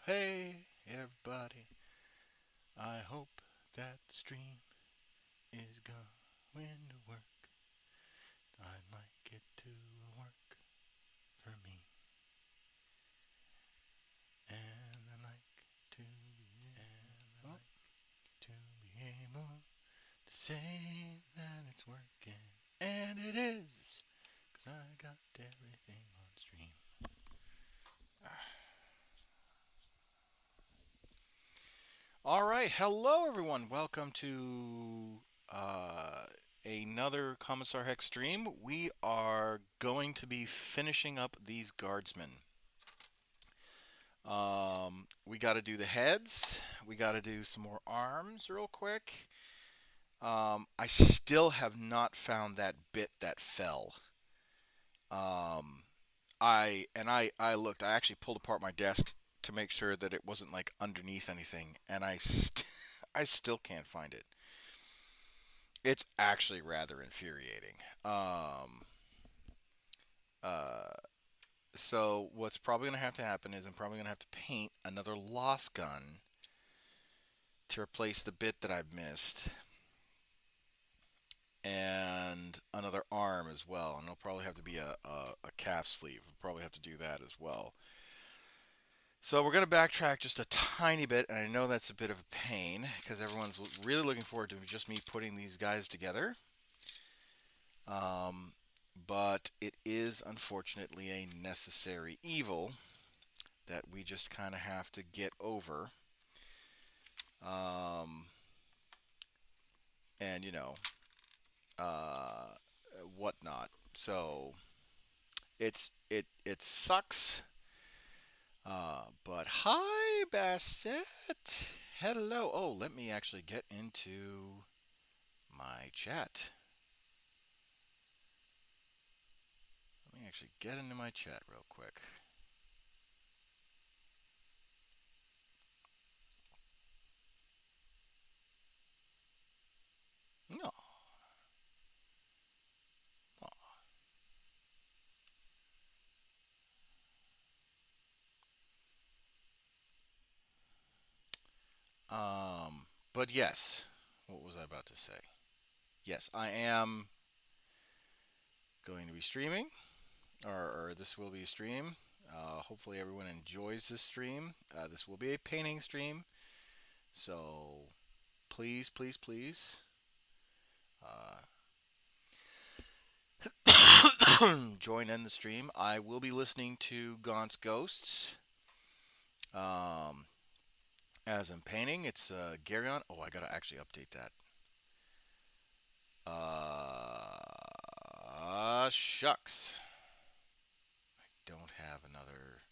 Hey, everybody. I hope that the stream is going to work. I'd like it to work for me. And I like to to be able to say that it's working. And it is, 'cause I got everything on stream. All right, hello everyone. Welcome to another Commissar Hecht stream. We are going to be finishing up these guardsmen. We got to do the heads. We got to do some more arms real quick. I still have not found that bit that fell. Um, I looked. I actually pulled apart my desk to make sure that it wasn't like underneath anything, and I still can't find it. It's actually rather infuriating. Uh, so what's probably going to have to happen is I'm probably going to have to paint another lost gun to replace the bit that I've missed, and another arm as well. And it'll probably have to be a calf sleeve. We'll probably have to do that as well. So we're going to backtrack just a tiny bit, and I know that's a bit of a pain because everyone's really looking forward to just me putting these guys together. Um, but it is unfortunately a necessary evil that we just kind of have to get over. Um, and uh, whatnot. So it sucks. But hi, Bassett. Hello. Oh, let me actually get into my chat. Let me actually get into my chat real quick. No. But yes, what was I about to say? Yes, I am going to be streaming, or this will be a stream. Hopefully, everyone enjoys this stream. This will be a painting stream, so please, please, please, join in the stream. I will be listening to Gaunt's Ghosts. Um, as I'm painting, it's Garyon. Oh, I gotta actually update that. Shucks. Don't have another.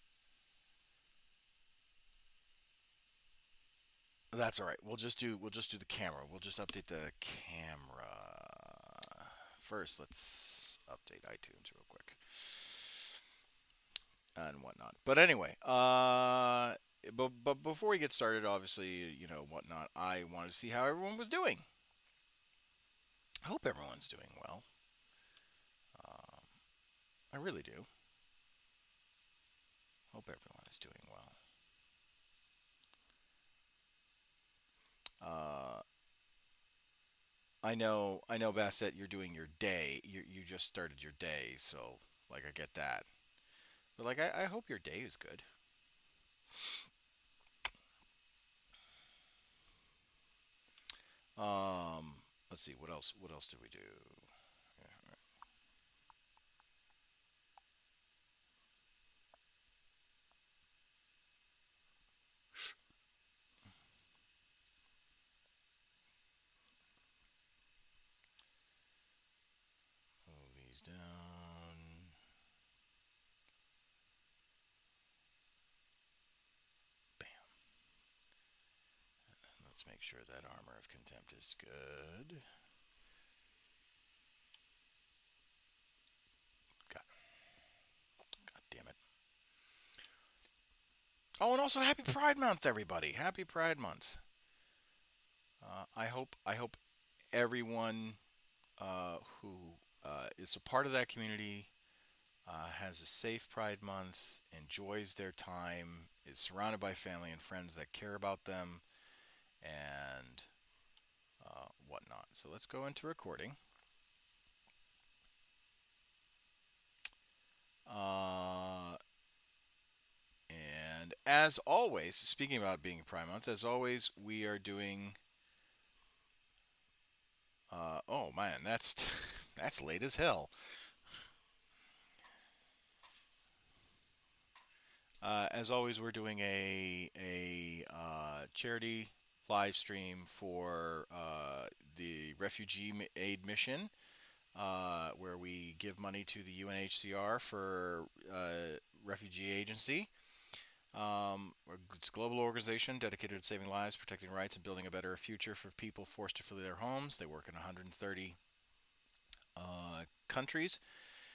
That's all right. We'll just do the camera. We'll just update the camera. First, let's update iTunes real quick and whatnot. But anyway, but before we get started, obviously, whatnot. I wanted to see how everyone was doing. I hope everyone's doing well. Um, I really do. Hope everyone is doing well. Uh, I know, Bassett. You're doing your day. You just started your day, so like I get that. But like I hope your day is good. Let's see what else. What else did we do? Yeah, move these down. Bam. Let's make sure that armor of contempt is good. God, God damn it. Oh, and also Happy Pride Month, everybody. Happy Pride Month. I hope everyone who is a part of that community has a safe Pride Month, enjoys their time, is surrounded by family and friends that care about them, and whatnot. So let's go into recording. And as always, speaking about being Pride Month, as always, we are doing. Oh man, that's that's late as hell. As always, we're doing a charity live stream for the Refugee Aid Mission, where we give money to the UNHCR for refugee agency. It's a global organization dedicated to saving lives, protecting rights, and building a better future for people forced to flee their homes. They work in 130 countries,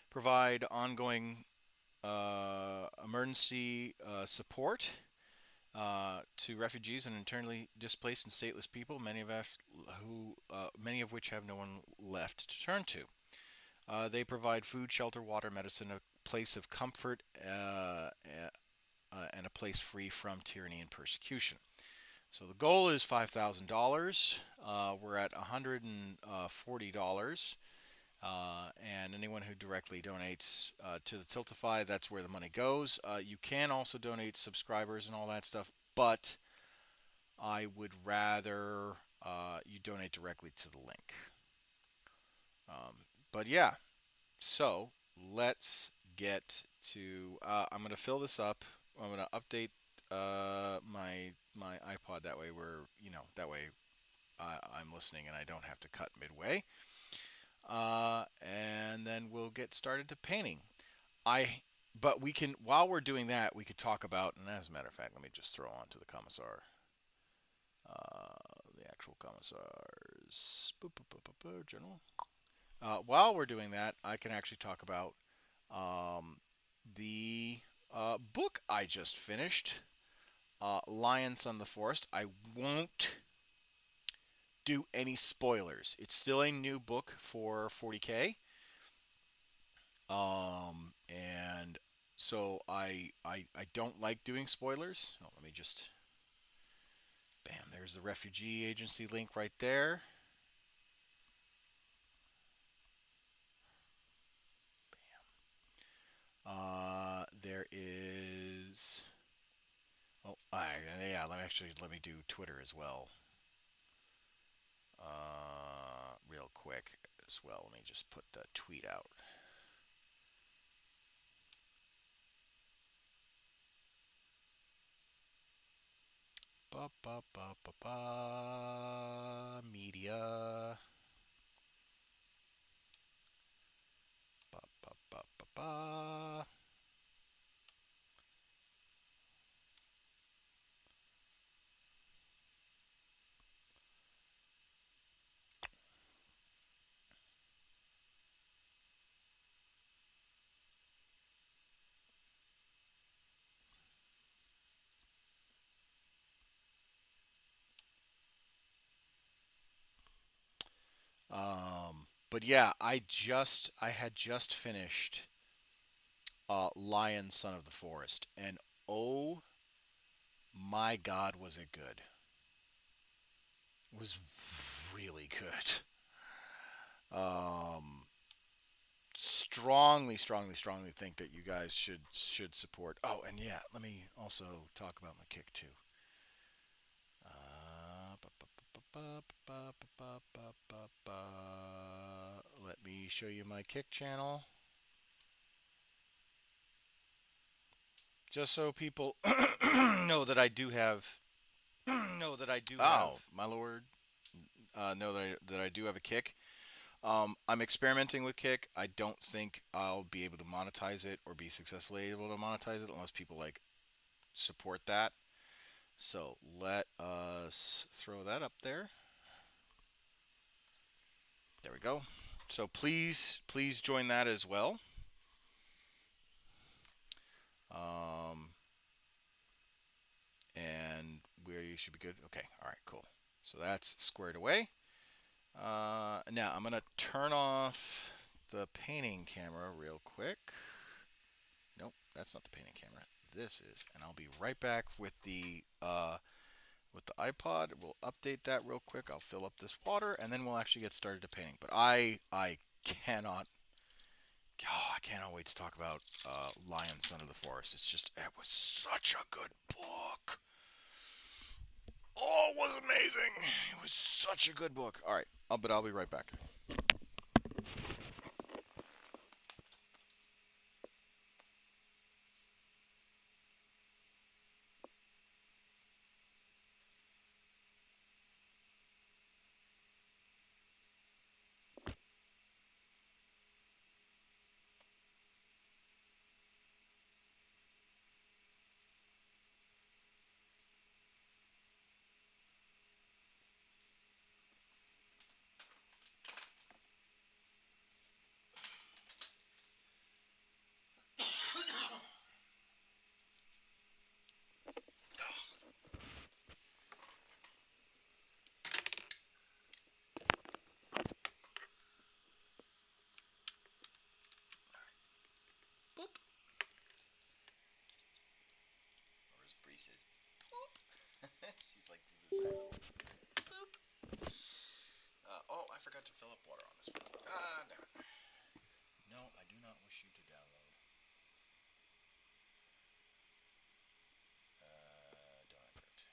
provide ongoing emergency support to refugees and internally displaced and stateless people, many of which have no one left to turn to. They provide food, shelter, water, medicine, a place of comfort, and a place free from tyranny and persecution. So the goal is $5,000. We're at $140. And anyone who directly donates to the Tiltify, that's where the money goes. You can also donate subscribers and all that stuff, but I would rather you donate directly to the link. But yeah, so let's get to. I'm going to fill this up. I'm going to update my iPod that way I'm listening and I don't have to cut midway. And then we'll get started to painting. But we can, while we're doing that, we could talk about, and as a matter of fact, let me just throw on to the Commissar, the actual Commissar's General. While we're doing that, I can actually talk about the book I just finished, Lions on the Forest. I won't do any spoilers. It's still a new book for 40K. And so I don't like doing spoilers. Oh, let me just bam, there's the refugee agency link right there. There is yeah, let me do Twitter as well. Real quick as well. Let me just put the tweet out. Ba ba ba ba ba media. Ba ba ba ba ba. But yeah, I had just finished Lion, Son of the Forest, and oh my God, was it good? It was really good. Um, strongly think that you guys should support. Oh, and yeah, let me also talk about my kick too. Let me show you my kick channel, just so people know that I do have. Know that I do have. Oh, my lord! Know that I do have a kick. I'm experimenting with Kick. I don't think I'll be able to monetize it or be successfully able to monetize it unless people like support that. So let us throw that up there. There we go. So please join that as well. And where you should be good. Okay, all right, cool. So that's squared away. Now I'm gonna turn off the painting camera real quick. that's not the painting camera. This is, and I'll be right back with the iPod. We'll update that real quick. I'll fill up this water, and then we'll actually get started to painting. But I cannot. Oh, I cannot wait to talk about Lion, Son of the Forest. It was such a good book. Oh, it was amazing. It was such a good book. All right, but I'll be right back. Boop. Or as Bree says, poop. She's like, this is a little poop. Oh, I forgot to fill up water on this one. Ah, damn it. No, I do not wish you to download. Don't encrypt.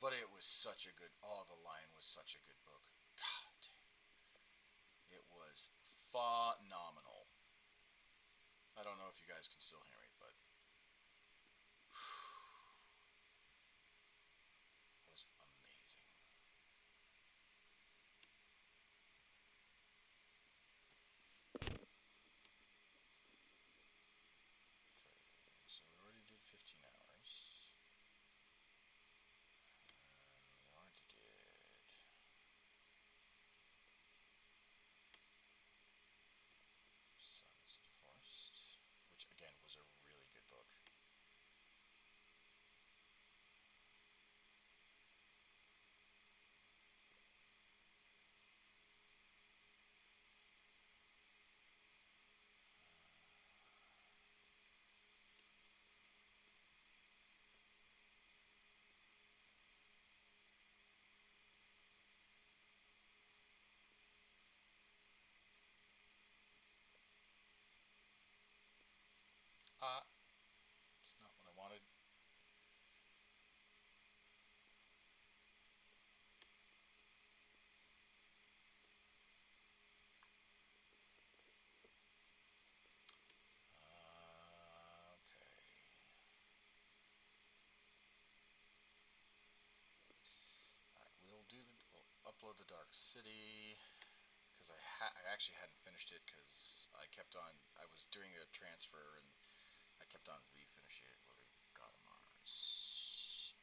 But it was such a good. Oh, The Lion was such a good book. God, it was phenomenal. I don't know if you guys can still hear me, but it was amazing. Okay, so we already did 15 hours. We already did Sons of the Forest, which again was a really good book. It's not what I wanted. Okay. Alright, we'll upload the Dark City, because I actually hadn't finished it, because I was doing a transfer, and I kept on refinishing it with the God of Mars.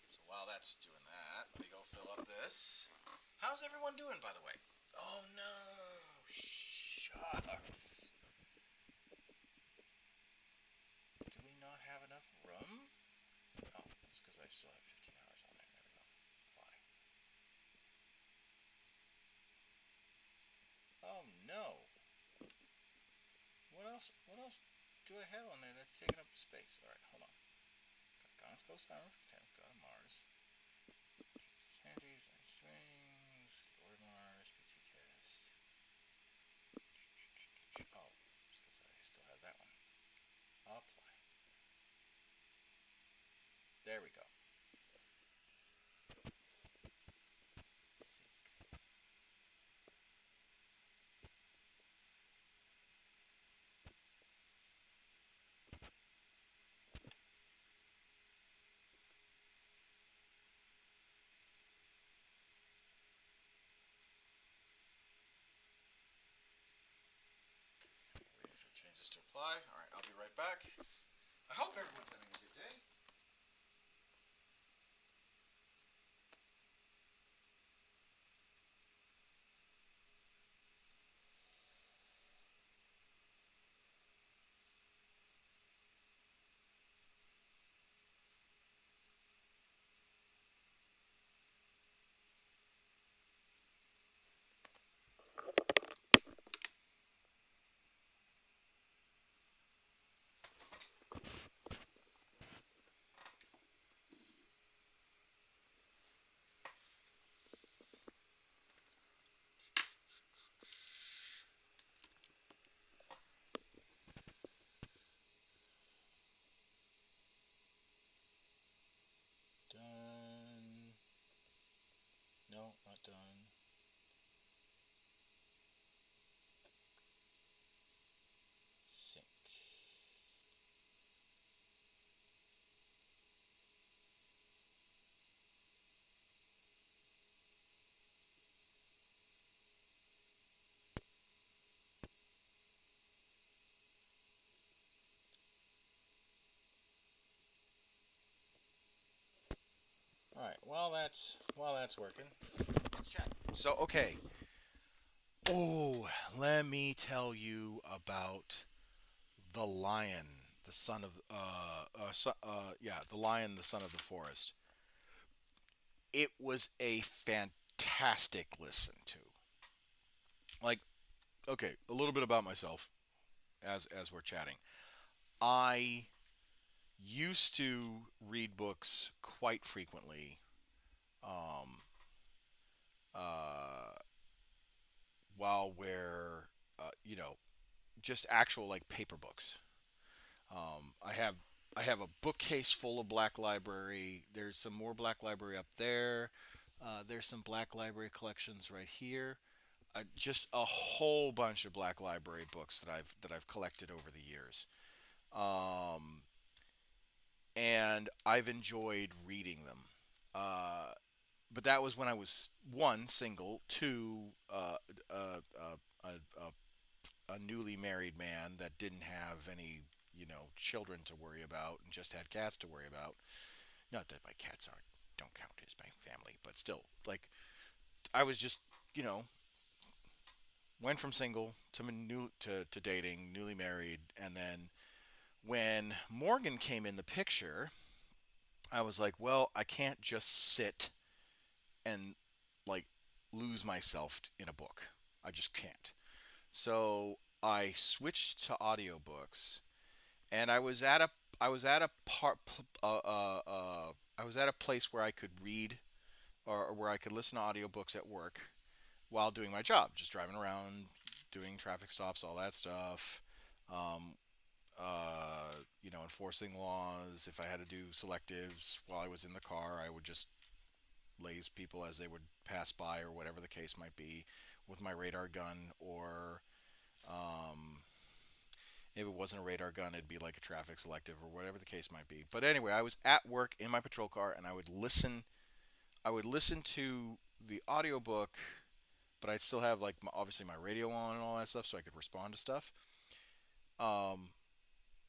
So while that's doing that, let me go fill up this. How's everyone doing, by the way? Oh no! Shucks. Do we not have enough room? Oh, it's because I still have 15 hours on there. There we go. Apply. Oh no! What else do I have on there that's taking up space? Alright, hold on. Got Gaunt's Coast Armor, God of Mars. Shanties, Ice Wings, Lord of Mars, PT Test. Oh, it's because I still have that one. Apply. There we go. Sync. Waiting for changes to apply. Alright, I'll be right back. I hope everyone's having a good day. right. While that's working, let's chat. So okay. Oh, let me tell you about the lion, the son of yeah, the lion, the son of the forest. It was a fantastic listen to. Like, okay, a little bit about myself as we're chatting. I used to read books quite frequently, um, uh, while we're just actual like paper books. I have a bookcase full of Black Library. There's some more Black Library up there. There's some Black Library collections right here. Just a whole bunch of Black Library books that I've collected over the years. Um, and I've enjoyed reading them. Uh, but that was when I was one single, two a newly married man that didn't have any children to worry about and just had cats to worry about. Not that my cats aren't don't count as my family, but still, like I was just you know went from single to dating, newly married, and then when Morgan came in the picture, I was like, well, I can't just sit and like lose myself in a book. I just can't. So I switched to audiobooks, and I was at a part I was at a place where I could read or where I could listen to audiobooks at work while doing my job, just driving around, doing traffic stops, all that stuff. Um, Enforcing laws. If I had to do selectives while I was in the car, I would just laze people as they would pass by, or whatever the case might be, with my radar gun. Or um, if it wasn't a radar gun, it'd be like a traffic selective, or whatever the case might be. But anyway, I was at work in my patrol car, and I would listen. I would listen to the audiobook, but I'd still have like obviously my radio on and all that stuff, so I could respond to stuff. Um,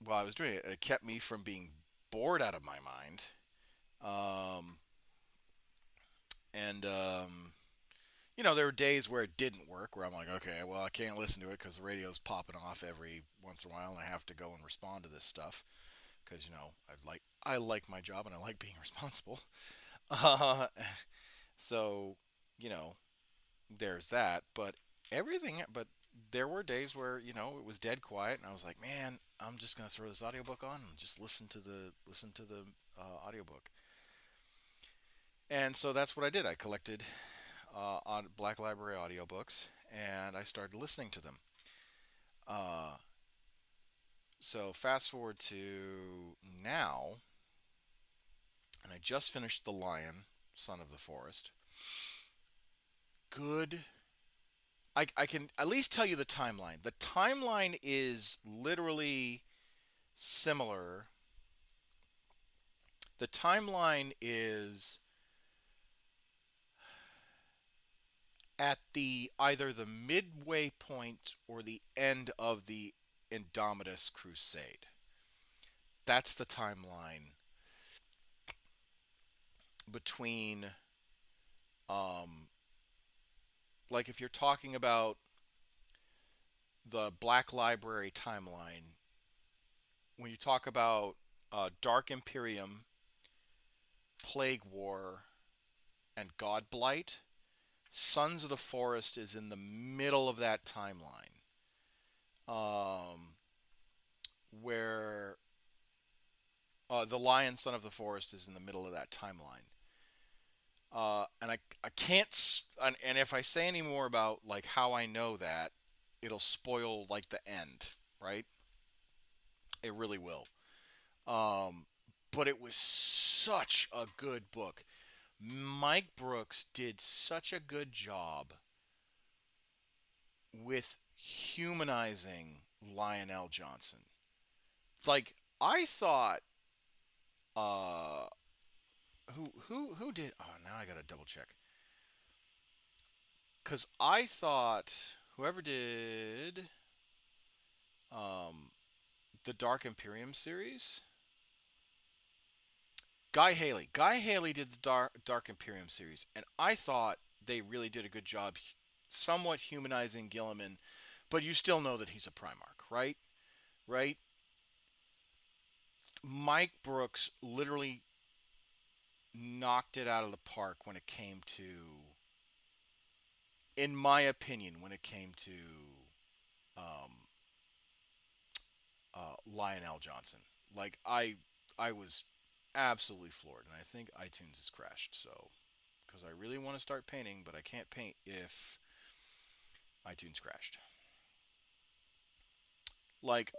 while I was doing it, it kept me from being bored out of my mind. Um, and there were days where it didn't work, where I'm like, okay, well, I can't listen to it because the radio's popping off every once in a while, and I have to go and respond to this stuff because I like my job and I like being responsible. Uh, so you know, there's that. But there were days where it was dead quiet, and I was like, man, I'm just gonna throw this audiobook on and just listen to the audiobook. And so that's what I did. I collected on Black Library audiobooks, and I started listening to them. Uh, so fast forward to now, and I just finished The Lion, Son of the Forest. Good. I can at least tell you the timeline. The timeline is literally similar. The timeline is at the either the midway point or the end of the Indomitus Crusade. That's the timeline between, um, like if you're talking about the Black Library timeline, when you talk about Dark Imperium, Plague War, and Godblight, Sons of the Forest is in the middle of that timeline, where the Lion, Son of the Forest is in the middle of that timeline. And I can't, and if I say any more about like how I know that, it'll spoil like the end, right? It really will. Um, but it was such a good book. Mike Brooks did such a good job with humanizing Lionel Johnson. Like I thought, uh, who did? Oh, now I gotta double check. Cause I thought whoever did um, the Dark Imperium series, Guy Haley. Guy Haley did the Dark Imperium series, and I thought they really did a good job, somewhat humanizing Gilliman, but you still know that he's a Primarch, right? Right? Mike Brooks literally knocked it out of the park when it came to, in my opinion, when it came to um, Lionel Johnson. Like I was absolutely floored, and I think iTunes has crashed. So, because I really want to start painting, but I can't paint if iTunes crashed. Like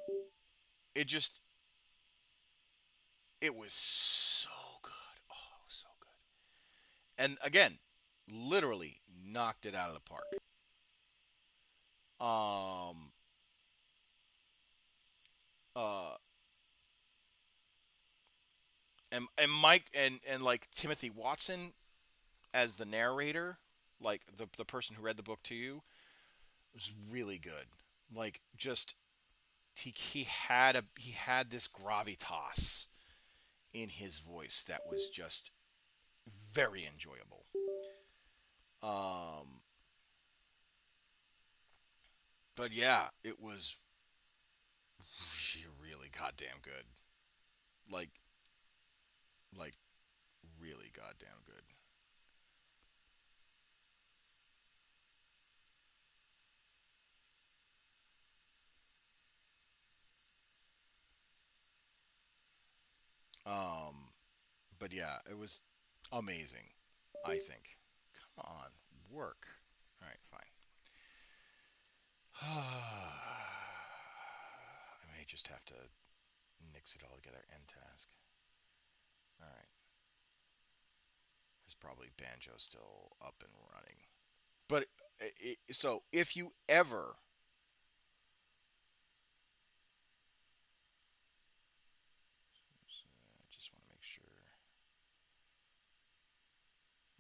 it just, it was so good. Oh, it was so good. And again, literally knocked it out of the park. Um, uh, and Mike and like Timothy Watson as the narrator, like the person who read the book to you, was really good. Like just he had this gravitas in his voice that was just very enjoyable. Um, but yeah, it was really goddamn good. Like like really goddamn good. Um, but yeah, it was amazing. I think. Come on, work. All right, fine. I may just have to nix it all together. End task. All right. There's probably Banjo still up and running. But so if you ever, I just want to make sure.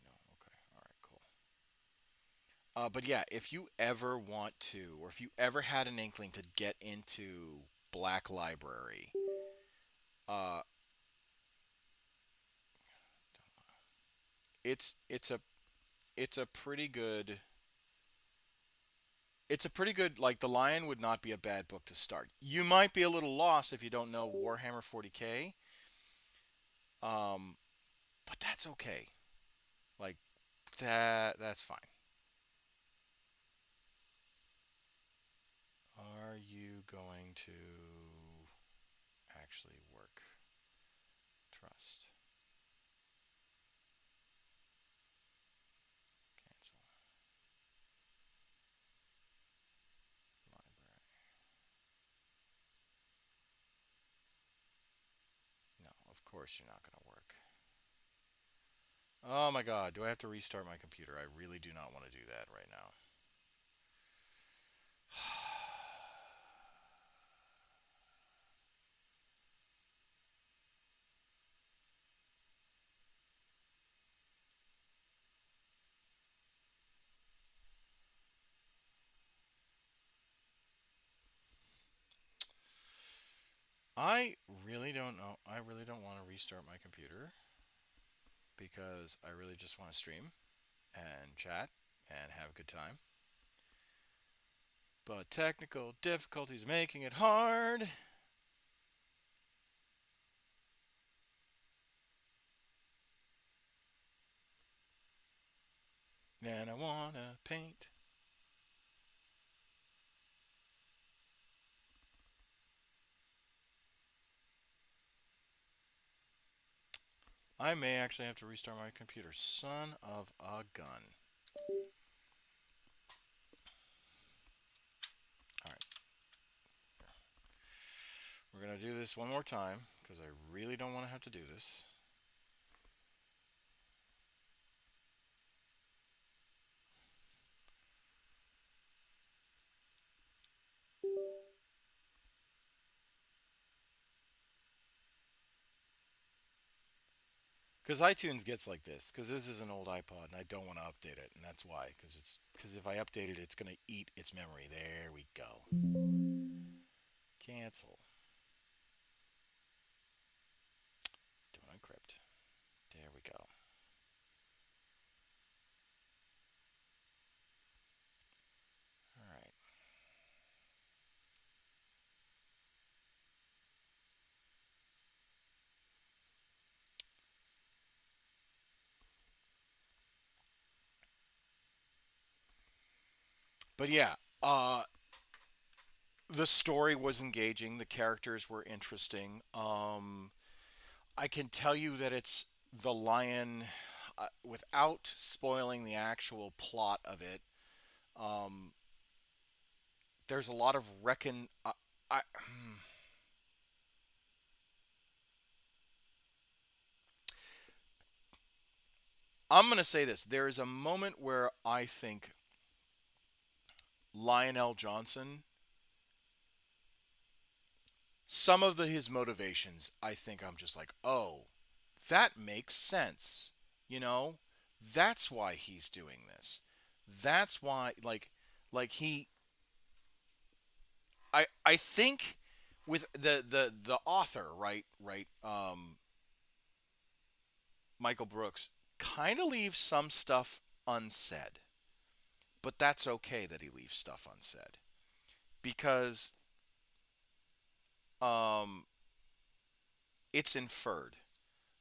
No, okay, all right, cool. But yeah, if you ever want to, or if you ever had an inkling to get into Black Library, uh, it's it's a it's a pretty good it's a pretty good, like The Lion would not be a bad book to start. You might be a little lost if you don't know Warhammer 40K, um, but that's okay. Like that's fine. Are you going to actually work? Trust. Cancel. Library. No, of course you're not going to work. Oh my god, do I have to restart my computer? I really do not want to do that right now. I really don't know. I really don't want to restart my computer because I really just want to stream and chat and have a good time. But technical difficulties making it hard. And I want to paint. I may actually have to restart my computer. Son of a gun. Alright, we're going to do this one more time because I really don't want to have to do this. Because iTunes gets like this. Because this is an old iPod and I don't want to update it, and that's why. Because if I update it, it's going to eat its memory. There we go. Cancel. Don't encrypt. But yeah, the story was engaging. The characters were interesting. I can tell you that it's the lion, without spoiling the actual plot of it. Um, there's a lot of I, I'm gonna say this. There is a moment where I think Lionel Johnson, some of his motivations, I think I'm just like, oh, that makes sense. You know, that's why he's doing this. That's why, like he, I think with the author, Michael Brooks, kind of leaves some stuff unsaid, but that's okay that he leaves stuff unsaid because um, it's inferred,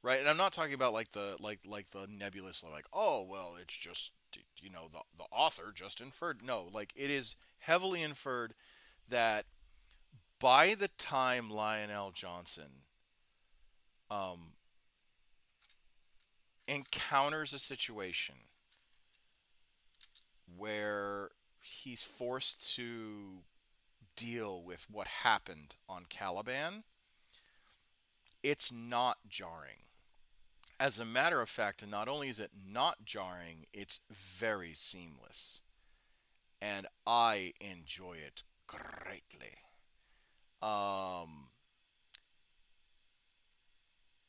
right? And I'm not talking about like the nebulous, like, oh well, it's just, the author just inferred. No, like it is heavily inferred that by the time Lionel Johnson um, encounters a situation where he's forced to deal with what happened on Caliban, it's not jarring. As a matter of fact, not only is it not jarring, it's very seamless. And I enjoy it greatly. Um,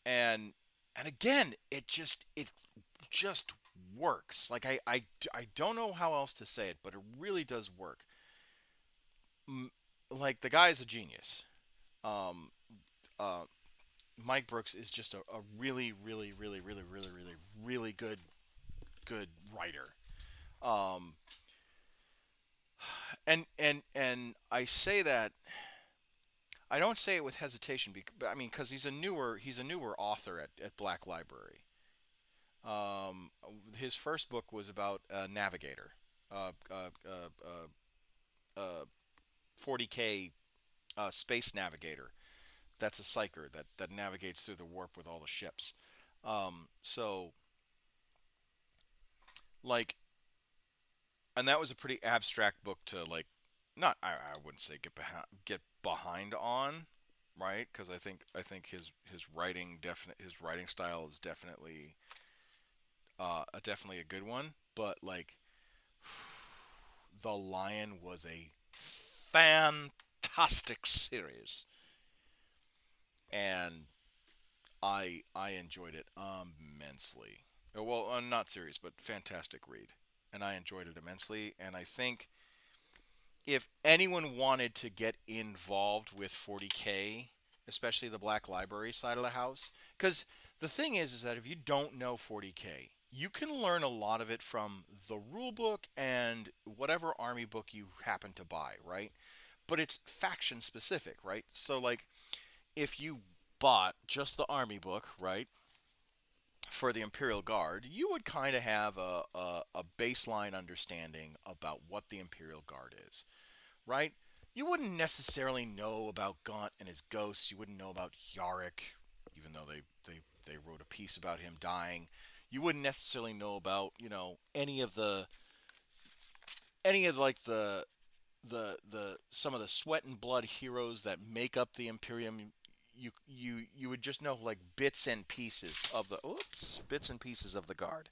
and and again, it just works. Like I don't know how else to say it, but it really does work. Like the guy is a genius. Um, uh, Mike Brooks is just a really, really, really, really, really, really, really good writer. Um, and I say that, I don't say it with hesitation. I mean, because he's a newer author at Black Library. Um, his first book was about a navigator, uh, uh, uh, 40K space navigator. That's a psyker that navigates through the warp with all the ships. So like, and that was a pretty abstract book to like, not, I wouldn't say get behind on, right? Because I think his writing style is definitely a good one. But like, The Lion was a fantastic series, and I enjoyed it immensely. Well, not series, but fantastic read, and I enjoyed it immensely. And I think if anyone wanted to get involved with 40K, especially the Black Library side of the house, because the thing is that if you don't know 40K, you can learn a lot of it from the rule book and whatever army book you happen to buy, right? But it's faction specific, right? So like, if you bought just the army book, right, for the Imperial Guard, you would kind of have a baseline understanding about what the Imperial Guard is, right? You wouldn't necessarily know about Gaunt and his ghosts. You wouldn't know about Yarick, even though they wrote a piece about him dying. You wouldn't necessarily know about, any of like the some of the sweat and blood heroes that make up the Imperium. You would just know like bits and pieces of the guard.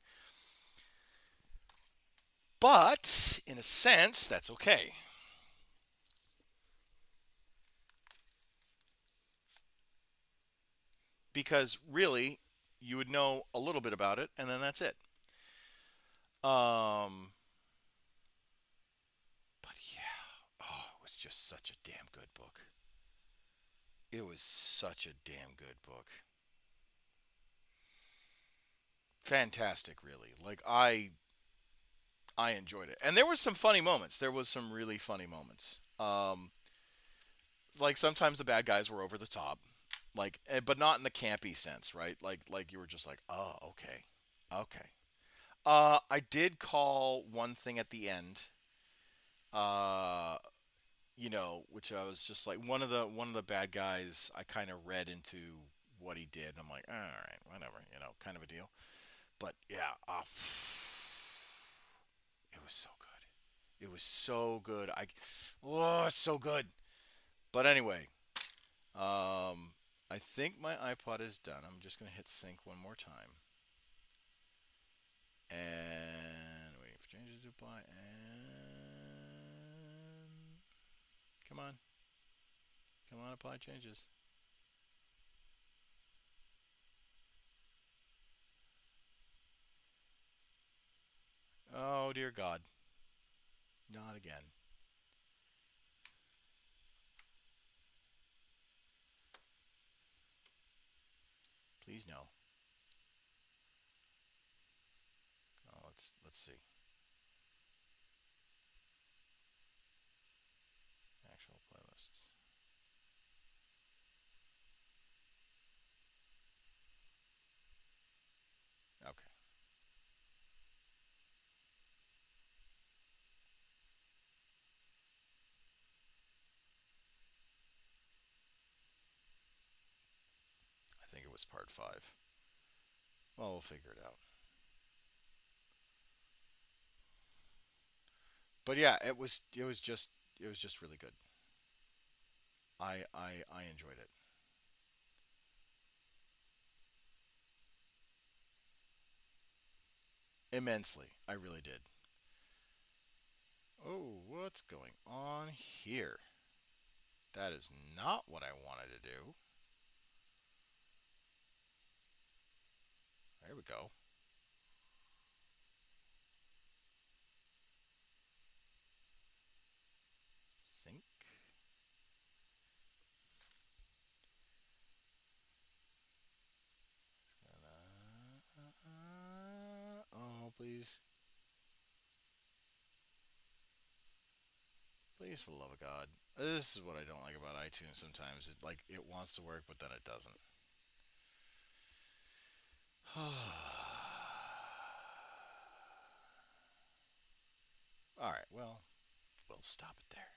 But in a sense, that's okay, because really you would know a little bit about it, and then that's it. Um, but yeah, oh, it was just such a damn good book. It was such a damn good book. Fantastic, really. Like I enjoyed it, and there was some funny moments. There was some really funny moments. Like sometimes the bad guys were over the top, like, but not in the campy sense, right? Like you were just like, oh, okay, okay. I did call one thing at the end. Uh, you know, which I was just like one of the bad guys. I kind of read into what he did. I'm like, all right, whatever, you know, kind of a deal. But yeah, it was so good. It was so good. Oh, it's so good. But anyway, I think my iPod is done. I'm just gonna hit sync one more time, and waiting for changes to apply. And come on, come on, apply changes. Oh dear God, not again. Please no. Oh, let's see. Actual playlists. Okay, I think it was part five. Well, we'll figure it out. But yeah, it was just really good. I enjoyed it immensely. I really did. Oh, what's going on here? That is not what I wanted to do. There we go. Sync. Oh, please. Please, for the love of God. This is what I don't like about iTunes sometimes. It wants to work, but then it doesn't. All right, well, we'll stop it there.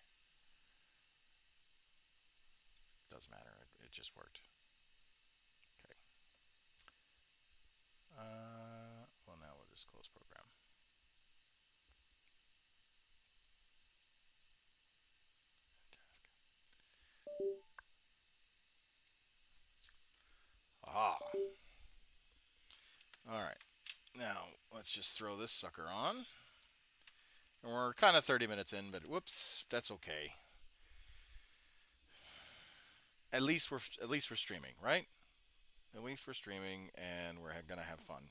Doesn't matter. It just worked. Okay. Well, now we'll just close program. Ah. All right. Now let's just throw this sucker on. And we're kind of 30 minutes in, but whoops, that's okay. At least we're streaming, right? At least we're streaming, and we're gonna have fun.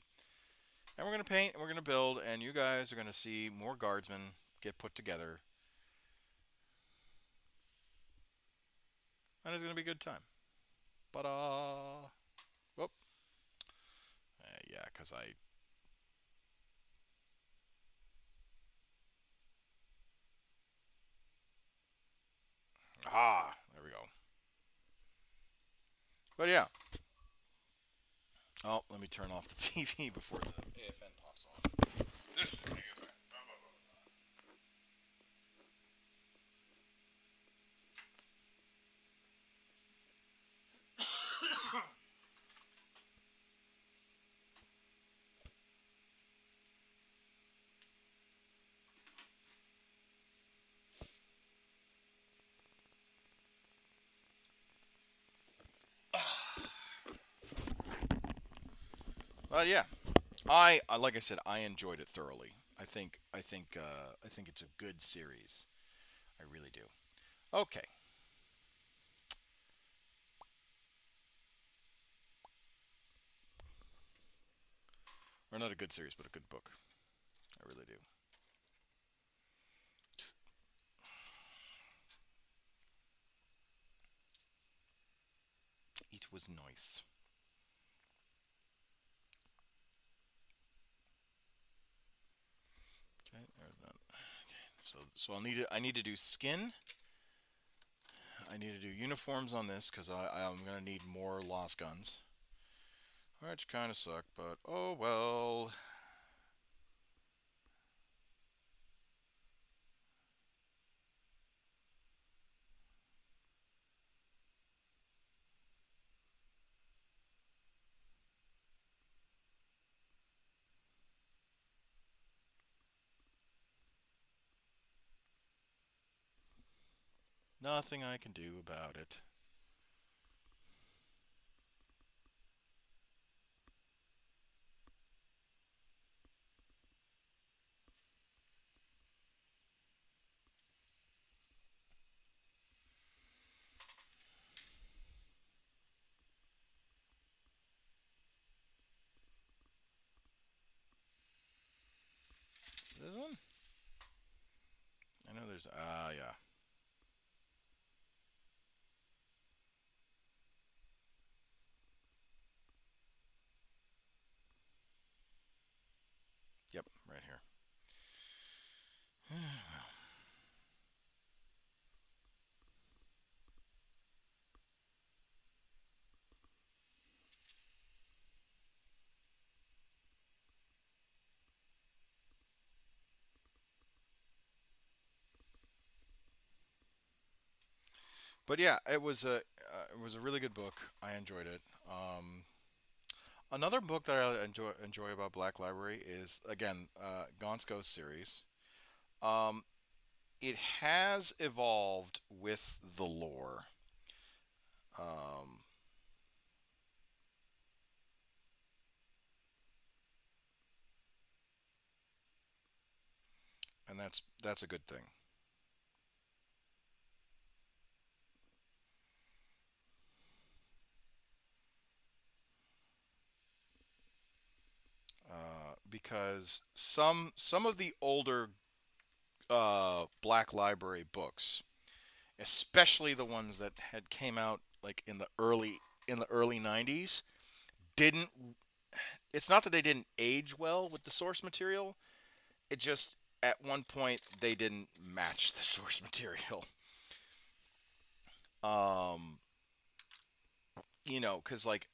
And we're gonna paint, and we're gonna build, and you guys are gonna see more guardsmen get put together, and it's gonna be a good time. But whoop, yeah, cause I there we go. But yeah. Oh, let me turn off the TV before the AFN pops on. This is the AFN. Yeah, like I said, I enjoyed it thoroughly. I think it's a good series. I really do. Okay, or not a good series, but a good book. I really do. It was nice. Okay, there's that. So I need to do skin. I need to do uniforms on this because I'm gonna need more lost guns, which kind of suck, but oh well. Nothing I can do about it. This one? I know there's. Yeah. Yep, right here. But yeah, it was a really good book. I enjoyed it. Another book that I enjoy about Black Library is again Gonsko's series. Um, it has evolved with the lore, um, and that's a good thing. Because some of the older Black Library books, especially the ones that had came out like in the early 90s, didn't. It's not that they didn't age well with the source material. It just at one point they didn't match the source material. Um, because like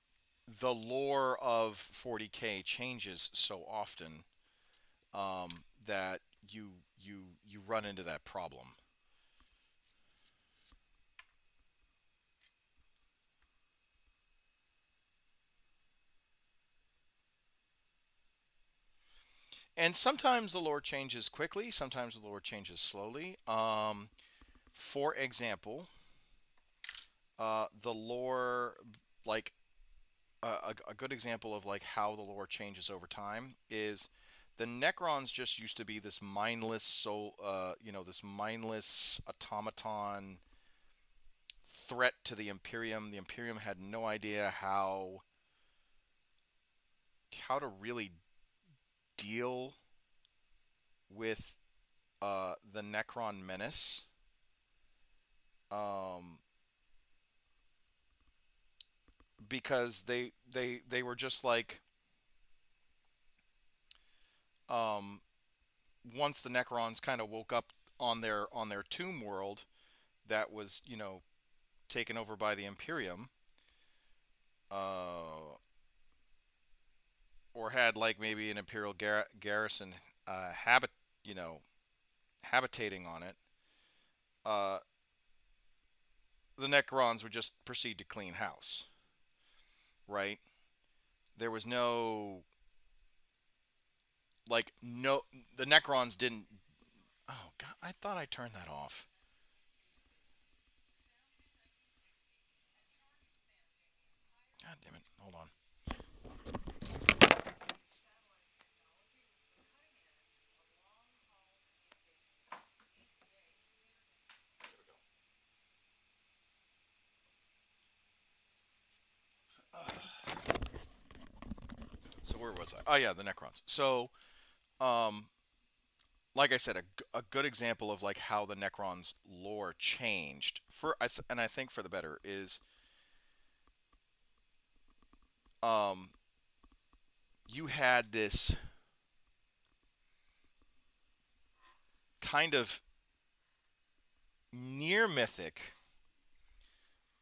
the lore of 40K changes so often um, that you you run into that problem. And sometimes the lore changes quickly, sometimes the lore changes slowly. For example, the lore, like a good example of like how the lore changes over time is the Necrons just used to be this mindless soul, this mindless automaton threat to the Imperium. The Imperium had no idea how to really deal with the Necron menace. Um, because they were just like um, once the Necrons kind of woke up on their tomb world that was taken over by the Imperium, uh, or had like maybe an Imperial garrison habit you know habitating on it, uh, the Necrons would just proceed to clean house, right? There was no the Necrons didn't. Oh God, I thought I turned that off. God damn it! Hold on. So where was I? Oh yeah, the Necrons. So, um, like I said, a good example of like how the Necrons lore changed and I think for the better is um, you had this kind of near mythic,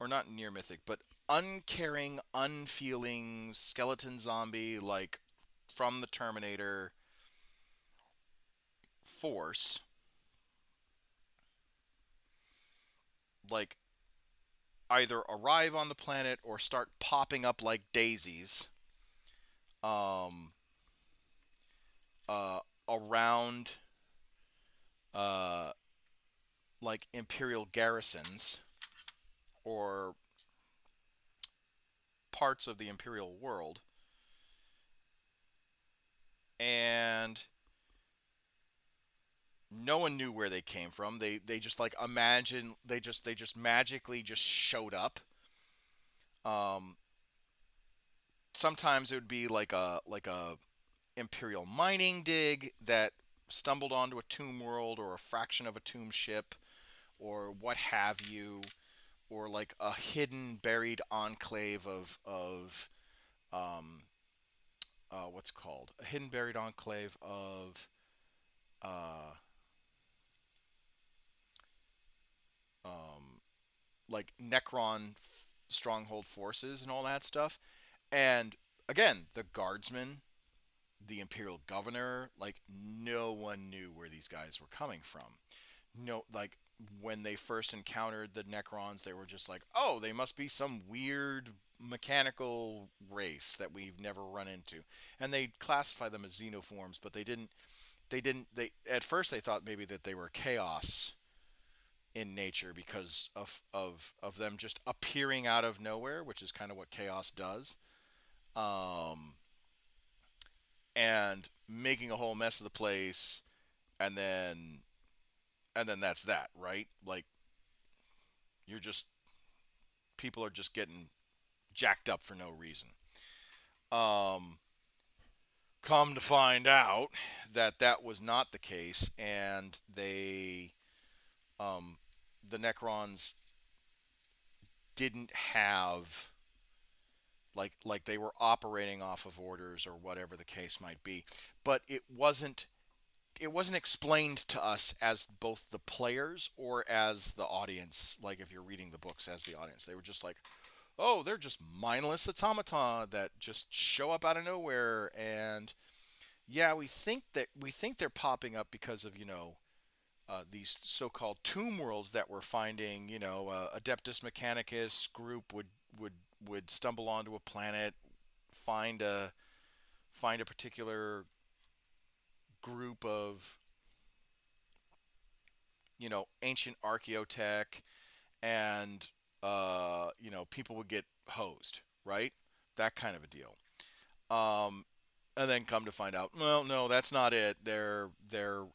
or not near mythic, but uncaring, unfeeling skeleton zombie like from the Terminator force, like either arrive on the planet or start popping up like daisies um, uh, around uh, like imperial garrisons or parts of the imperial world, and no one knew where they came from. They just like imagine they just magically just showed up. Um, Sometimes it would be like a imperial mining dig that stumbled onto a tomb world or a fraction of a tomb ship or what have you, or like a hidden buried enclave of um, what's called a hidden buried enclave of uh, um, like Necron stronghold forces and all that stuff. And again, the guardsmen, the imperial governor, like no one knew where these guys were coming from. No, like when they first encountered the Necrons, they were just like, "Oh, they must be some weird mechanical race that we've never run into." And they classify them as xenoforms, but they didn't. They didn't. They at first they thought maybe that they were chaos in nature because of them just appearing out of nowhere, which is kind of what chaos does. Um, and making a whole mess of the place, and then that's that, right? Like you're just people are just getting jacked up for no reason. Um, Come to find out that that was not the case, and um, the Necrons didn't have like they were operating off of orders or whatever the case might be, but it wasn't explained to us as both the players or as the audience. Like if you're reading the books as the audience, they were just like, oh, they're just mindless automata that just show up out of nowhere. And yeah, we think they're popping up because of these so-called tomb worlds that we're finding. Adeptus Mechanicus group would would stumble onto a planet, find a particular group of ancient archaeotech, and people would get hosed, right? That kind of a deal. Um, and then come to find out, well, no, that's not it. They're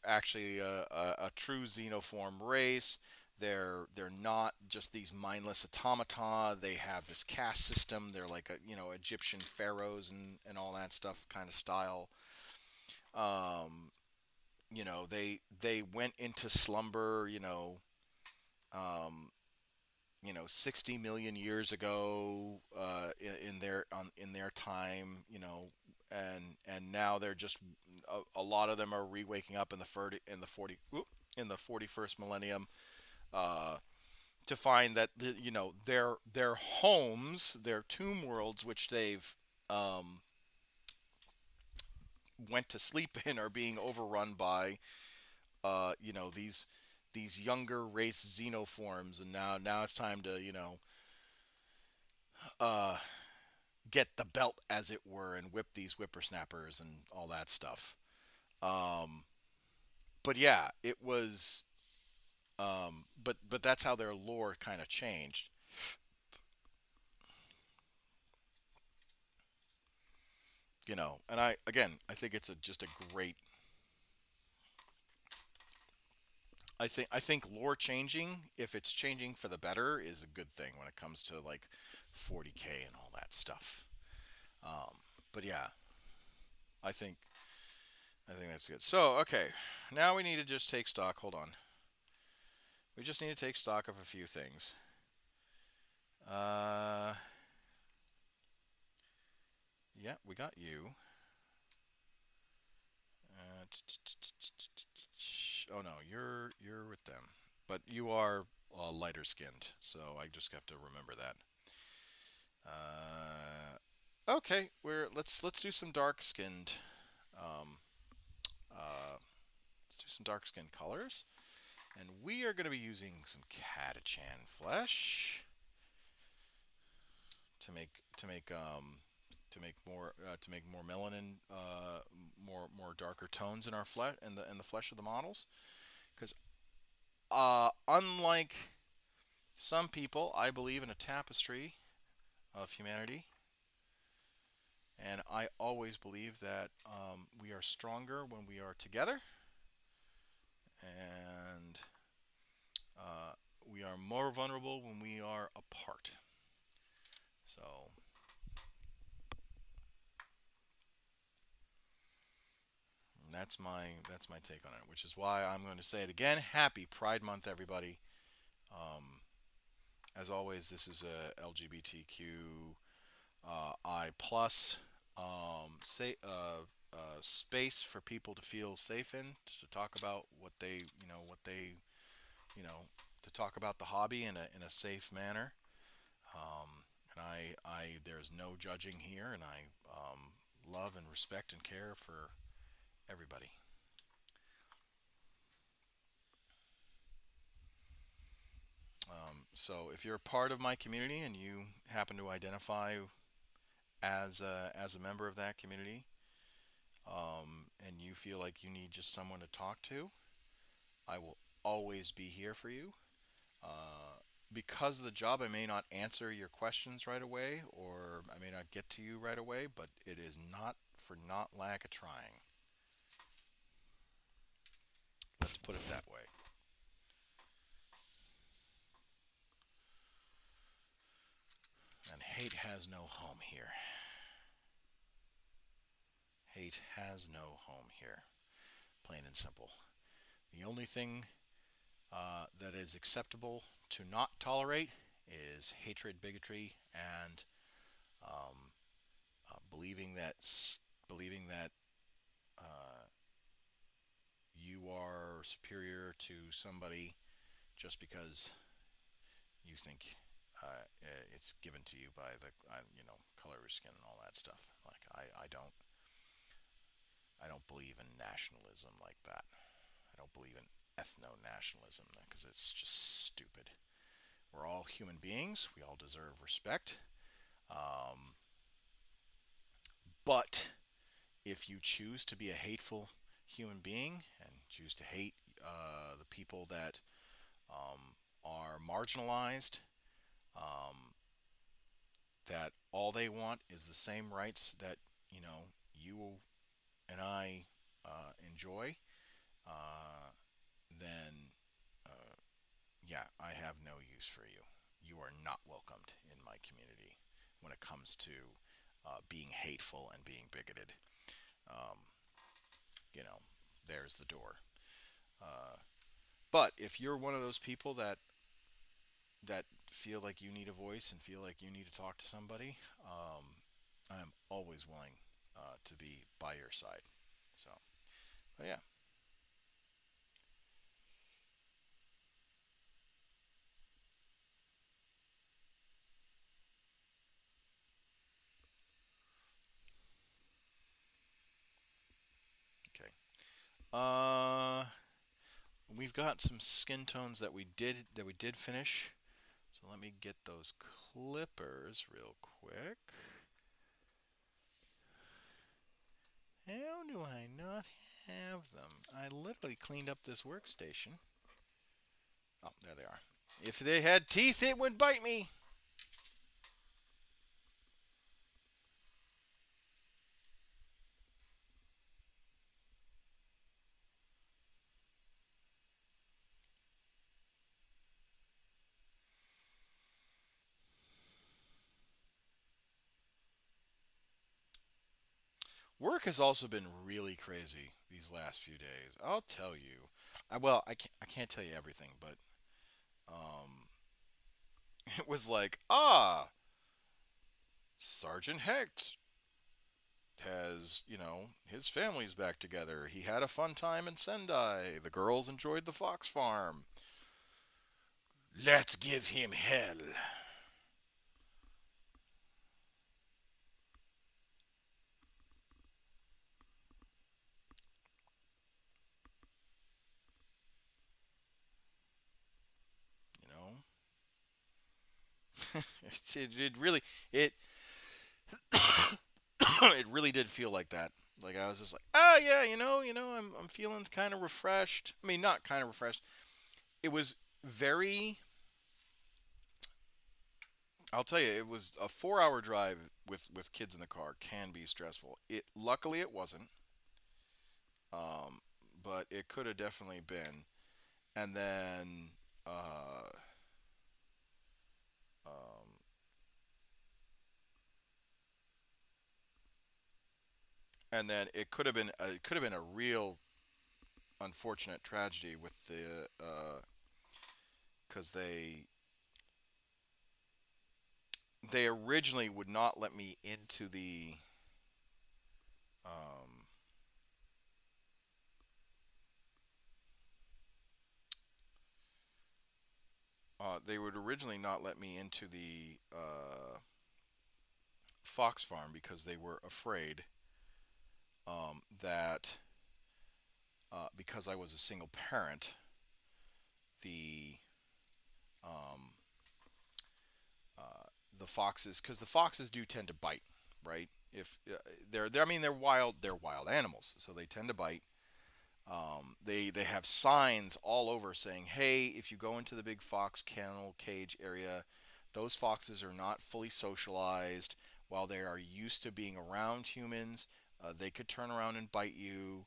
actually a true xenoform race. They're not just these mindless automata. They have this caste system. They're like Egyptian pharaohs and all that stuff kind of style. Um, they went into slumber. Um, 60 million years ago in their time, and now they're just a lot of them are re-waking up in the 41st millennium, uh, to find that their homes, their tomb worlds, which they've um, went to sleep in, are being overrun by these younger race xenoforms, and now it's time to uh, get the belt, as it were, and whip these whippersnappers and all that stuff. Um, but yeah, it was. But that's how their lore kind of changed. And I think it's just a great. I think lore changing, if it's changing for the better, is a good thing when it comes to like 40K and all that stuff. Um, but yeah, I think I think that's good. So okay, now we need to just take stock. Hold on. We just need to take stock of a few things. Uh, yeah, we got you. Oh no, you're with them, but you are lighter skinned, so I just have to remember that. Okay, let's do some dark skinned. Um, let's do some dark skinned colors, and we are going to be using some Catachan flesh to make to make more melanin, more darker tones in our flesh, in the flesh of the models. Because Unlike some people, I believe in a tapestry of humanity, and I always believe that we are stronger when we are together, and uh, we are more vulnerable when we are apart. So that's my take on it, which is why I'm going to say it again. Happy Pride Month, everybody. Um, as always, this is a LGBTQ I plus say space for people to feel safe in, to talk about what they to talk about the hobby in a safe manner. And there's no judging here, and I love and respect and care for everybody. So if you're a part of my community and you happen to identify as a member of that community, and you feel like you need just someone to talk to, I will always be here for you. Because of the job, I may not answer your questions right away, or I may not get to you right away, but it is not for not lack of trying. Let's put it that way. And hate has no home here. Hate has no home here. Plain and simple. The only thing that is acceptable to not tolerate is hatred, bigotry, and um, believing that uh, you are superior to somebody just because you think it's given to you by the color of your skin and all that stuff. Like I don't believe in nationalism like that. I don't believe in ethno-nationalism because it's just stupid. We're all human beings. We all deserve respect. Um, but if you choose to be a hateful human being and choose to hate the people that are marginalized, um, that all they want is the same rights that you and I enjoy, uh, then yeah, I have no use for you. You are not welcomed in my community when it comes to being hateful and being bigoted. Um, you know, there's the door. Uh, but if you're one of those people that feel like you need a voice and feel like you need to talk to somebody, I'm always willing to be by your side. So, but yeah, okay. Uh, we've got some skin tones that we did finish. So let me get those clippers real quick. How do I not have them? I literally cleaned up this workstation. Oh, there they are. If they had teeth, it would bite me. Work has also been really crazy these last few days. I'll tell you. I can't tell you everything, but um, it was like, Sergeant Hecht has, his family's back together. He had a fun time in Sendai. The girls enjoyed the fox farm. Let's give him hell. You know, it really it it really did feel like that. Like I was just like, yeah, I'm feeling kind of refreshed. I mean, not kind of refreshed. It was very. I'll tell you, it was a 4-hour drive with kids in the car can be stressful. It luckily it wasn't, um, but it could have definitely been. And then uh, um, and then it could have been a real unfortunate tragedy with the because they originally would not let me into the um, they would originally not let me into the fox farm because they were afraid that because I was a single parent, the um, the foxes, because the foxes do tend to bite, right? If I mean, they're wild animals, so they tend to bite. They have signs all over saying, "Hey, if you go into the big fox kennel cage area, those foxes are not fully socialized. While they are used to being around humans, they could turn around and bite you.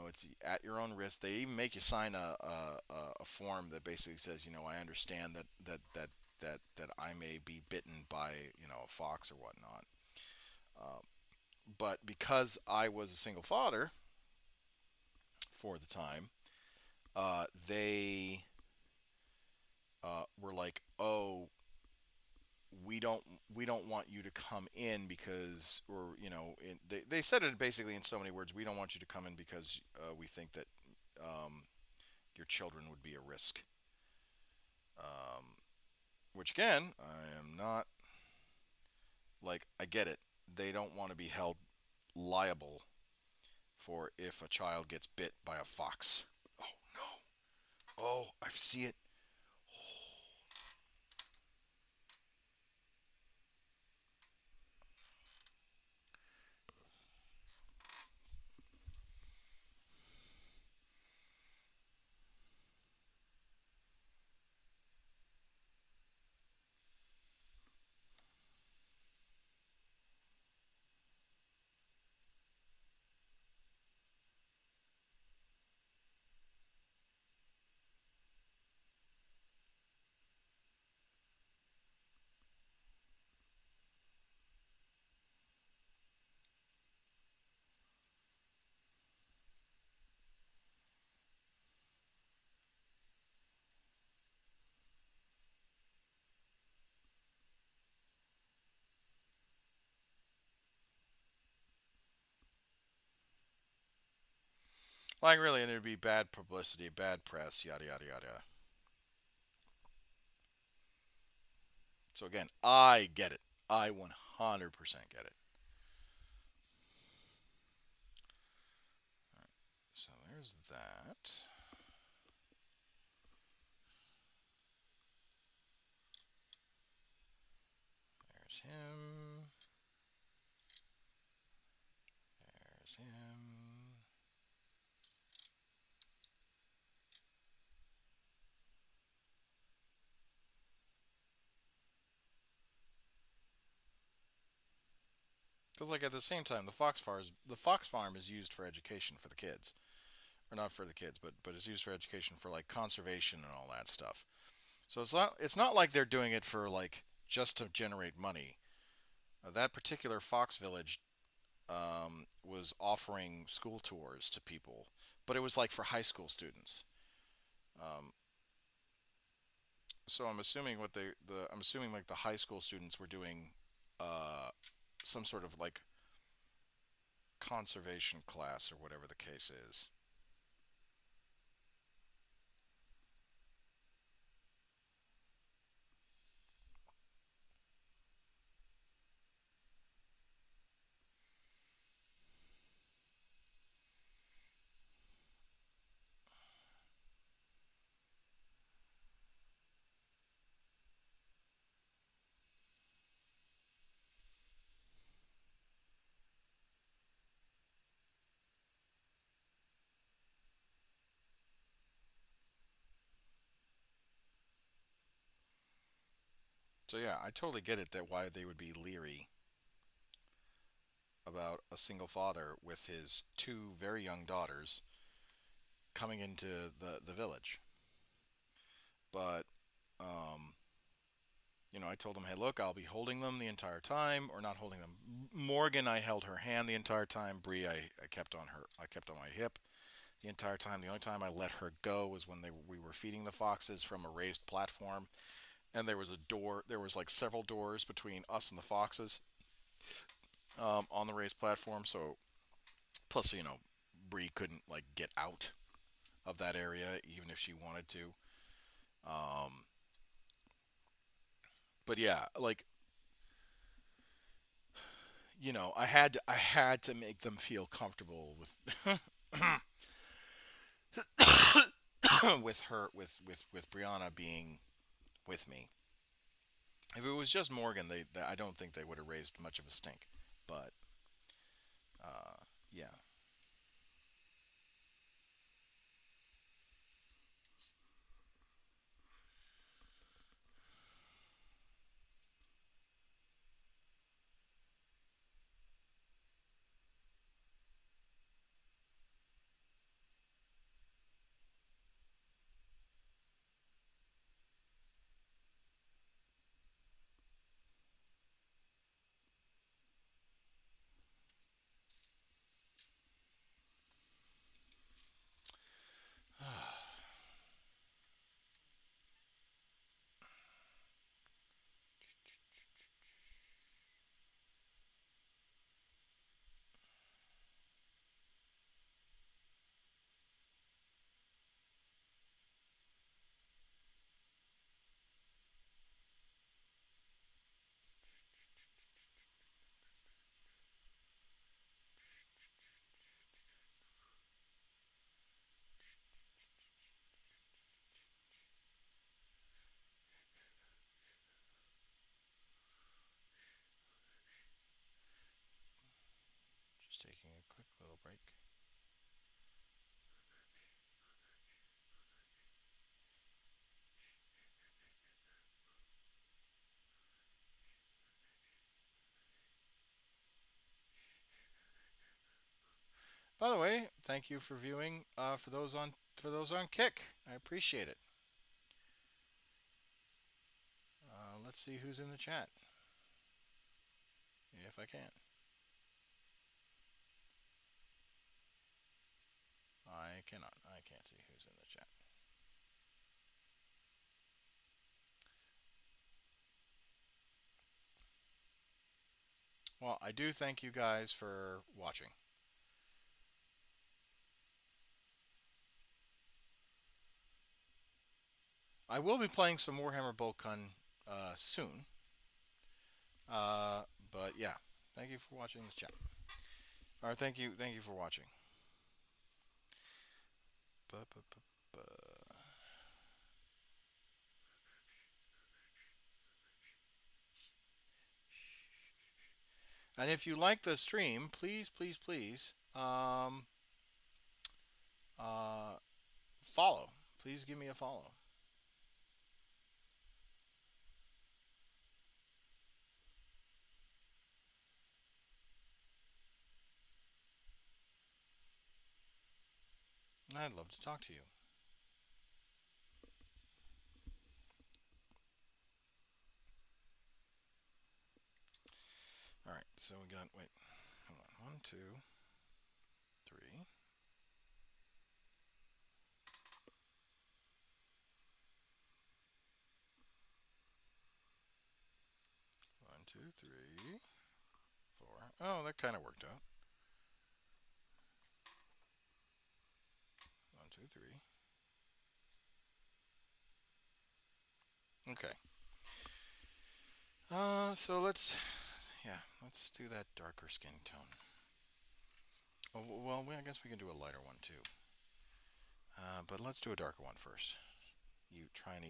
It's at your own risk." They even make you sign a form that basically says, I understand that I may be bitten by a fox or whatnot. But because I was a single father for the time, they were like, "Oh, we don't want you to come in because, or they said it basically in so many words. We don't want you to come in because we think that um, your children would be a risk." Which again, I am not like. I get it. They don't want to be held liable for if a child gets bit by a fox. Oh no! Oh, I see it. Like really, and it'd be bad publicity, bad press, yada yada yada. So again, I get it. I 100% get it. So there's that. There's him. There's him. Because like at the same time, the fox farm is used for education for the kids, or not for the kids, but it's used for education for like conservation and all that stuff. So it's not like they're doing it for like just to generate money. That particular fox village was offering school tours to people, but it was like for high school students. Um, so I'm assuming like the high school students were doing uh, some sort of like conservation class or whatever the case is. So yeah, I totally get it that why they would be leery about a single father with his two very young daughters coming into the village. But um, I told him, hey, look, I'll be holding them the entire time, or not holding them. Morgan, I held her hand the entire time. Bree, I kept on her, I kept on my hip the entire time. The only time I let her go was when we were feeding the foxes from a raised platform, and there was a door. There was like several doors between us and the foxes on the raised platform. So plus, Bree couldn't like get out of that area even if she wanted to. Um, but yeah, like I had to make them feel comfortable with with her with Brianna being with me. If it was just Morgan, they I don't think they would have raised much of a stink. But yeah. Just taking a quick little break. By the way, thank you for viewing. For those on Kick, I appreciate it. Let's see who's in the chat, if I can. I cannot. I can't see who's in the chat. Well, I do thank you guys for watching. I will be playing some Warhammer Boltgun soon. Uh, but yeah, thank you for watching the chat. Or thank you for watching. And if you like the stream, please, please, please, uh, follow. Please give me a follow. I'd love to talk to you. All right, so we got, wait, hold on. 1, 2, 3. 1, 2, 3, 4. Oh, that kind of worked out. 1, 2, 3. Okay. So let's do that darker skin tone. Oh, well, I guess we can do a lighter one too. But let's do a darker one first. You try and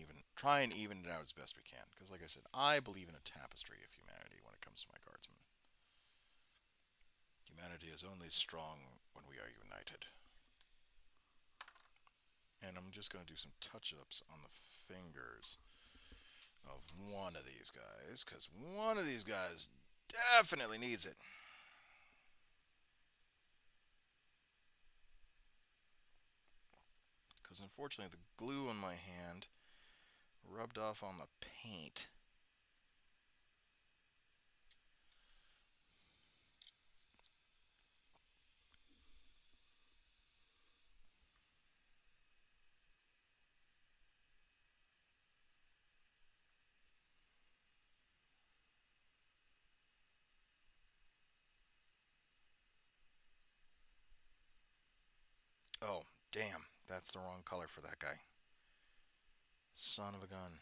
even it out as best we can, because like I said, I believe in a tapestry of humanity when it comes to my guardsmen. Humanity is only strong when we are united. And I'm just going to do some touch-ups on the fingers. of one of these guys, because one of these guys definitely needs it. Because unfortunately, the glue on my hand rubbed off on the paint. Oh, damn. That's the wrong color for that guy. Son of a gun.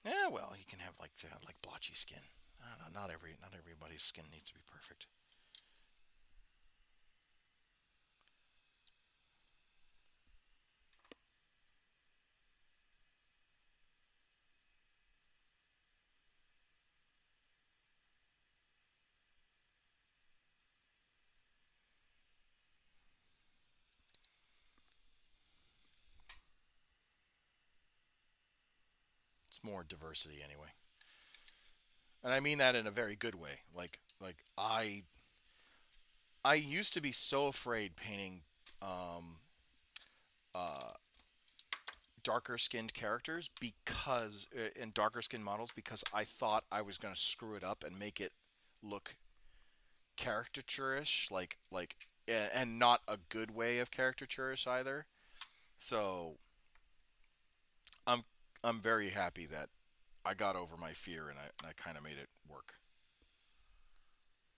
Yeah, well, he can have like blotchy skin. I don't know, not everybody's skin needs to be perfect. It's more diversity anyway. And I mean that in a very good way. I used to be so afraid painting um, uh, darker skinned characters because and darker skinned models because I thought I was going to screw it up and make it look caricaturish, and not a good way of caricaturish either. So I'm I'm very happy that I got over my fear and I kind of made it work.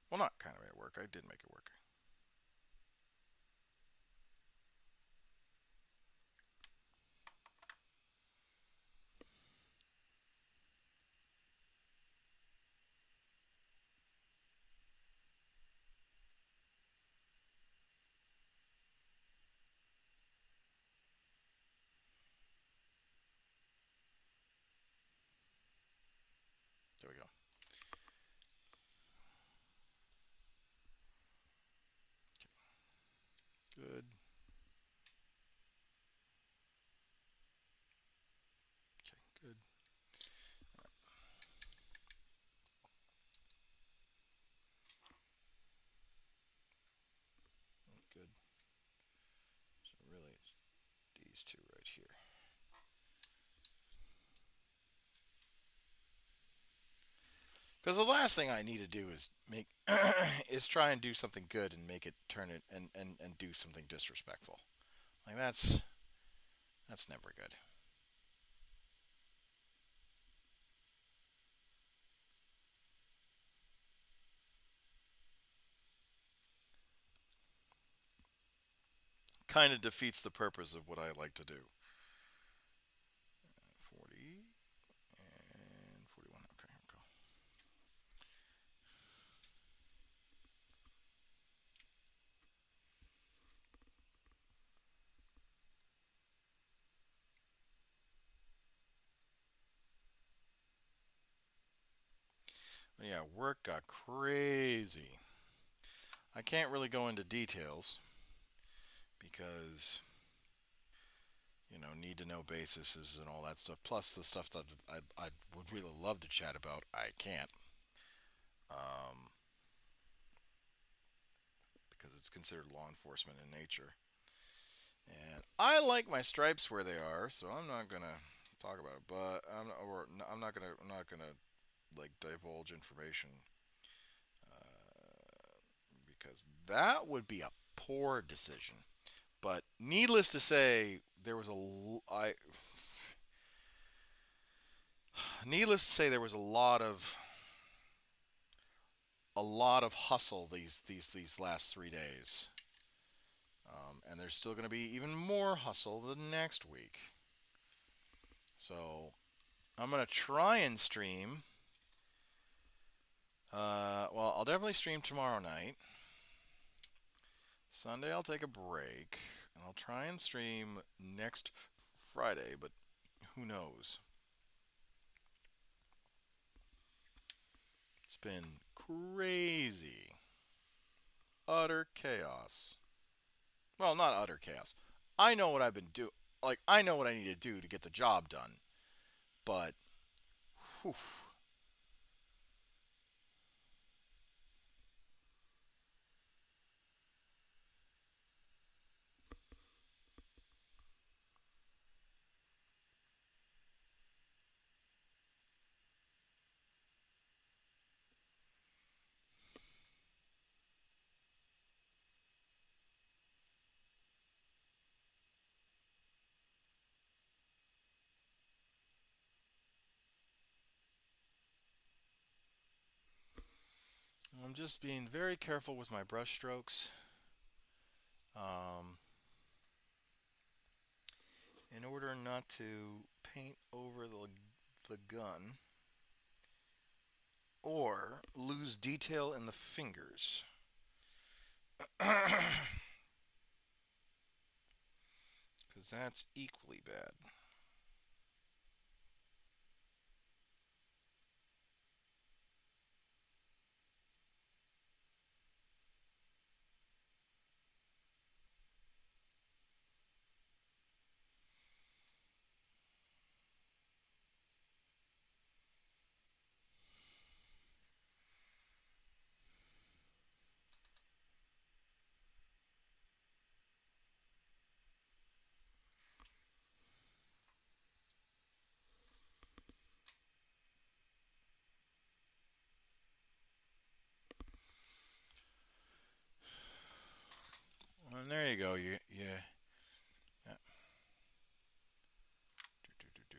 Well, not kind of made it work. I did make it work. There we go. Good. Okay, good. Good. So really, it's these two right here. Because the last thing I need to do is make is try and do something good and make it turn it and do something disrespectful. Like that's never good. Kind of defeats the purpose of what I like to do. 40 and 41. Okay, here we go. But yeah, work got crazy. I can't really go into details because need to know bases and all that stuff. Plus the stuff that I would really love to chat about, I can't. Um, because it's considered law enforcement in nature. And I like my stripes where they are, so I'm not gonna talk about it. But I'm not gonna like divulge information because that would be a poor decision. But needless to say, there was needless to say there was a lot of hustle these last 3 days. And there's still going to be even more hustle the next week. So I'm going to try and stream. Well, I'll definitely stream tomorrow night. Sunday I'll take a break. And I'll try and stream next Friday, but who knows? It's been crazy. Utter chaos. Well, not utter chaos. I know what I've been doing. Like, I know what I need to do to get the job done. But, whew, I'm just being very careful with my brush strokes. Um, in order not to paint over the gun or lose detail in the fingers. Because that's equally bad. And there you go. Yeah. Do, do, do, do.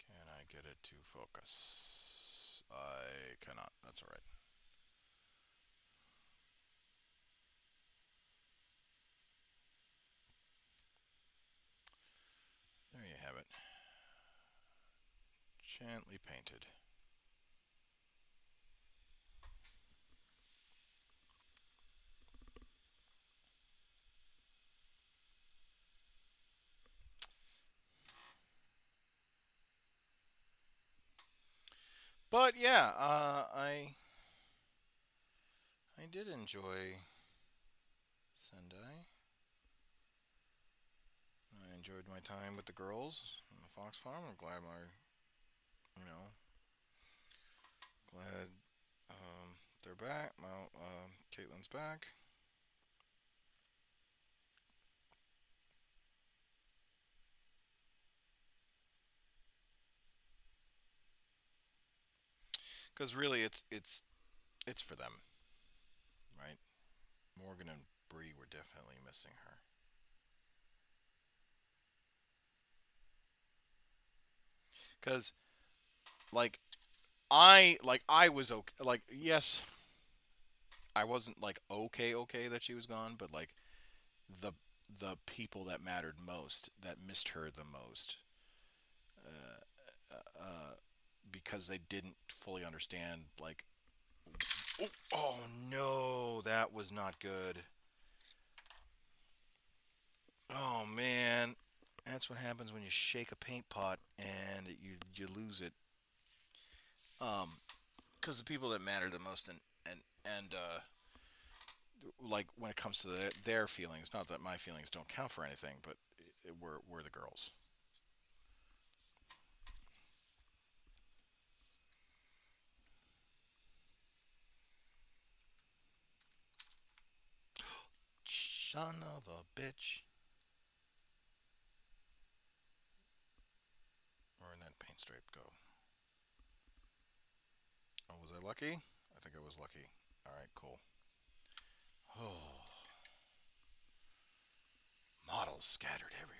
Can I get it to focus? I cannot. That's all right. There you have it. Gently painted. But yeah, I did enjoy Sendai. I enjoyed my time with the girls on the Fox Farm. I'm glad you know, glad they're back. Well, Caitlin's back. Because really, it's for them, right? Morgan and Bree were definitely missing her. Because like I was okay. Like yes, I wasn't like okay that she was gone, but like the the people that mattered most, that missed her the most, because they didn't fully understand. Like, oh, oh no, that was not good. Oh man, that's what happens when you shake a paint pot and you lose it. Because the people that matter the most and like when it comes to their feelings, not that my feelings don't count for anything, but we're the girls. Son of a bitch. Where did that paint stripe go? Oh, was I lucky? I think I was lucky. All right, cool. Oh, models scattered everywhere.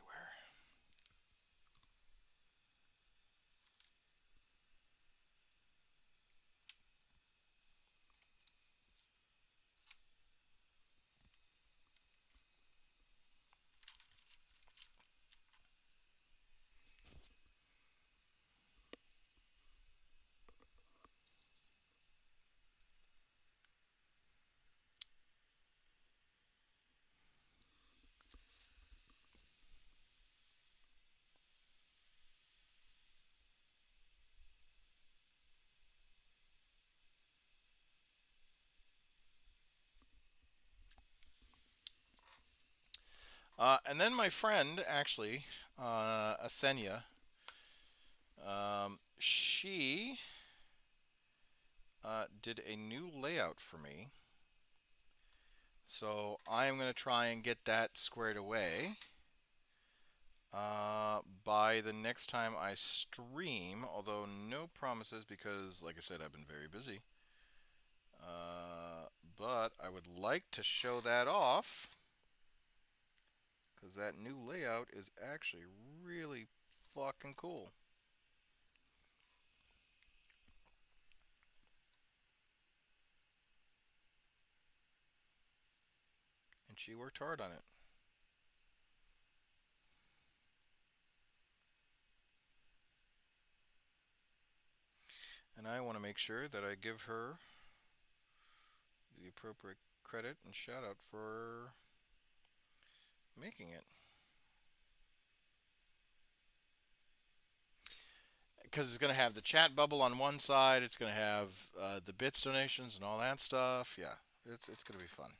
And then my friend, actually, Asenia, did a new layout for me. So I'm going to try and get that squared away by the next time I stream, although no promises because, like I said, I've been very busy. But I would like to show that off because that new layout is actually really fucking cool. And she worked hard on it. And I want to make sure that I give her the appropriate credit and shout out for making it. Because it's going to have the chat bubble on one side, it's going to have the bits donations and all that stuff. Yeah, it's going to be fun.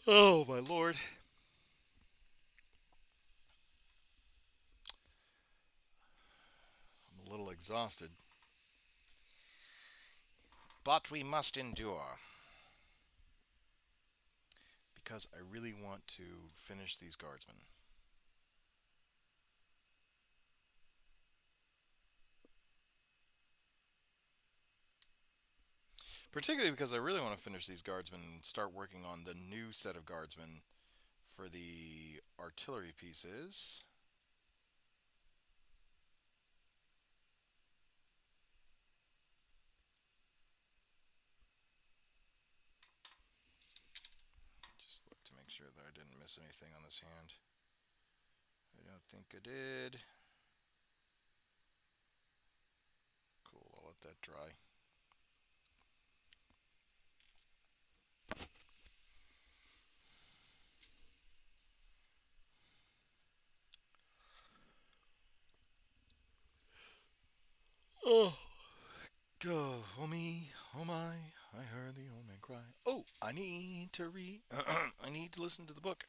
Oh my lord. I'm a little exhausted. But we must endure. Because I really want to finish these guardsmen. Particularly because I really want to finish these guardsmen and start working on the new set of guardsmen for the artillery pieces. Just look to make sure that I didn't miss anything on this hand. I don't think I did. Cool, I'll let that dry. Oh, go, oh me, oh my, I heard the old man cry. Oh, I need to read, I need to listen to the book.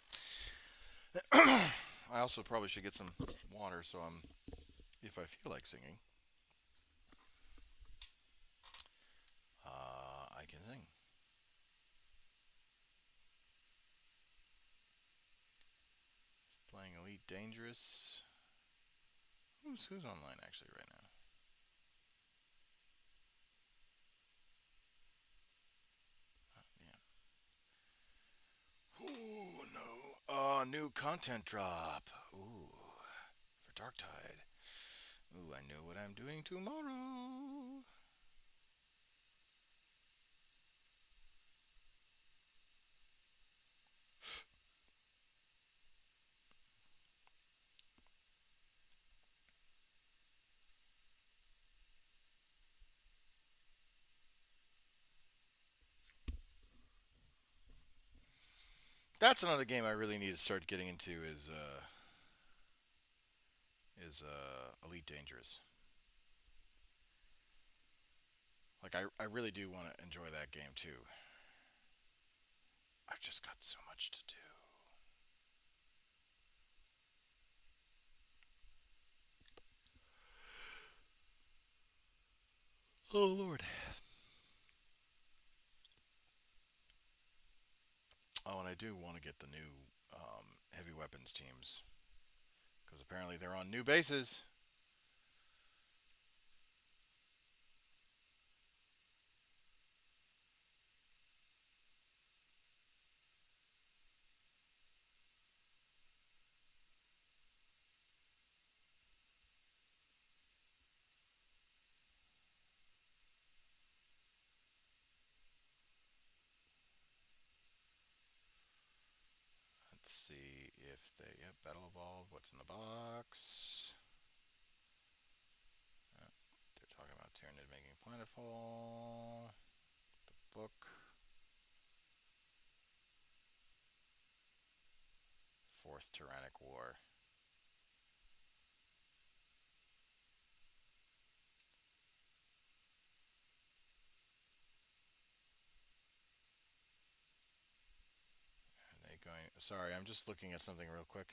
I also probably should get some water so if I feel like singing, I can sing. Playing Elite Dangerous. Who's online actually right now? Yeah. Ooh, no. New content drop. Ooh, for Darktide. Ooh, I know what I'm doing tomorrow. That's another game I really need to start getting into is Elite Dangerous. Like I really do want to enjoy that game too. I've just got so much to do. Oh Lord. Oh, and I do want to get the new heavy weapons teams because apparently they're on new bases. Let's see if Yep, Battle Evolved. What's in the box? They're talking about Tyranid making plentiful. The book. Fourth Tyrannic War. Are they going? Sorry, I'm just looking at something real quick.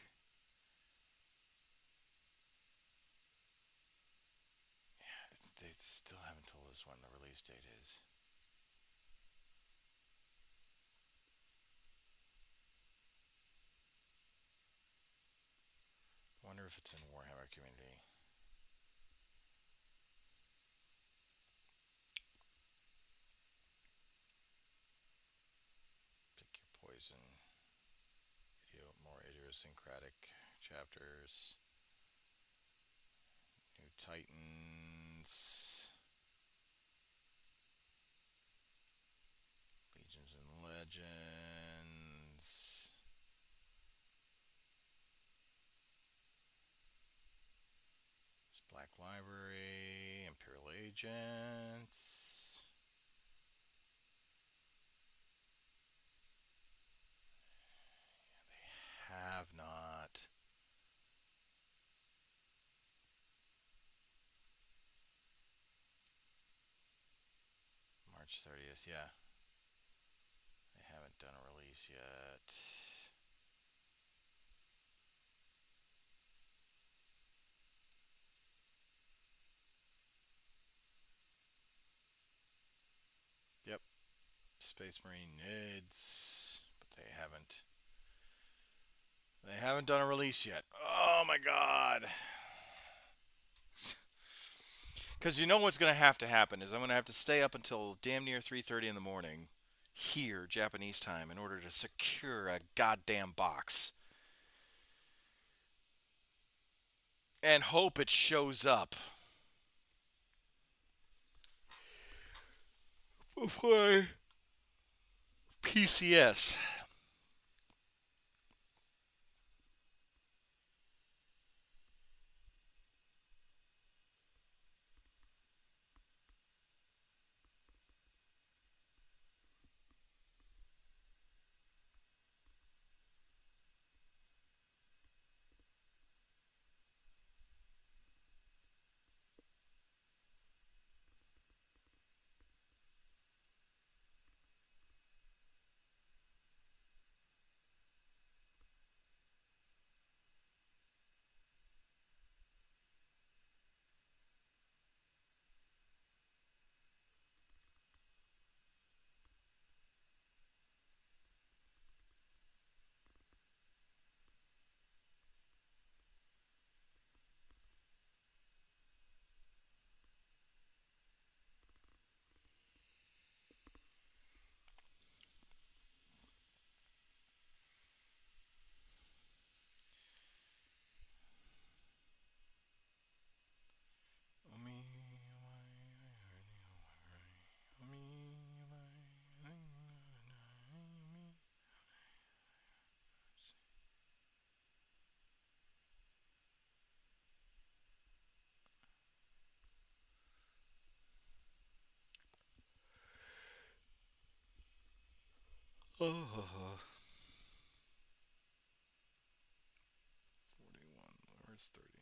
Yeah, they still haven't told us when the release date is. Wonder if it's in Warhammer community. Pick your poison. More idiosyncratic chapters. New Titans. Legions and Legends. Black Library. Imperial Agents. They have not. March 30th, yeah. They haven't done a release yet. Yep. Space Marine NIDS. But they haven't. They haven't done a release yet. Oh my god. Because you know what's going to happen is I'm going to have to stay up until damn near 3:30 in the morning here, Japanese time, in order to secure a goddamn box. And hope it shows up. Before PCS. Oh. 41. Where's 39?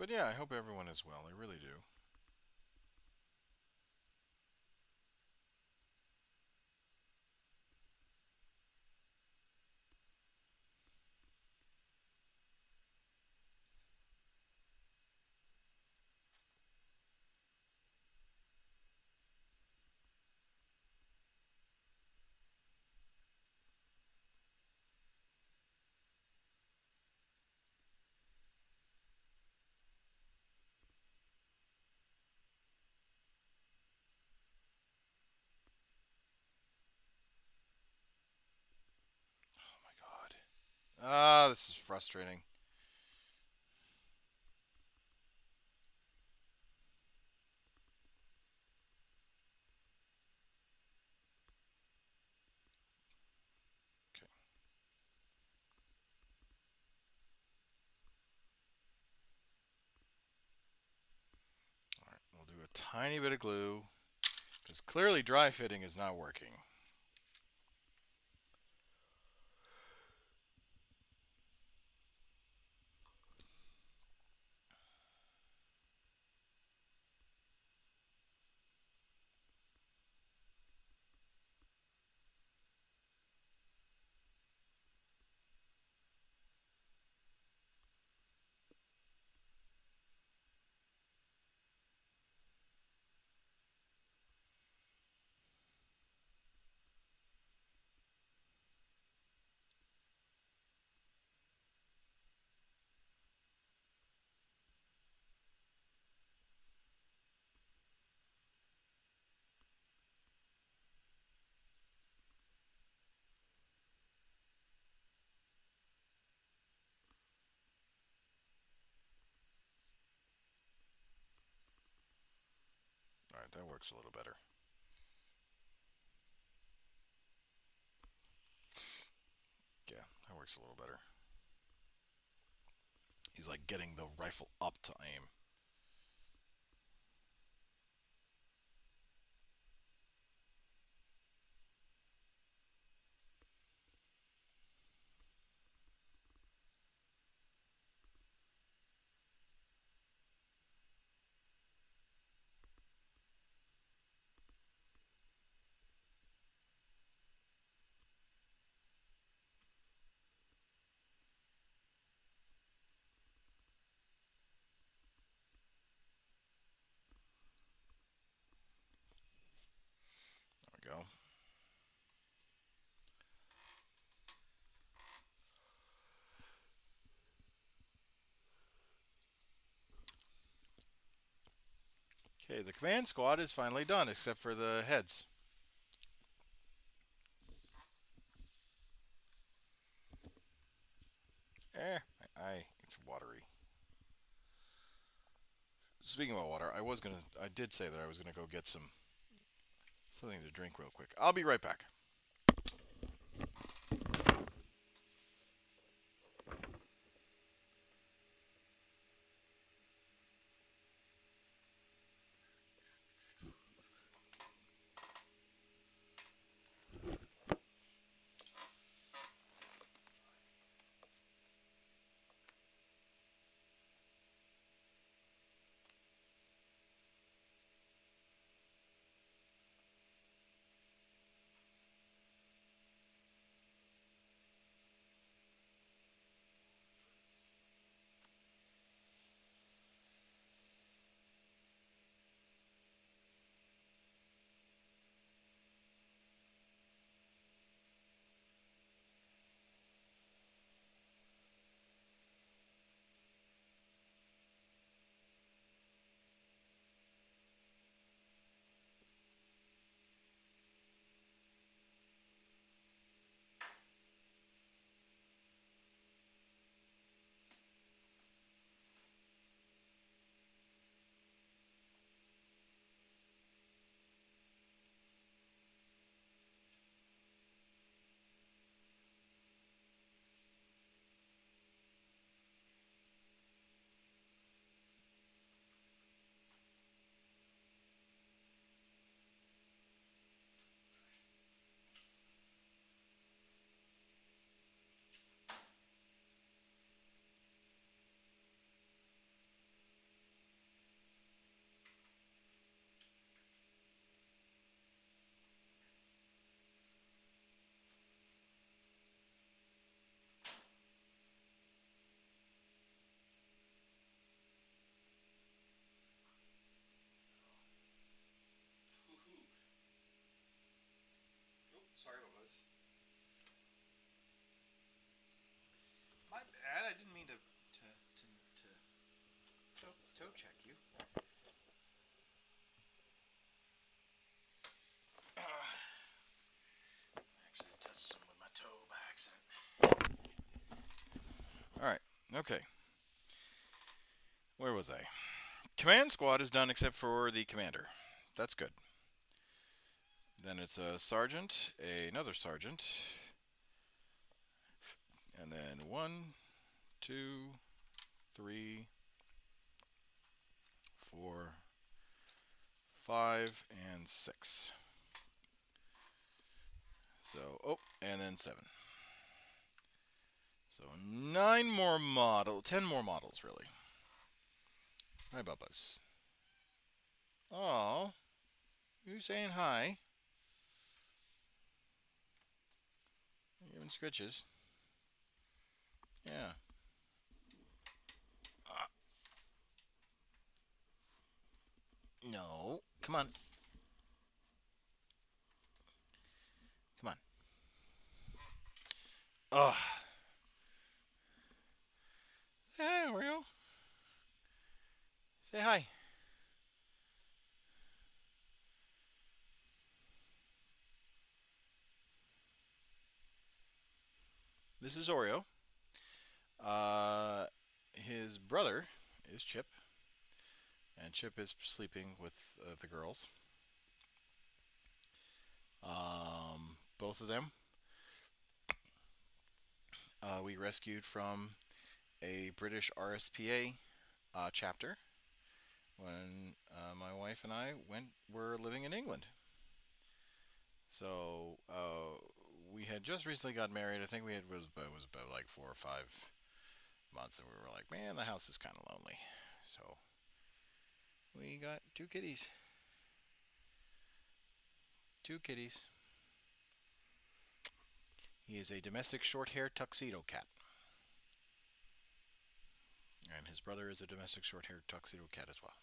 But yeah, I hope everyone is well. I really do. Oh my god. Ah, this is frustrating. Okay. All right. We'll do a tiny bit of glue because clearly dry fitting is not working. All right, that works a little better. Yeah, that works a little better. He's like getting the rifle up to aim. There we go. Okay, the command squad is finally done, except for the heads. It's watery. Speaking about water, I did say that I was gonna go get something to drink real quick. I'll be right back. Okay. Where was I? Command squad is done except for the commander. That's good. Then it's a sergeant, another sergeant, and then 1, 2, 3, 4, 5, and 6. So, oh, and then 7. So 9 more models, 10 more models, really. Hi, Bubbas. Oh, you saying hi? You're giving scritches. Yeah. Uh, no. Come on. Come on. Ugh. Hey, Oreo. Say hi. This is Oreo. His brother is Chip, and Chip is sleeping with the girls. Both of them we rescued from a British RSPA chapter when my wife and I were living in England. So we had just recently got married. I think was about like 4 or 5 months, and we were like, man, the house is kind of lonely. So we got 2 kitties. 2 kitties. He is a domestic short-haired tuxedo cat, and his brother is a domestic short-haired tuxedo cat as well.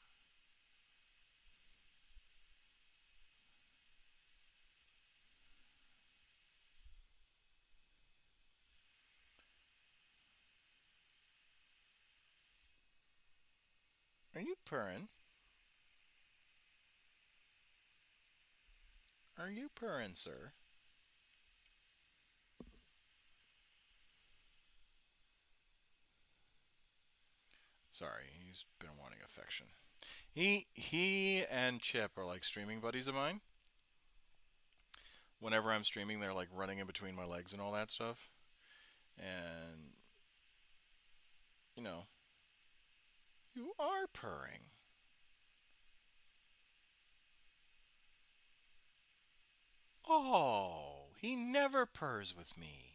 Are you purring? Are you purring, sir? Sorry, he's been wanting affection. He and Chip are like streaming buddies of mine. Whenever I'm streaming, they're like running in between my legs and all that stuff. And you know, you are purring. Oh, he never purrs with me.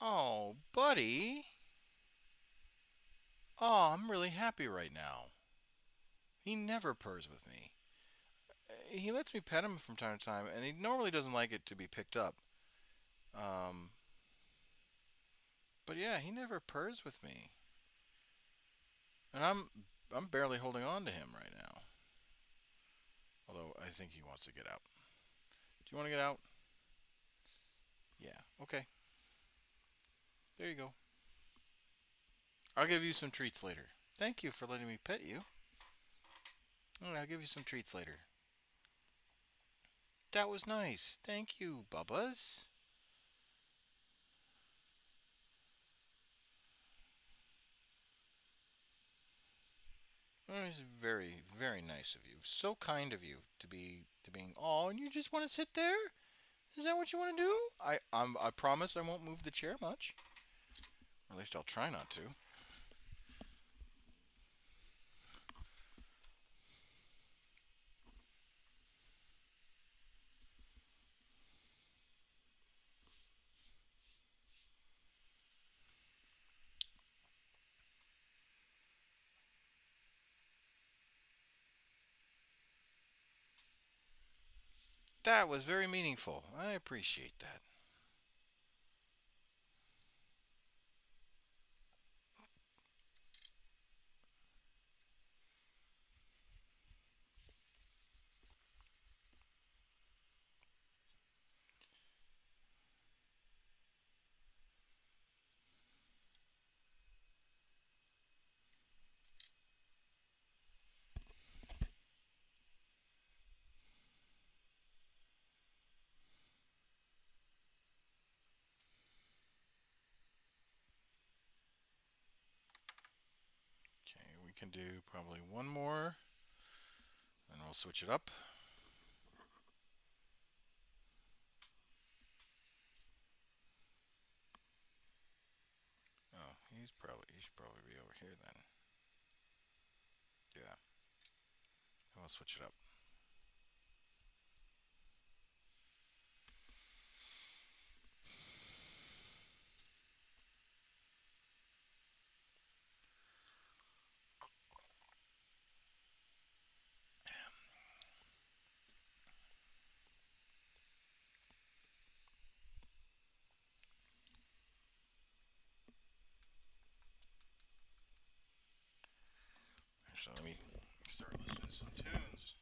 Oh, buddy. Oh, I'm really happy right now. He never purrs with me. He lets me pet him from time to time, and he normally doesn't like it to be picked up. Um, but yeah, he never purrs with me, and I'm barely holding on to him right now. Although I think he wants to get out. Do you want to get out? Yeah. Okay. There you go. I'll give you some treats later. Thank you for letting me pet you. I'll give you some treats later. That was nice. Thank you, Bubbas. That was very, very nice of you. So kind of you to being. Oh, and you just want to sit there? Is that what you want to do? I promise I won't move the chair much. Or at least I'll try not to. That was very meaningful. I appreciate that. can do probably one more, and we'll switch it up. Oh, he should probably be over here then. Yeah, and we'll switch it up. So let me start listening to some tunes.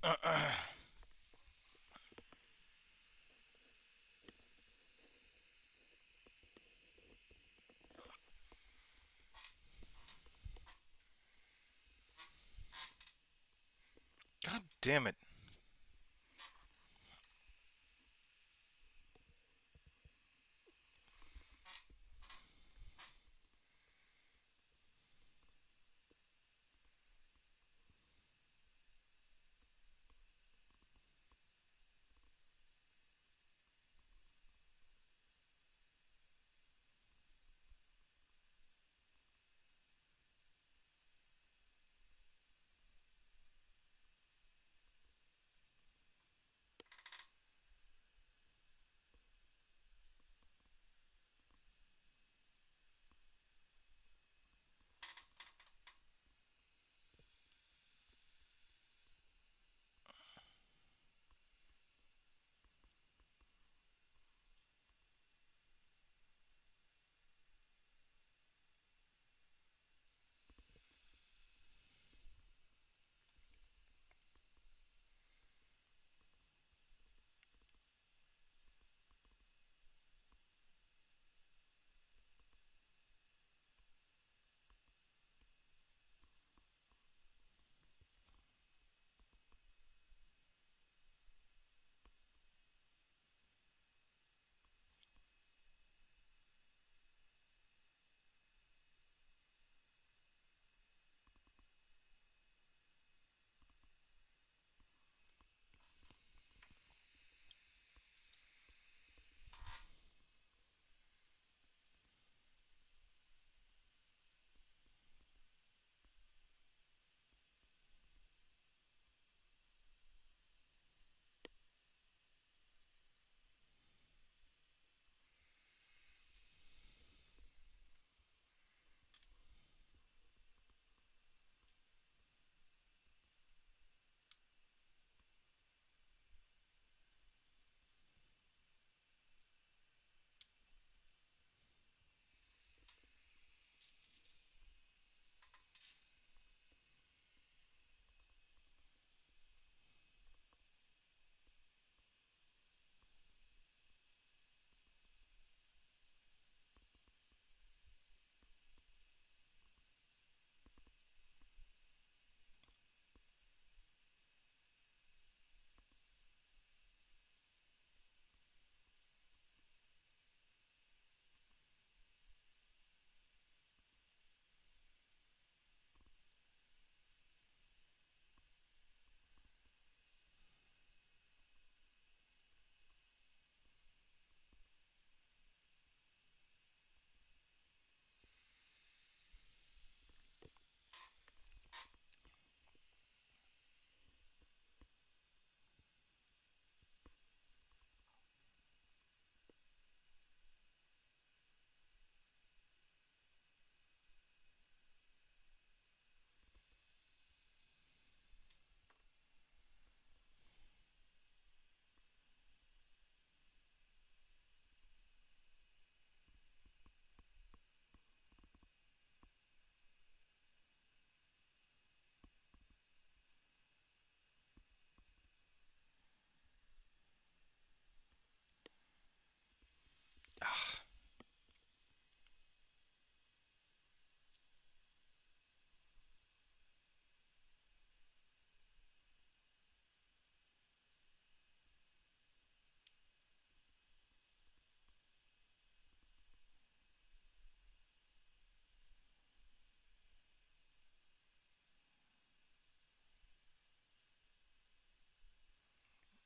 God damn it.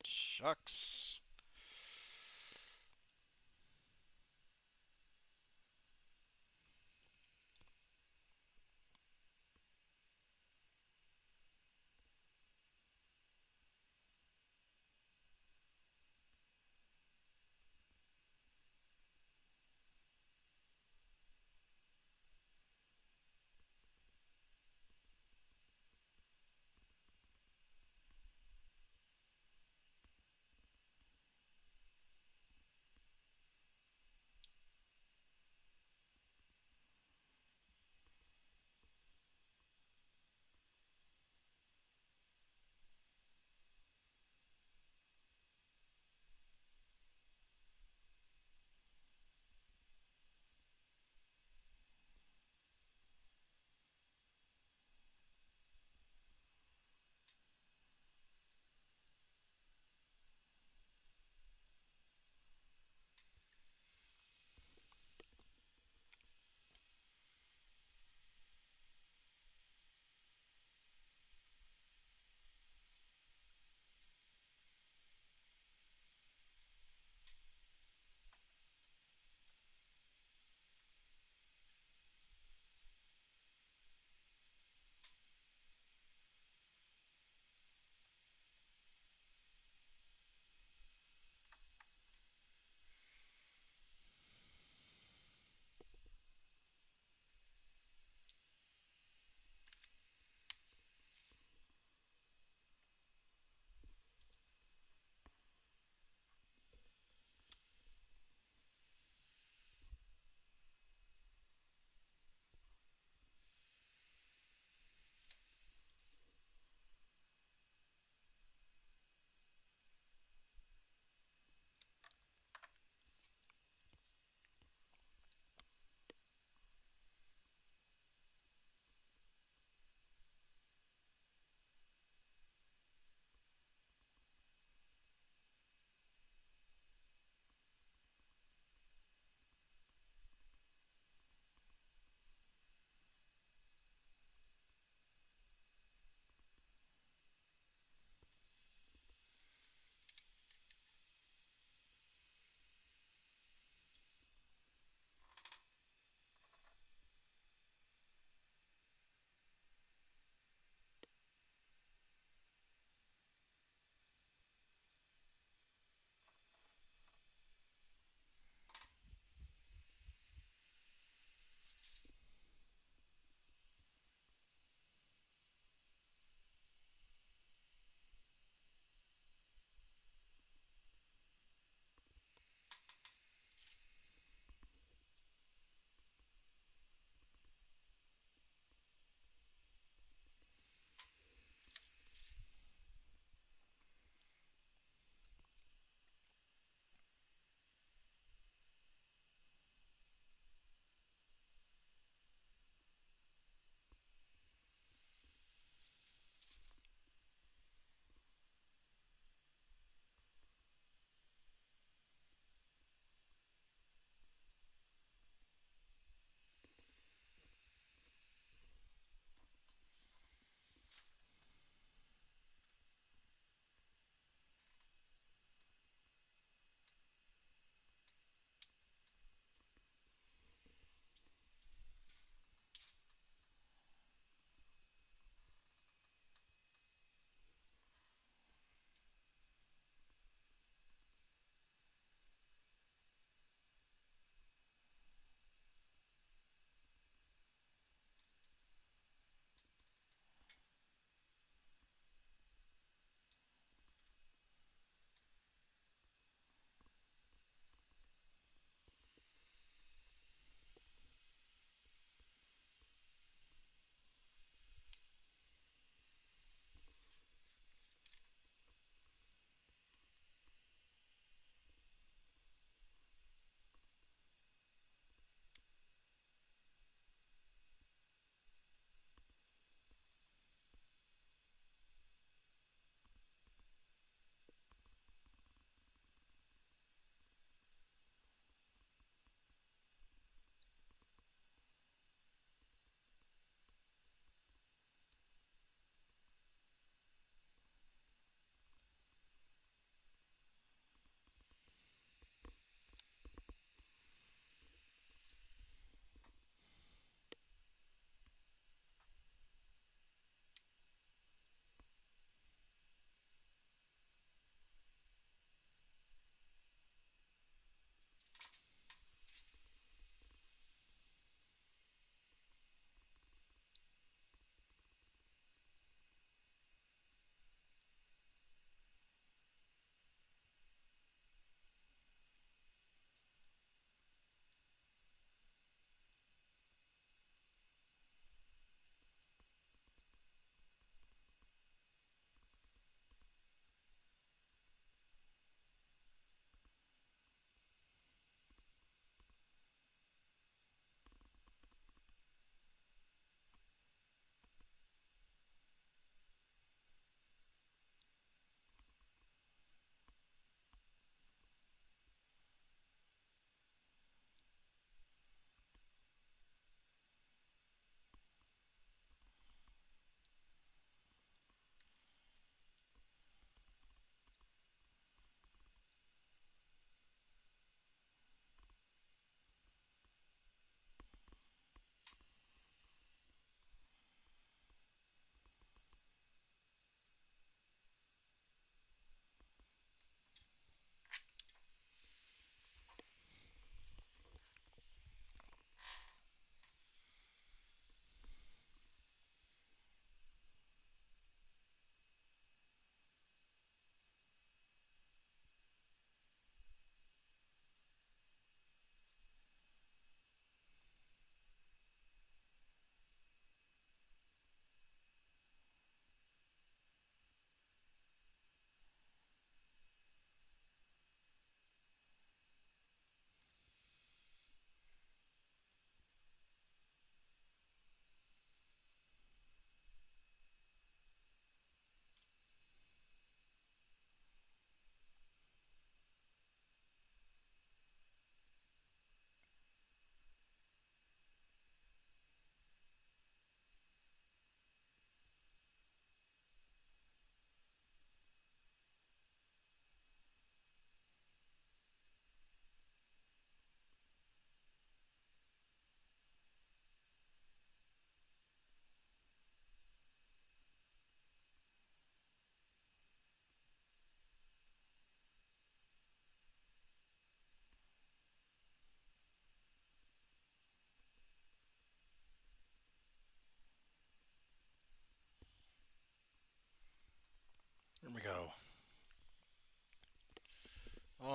Shucks.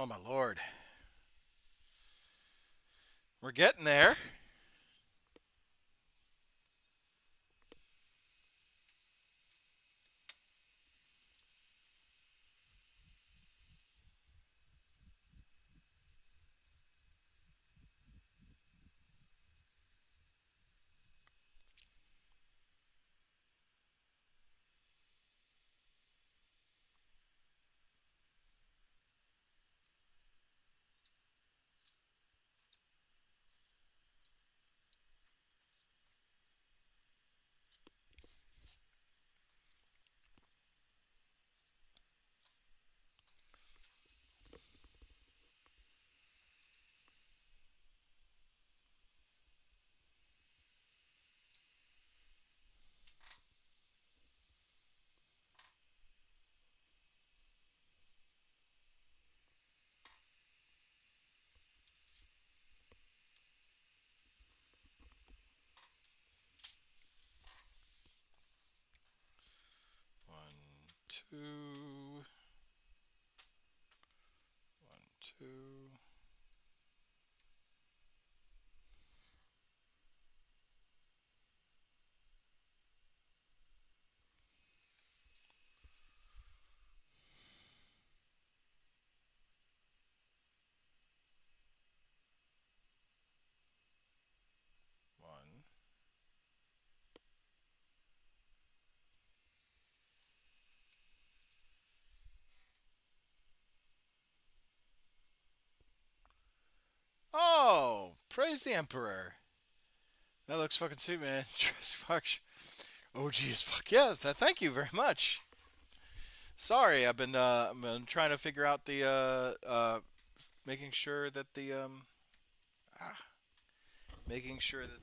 Oh my lord. We're getting there. One, two. One, two. One. Oh, praise the Emperor. That looks fucking sweet, man. Oh, geez, fuck yeah! Thank you very much. Sorry, I've been trying to figure out the making sure that the ah, making sure that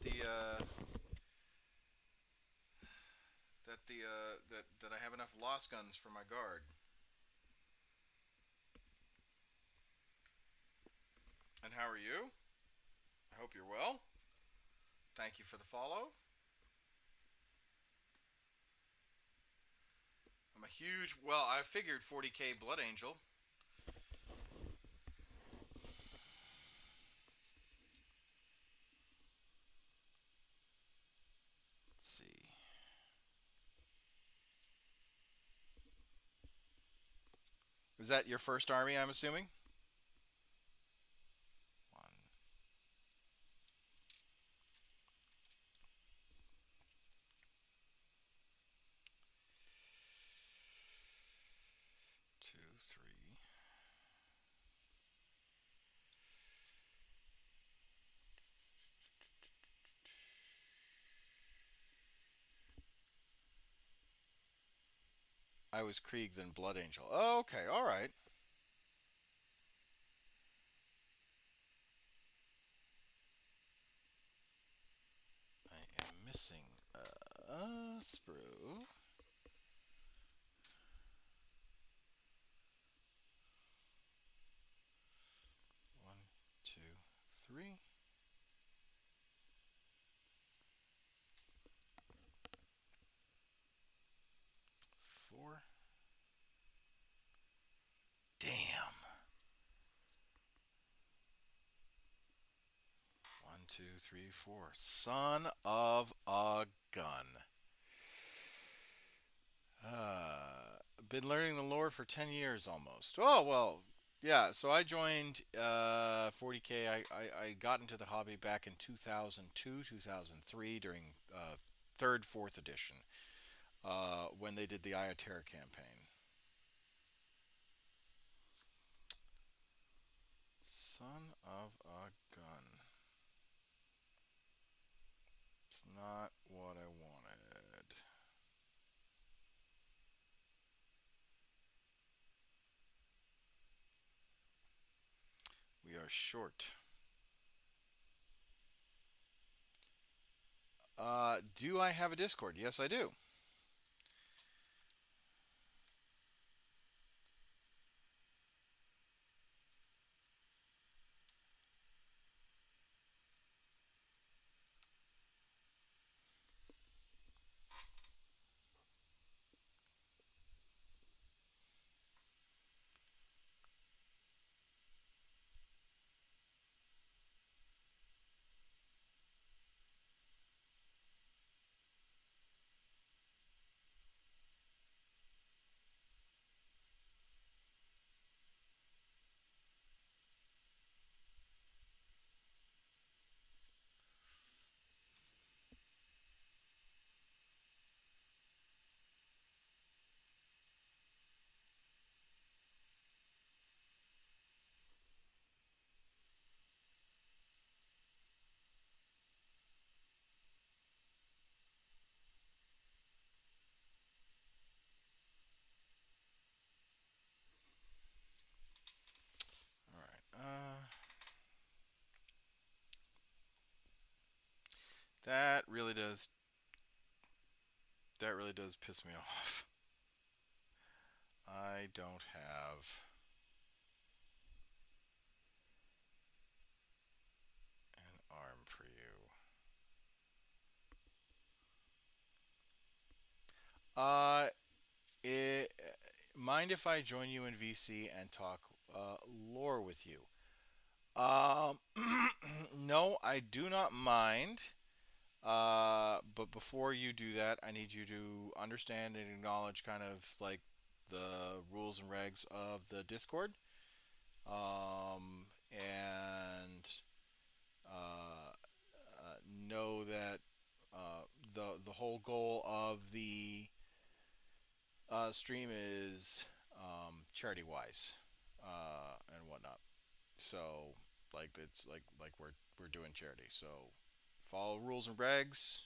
that I have enough lost guns for my guard. And how are you? I hope you're well. Thank you for the follow. I'm a huge, well, I figured 40k Blood Angel. Let's see. Is that your first army, I'm assuming? One, two, three. I was Krieg, then Blood Angel. Oh, okay, all right. I am missing a sprue. One, two, three. Four. Damn. One, two, three, four. Son of a gun. Been learning the lore for 10 years almost. Oh, well, yeah, so I joined 40K. I got into the hobby back in 2002, 2003 during 3rd, 4th edition when they did the Ioterra campaign. Son of a gun. It's not what I wanted. We are short. Do I have a Discord? Yes, I do. really does. That really does piss me off. I don't have an arm for you. Uh, it, mind if I join you in VC and talk lore with you? Um, no, I do not mind. But before you do that, I need you to understand and acknowledge kind of like the rules and regs of the Discord. And uh, know that the whole goal of the stream is charity wise and whatnot. So it's like we're doing charity. So follow rules and regs.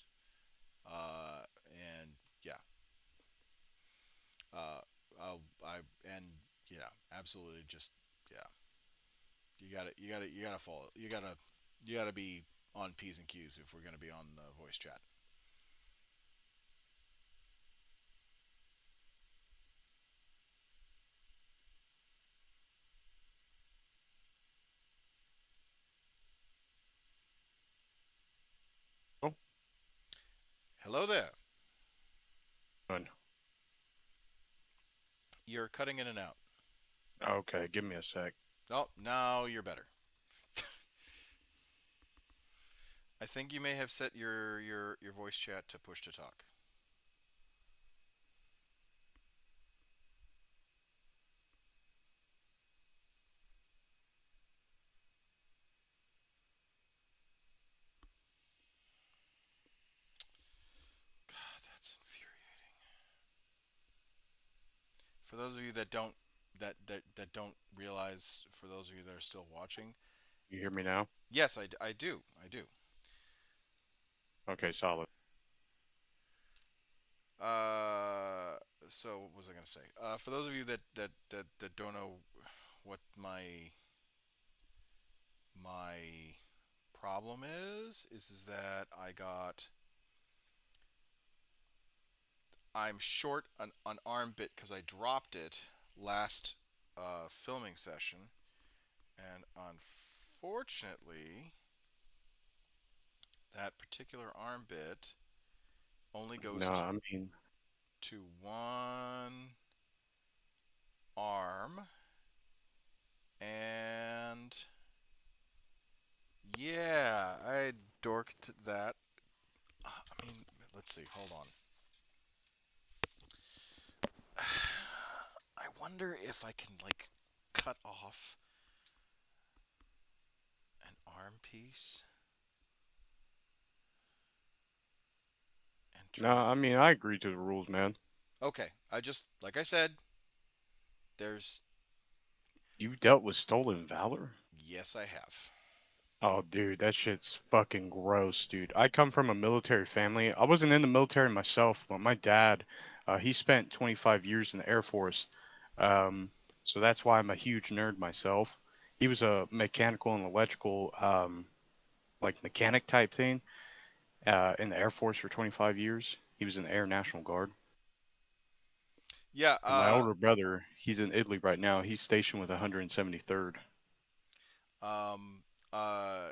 And yeah, uh, I and yeah, absolutely. Just yeah, you gotta follow. You gotta be on P's and Q's if we're gonna be on the voice chat. Oh, Hello there. fun. You're cutting in and out. Okay, give me a sec. Oh, now you're better. I think you may have set your voice chat to push to talk. God, that's infuriating. For those of you that don't realize, for those of you that are still watching, You hear me now? yes, I do. I do. Okay, solid. Uh, so what was I gonna say? For those of you that don't know what my problem is that I'm short an arm bit because I dropped it last filming session, and unfortunately, that particular arm bit only No, goes I mean, to one arm, and yeah, I dorked that. I mean, let's see. Hold on. I wonder if I can like cut off an arm piece and no, try. I agree to the rules, man. Okay, I just like I said. There's You dealt with stolen valor? yes, I have. Oh, dude, that shit's fucking gross, dude. I come from a military family. I wasn't in the military myself, but my dad, he spent 25 years in the Air Force. Um, so that's why I'm a huge nerd myself. He was a mechanical and electrical, like mechanic type thing, in the Air Force for 25 years. He was in the Air National Guard. Yeah. And my older brother, he's in Italy right now. He's stationed with 173rd. Um. Uh.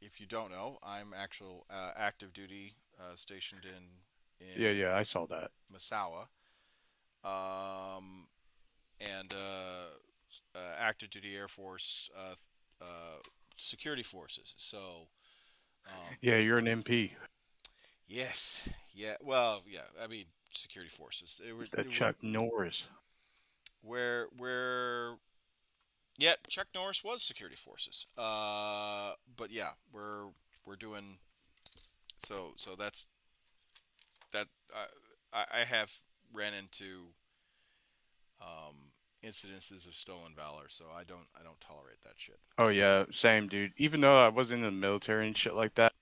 If you don't know, I'm actual active duty stationed Yeah, in yeah, I saw that. Misawa. Um. And active duty Air Force security forces. So. Um. Yeah, you're an MP. Yes. Yeah. Well. Yeah. I mean, security forces. The Chuck Norris. Where yeah, Chuck Norris was security forces. But yeah, we're doing so that's that I have ran into incidences of stolen valor, so I don't tolerate that shit. Oh yeah, same dude. Even though I wasn't in the military and shit like that,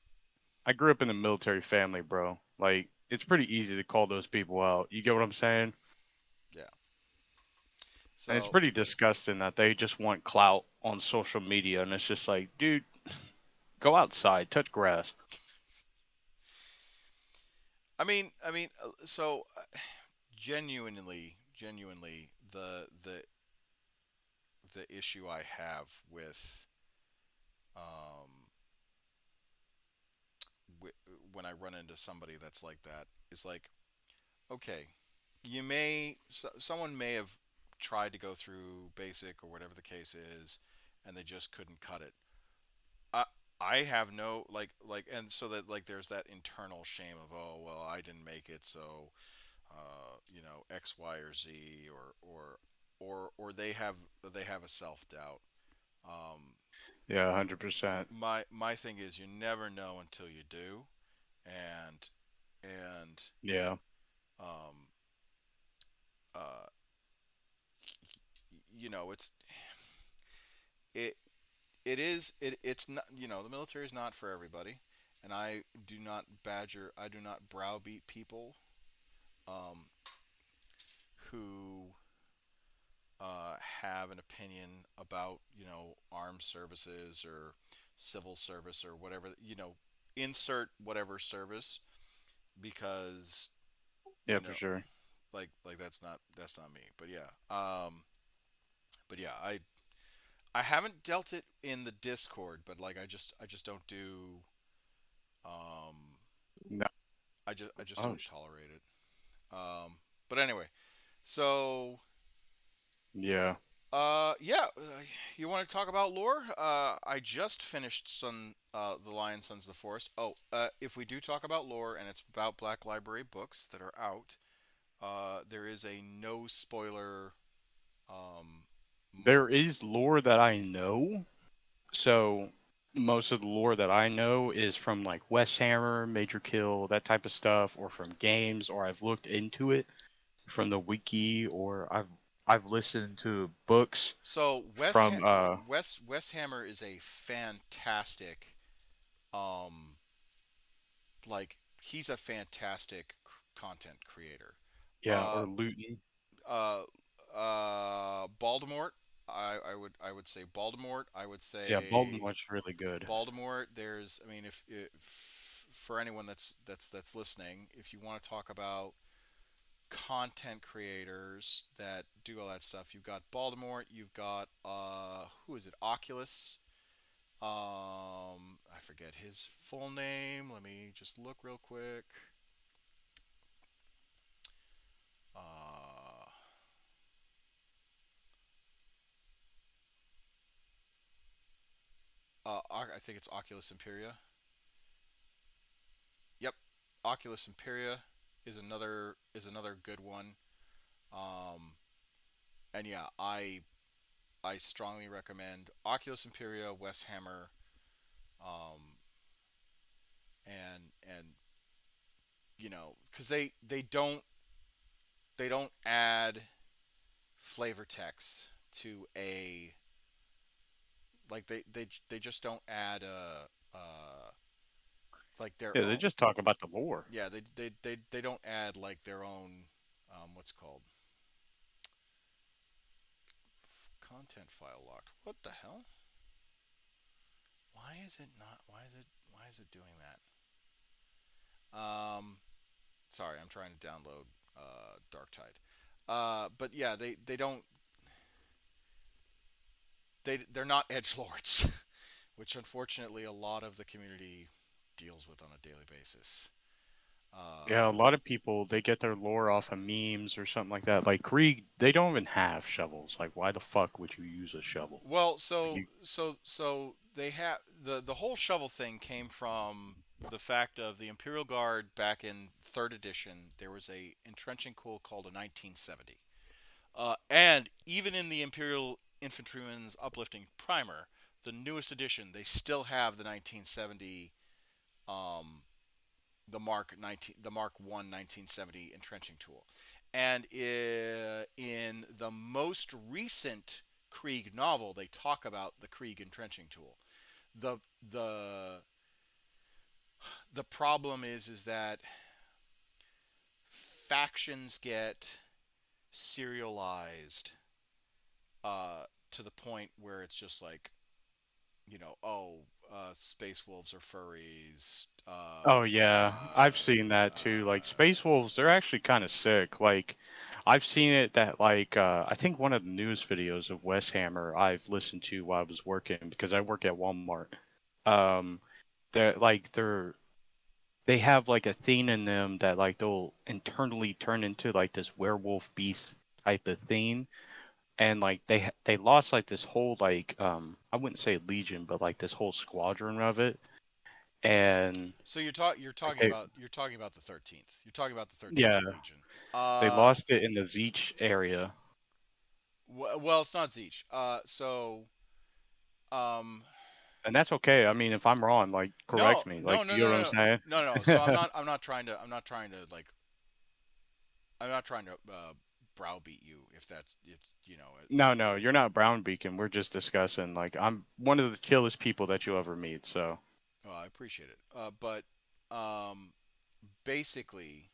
I grew up in a military family, bro. Like it's pretty easy to call those people out. You get what I'm saying? Yeah. And it's So pretty disgusting that they just want clout on social media and it's just like, dude, go outside, touch grass. so genuinely, the issue I have with um, when I run into somebody that's like that is like, okay, someone may have tried to go through basic or whatever the case is, and they just couldn't cut it. I I have no and so that like there's that internal shame of, oh well, I didn't make it, so X, Y, or Z, or they have a self doubt. Um, Yeah, 100%. my thing is, you never know until you do, and and Yeah. um, uh, it's it it's not, the military is not for everybody, and I do not browbeat people um, who have an opinion about armed services or civil service or whatever, insert whatever service, because Yeah, you for know sure. like that's not me. But yeah, I haven't dealt it in the Discord, but like I just don't do um No. I just Oh, don't tolerate it. But anyway, so yeah. yeah, you want to talk about lore? I just finished The Lion, Sons of the Forest. Oh, if we do talk about lore and it's about Black Library books that are out, there is a no spoiler um, There mode. is lore that I know. So most of the lore that I know is from like West Hammer, Major Kill, that type of stuff, or from games, or I've looked into it from the wiki, or I've listened to books So from West Hammer is a fantastic, um, he's a fantastic content creator. yeah, Uh, or Luton. uh, Baltimore. I would say Baltimore. I would Yeah, say Baltimore's really good. Baltimore. There's, I mean, if for anyone that's listening, if you want to talk about content creators that do all that stuff, you've got Baltimore. You've got who is it? Oculus. I forget his full name. Let me just look real quick. Uh, I think it's Oculus Imperia. Yep, Oculus Imperia is another good one. Um, and yeah, I strongly recommend Oculus Imperia, West Hammer, um, and because they don't add flavor text to a like they just don't add like their Yeah, they own. just talk about the lore. Yeah, they don't add like their own what's called content file locked. What the hell? Why is it not? Why is it doing that? Sorry, I'm trying to download Dark Tide. But yeah, they don't they're not edge lords, which unfortunately a lot of the community deals with on a daily basis. Yeah, a Uh, lot of people they get their lore off of memes or something like that. Like Krieg, they don't even have shovels. Like, why the fuck would you use a shovel? well, Like you, so they have the whole shovel thing came from the fact of the Imperial Guard back in third edition. There was a entrenching tool called a 1970. And even in the Imperial Infantryman's Uplifting Primer, the newest edition, they still have the 1970, um, the Mark 1 1970 entrenching tool. And in the most recent Krieg novel, they talk about the Krieg entrenching tool. The the the problem is that factions get serialized to the point where it's just like space wolves are furries. Oh yeah, I've seen that too. Like Space Wolves, they're actually kind of sick. Like I've seen it that like I think one of the newest videos of West Hammer I've listened to while I was working because I work at Walmart. Um, they have like a thing in them that like they'll internally turn into like this werewolf beast type of thing, and like they lost like this whole like I wouldn't say legion, but like this whole squadron of it, and So you're like talking they about the 13th. You're talking about the yeah 13th Legion. they Uh, lost it in the Zeech area. well, it's not Zeech. Um, And that's okay. I mean, if I'm wrong, like no, correct me. no, Like no, you know no, what I'm no, saying? no, no. So I'm not trying to browbeat you if that's if you know it. No, no, you're not Brown Beacon. We're just discussing. Like I'm one of the chillest people that you'll ever meet. So Well, I appreciate it. But basically,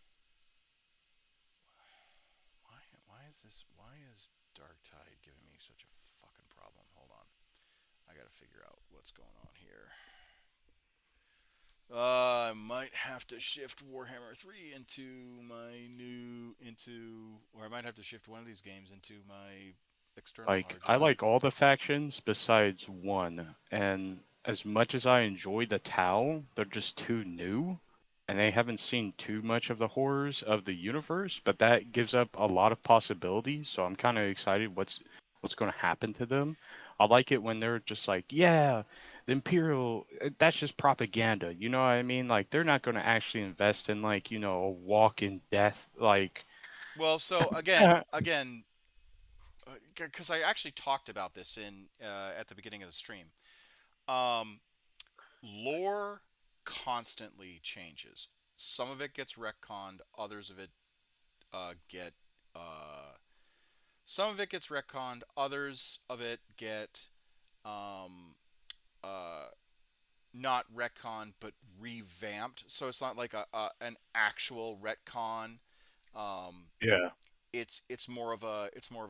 why is Dark Tide giving me such a fucking problem? Hold on, I gotta figure out what's going on here. I might have to shift Warhammer 3 into my new into, or I might have to shift one of these games into my external like hard I drive. like all the factions besides one. And as much as I enjoy the Tau, they're just too new. And they haven't seen too much of the horrors of the universe, but that gives up a lot of possibilities. So I'm kind of excited what's going to happen to them. I like it when they're just like, yeah, the Imperial, that's just propaganda. You know what I mean? Like they're not going to actually invest in like, a walk in death like Well, so again, because I actually talked about this in at the beginning of the stream. Um, Lore constantly changes. Some of it gets retconned. Others of it get some of it gets retconned. Others of it get um, uh, not retconned but revamped. So it's not like an actual retcon. Um, yeah. it's more of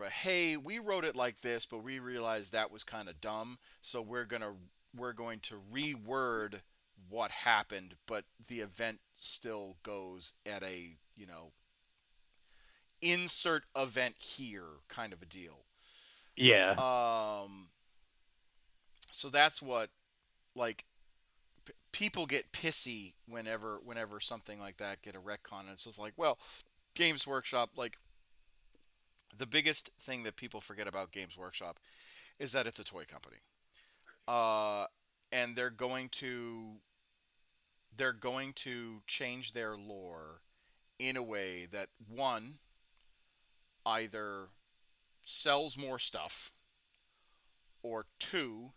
a hey, we wrote it like this, but we realized that was kind of dumb, so we're going to reword what happened, but the event still goes at a insert event here kind of a deal. Yeah. Um, so that's what like people get pissy whenever something like that get a retcon. And it's just like, well, Games Workshop, like the biggest thing that people forget about Games Workshop is that it's a toy company. Uh, and they're going to change their lore in a way that one either sells more stuff or two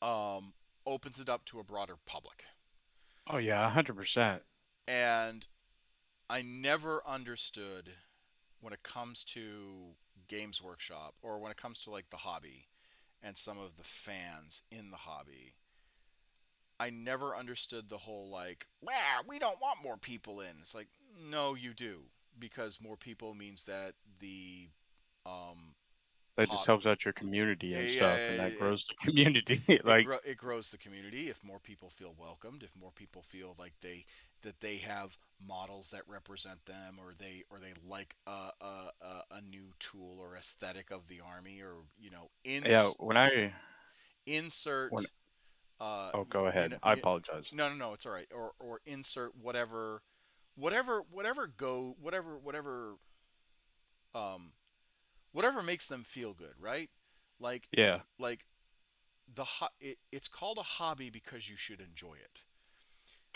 um, opens it up to a broader public. Oh yeah, 100%. And I never understood when it comes to Games Workshop or when it comes to like the hobby and some of the fans in the hobby. I never understood the whole like, wow, we don't want more people in. It's like, no, you do, because more people means that the um, That just pop, helps out your community and yeah, stuff, and that grows the community. Like, it grows the community. If more people feel welcomed, if more people feel like they have models that represent them, or they like a new tool or aesthetic of the army, or yeah, when insert oh, go you ahead. know I apologize. no, no, no, it's all right. Or insert um whatever makes them feel good, right? Like Yeah. like it's called a hobby because you should enjoy it.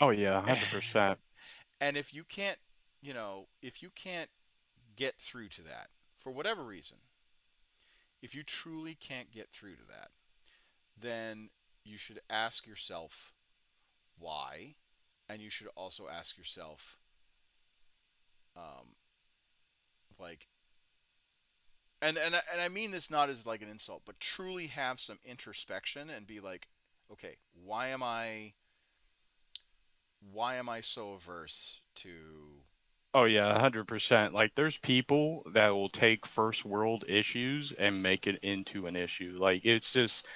Oh yeah, 100%. And if you can't get through to that for whatever reason, if you truly can't get through to that, then you should ask yourself why, and you should also ask yourself um, like and I mean this not as like an insult, but truly have some introspection and be like, okay, why am I so averse to Oh yeah, 100%. Like there's people that will take first world issues and make it into an issue. Like it's just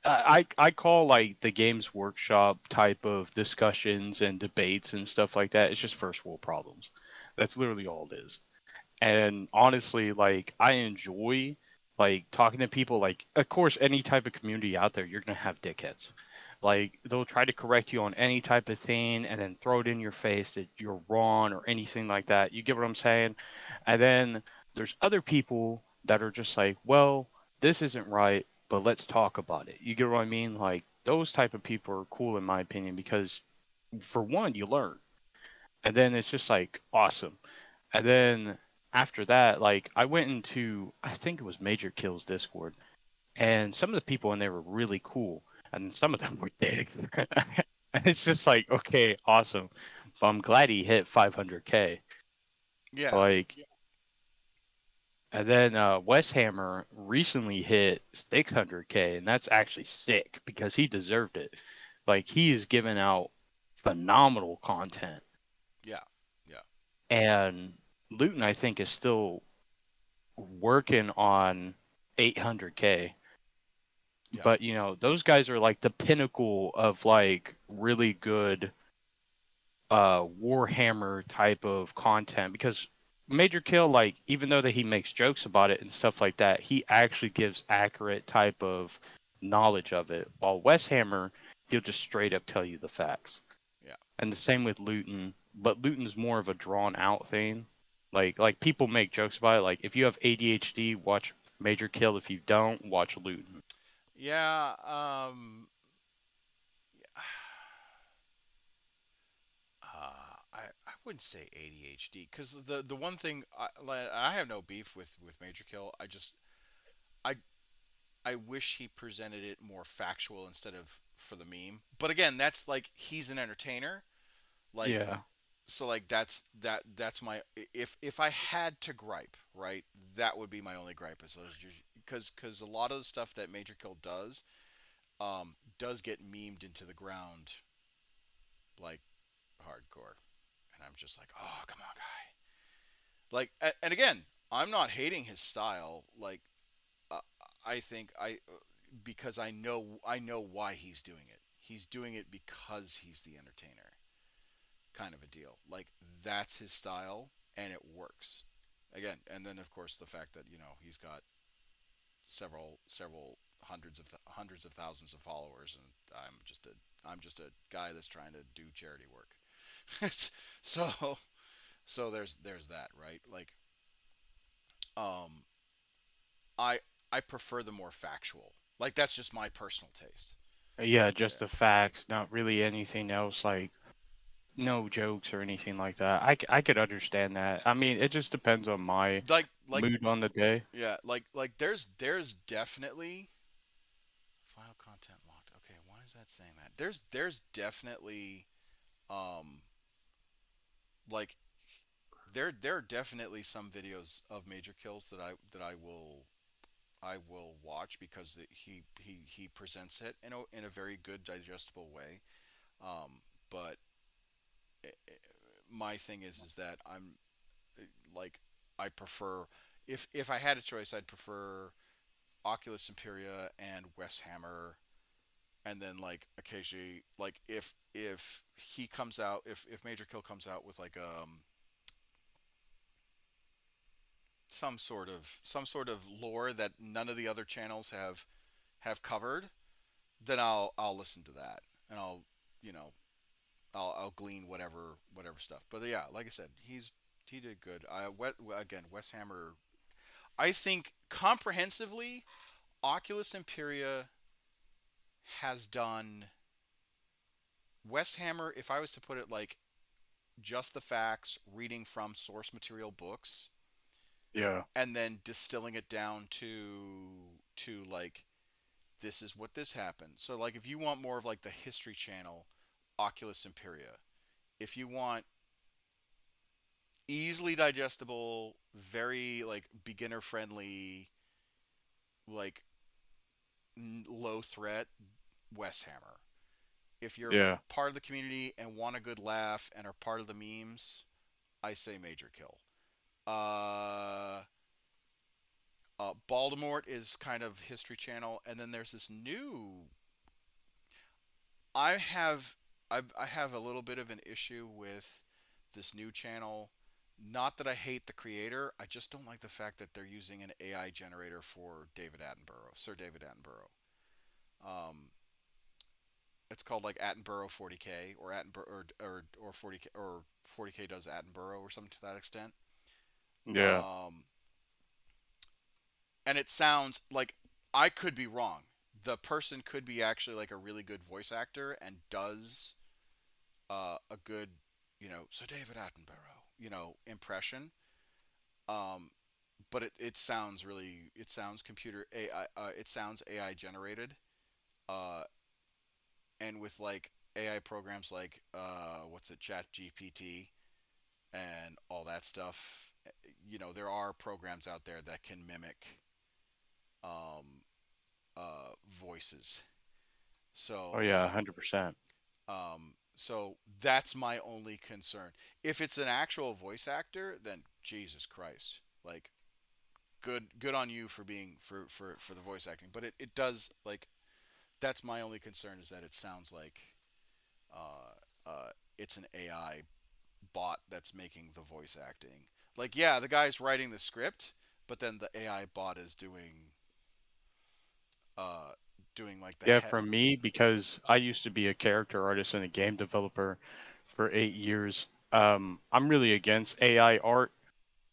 I call like the Games Workshop type of discussions and debates and stuff like that. It's just first world problems. That's literally all it is. And honestly, like I enjoy like talking to people. Like, of course, any type of community out there, you're gonna have dickheads. Like they'll try to correct you on any type of thing and then throw it in your face that you're wrong or anything like that. You get what I'm saying? And then there's other people that are just like, well, this isn't right, but let's talk about it. You get what I mean? Like those type of people are cool in my opinion because for one, you learn. And then it's just like awesome. And then after that, like I went into I think it was Major Kill's Discord, and some of the people in there were really cool, and some of them were big. And it's just like, okay, awesome. But I'm glad he hit 500K. Yeah, Like, and then Wes Hammer recently hit 600K, and that's actually sick because he deserved it. Like, he is giving out phenomenal content, yeah, yeah, and Luton I think is still working on 800K. yeah, But those guys are like the pinnacle of like really good Warhammer type of content because Major Kill, like, even though that he makes jokes about it and stuff like that, he actually gives accurate type of knowledge of it. While Wes Hammer, he'll just straight up tell you the facts. yeah. And the same with Luton, but Luton's more of a drawn out thing. Like people make jokes about it. Like if you have ADHD, watch Major Kill. If you don't, watch Luton. Yeah, I wouldn't say ADHD because the one thing I have no beef with Major Kill. I I wish he presented it more factual instead of for the meme. But again, that's like he's an entertainer. Like Yeah. so like that's my if I had to gripe, right? That would be my only gripe is because a lot of the stuff that Major Kill does get memed into the ground like hardcore. And I'm just like, "Oh, come on, guy." Like and again, I'm not hating his style. Like uh, I think I because I know why he's doing it. He's doing it because he's the entertainer, kind of a deal. Like that's his style, and it works. Again, and then of course the fact that he's got several hundreds of thousands of followers, and I'm just a guy that's trying to do charity work. so so there's that, right? Like um, I I prefer the more factual. Like that's just my personal taste. Yeah, just Yeah. the facts, not really anything else, like no jokes or anything like that. I could understand that. I mean, it just depends on my Like mood on the day. yeah, like there's definitely file content locked. Okay, why is that saying that? There's definitely um like there are definitely some videos of Major Kills that I will watch because he presents it in a very good digestible way. But my thing is that like I prefer if I had a choice, I'd prefer Oculus Imperia and West Hammer, and then like occasionally like if he comes out if Major Kill comes out with like some sort of lore that none of the other channels have covered, then I'll listen to that and you know I'll glean whatever stuff. But yeah, like I said, he did good. Again, Wes Hammer. I think comprehensively, Oculus Imperia has done Wes Hammer. If I was to put it like just the facts, reading from source material books, Yeah. and then distilling it down to like this is what this happened. So like if you want more of like the history channel, Oculus Imperia. If you want easily digestible, very like beginner friendly, like low threat, Wes Hammer. If you're Yeah. part of the community and want a good laugh and are part of the memes, I say Major Kill. Uh, Baltimore is kind of History Channel, and then there's this new. I have I have a little bit of an issue with this new channel. Not that I hate the creator, I just don't like the fact that they're using an AI generator for David Attenborough, Sir David Attenborough. Um, it's called like Attenborough 40K or Attenborough or 40K or 40K does Attenborough or something to that extent. Yeah. Um, and it sounds like I could be wrong. The person could be actually like a really good voice actor and does a good, so David Attenborough, impression. Um, but it sounds really, it sounds computer AI, it sounds AI generated. Uh, and with like AI programs like, what's it, Chat GPT and all that stuff, there are programs out there that can mimic um, voices. Oh So yeah, 100%. so that's my only concern. If it's an actual voice actor, then Jesus Christ, like good on you for being for the voice acting. But it does like that's my only concern is that it sounds like it's an AI bot that's making the voice acting. Like yeah, the guy's writing the script, but then the AI bot is uh doing like the Yeah, head. for me, because I used to be a character artist and a game developer for 8 years. I'm really against AI art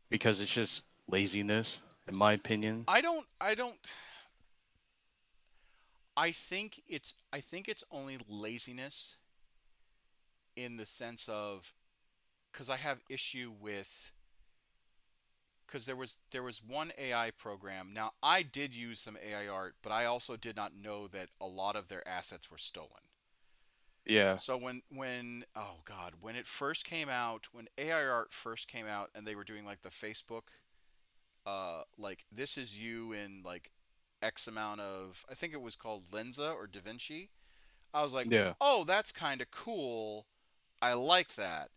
because it's just laziness, in my opinion. I don't I think it's only laziness in the sense of because I have issue with because there was one AI program. Now I did use some AI art, but I also did not know that a lot of their assets were stolen. Yeah, So when oh god, when it first came out, when AI art first came out, and they were doing like the Facebook, like this is you in like X amount of, I think it was called Lenza or Da Vinci. I was like, yeah. oh, that's kind of cool. I like that.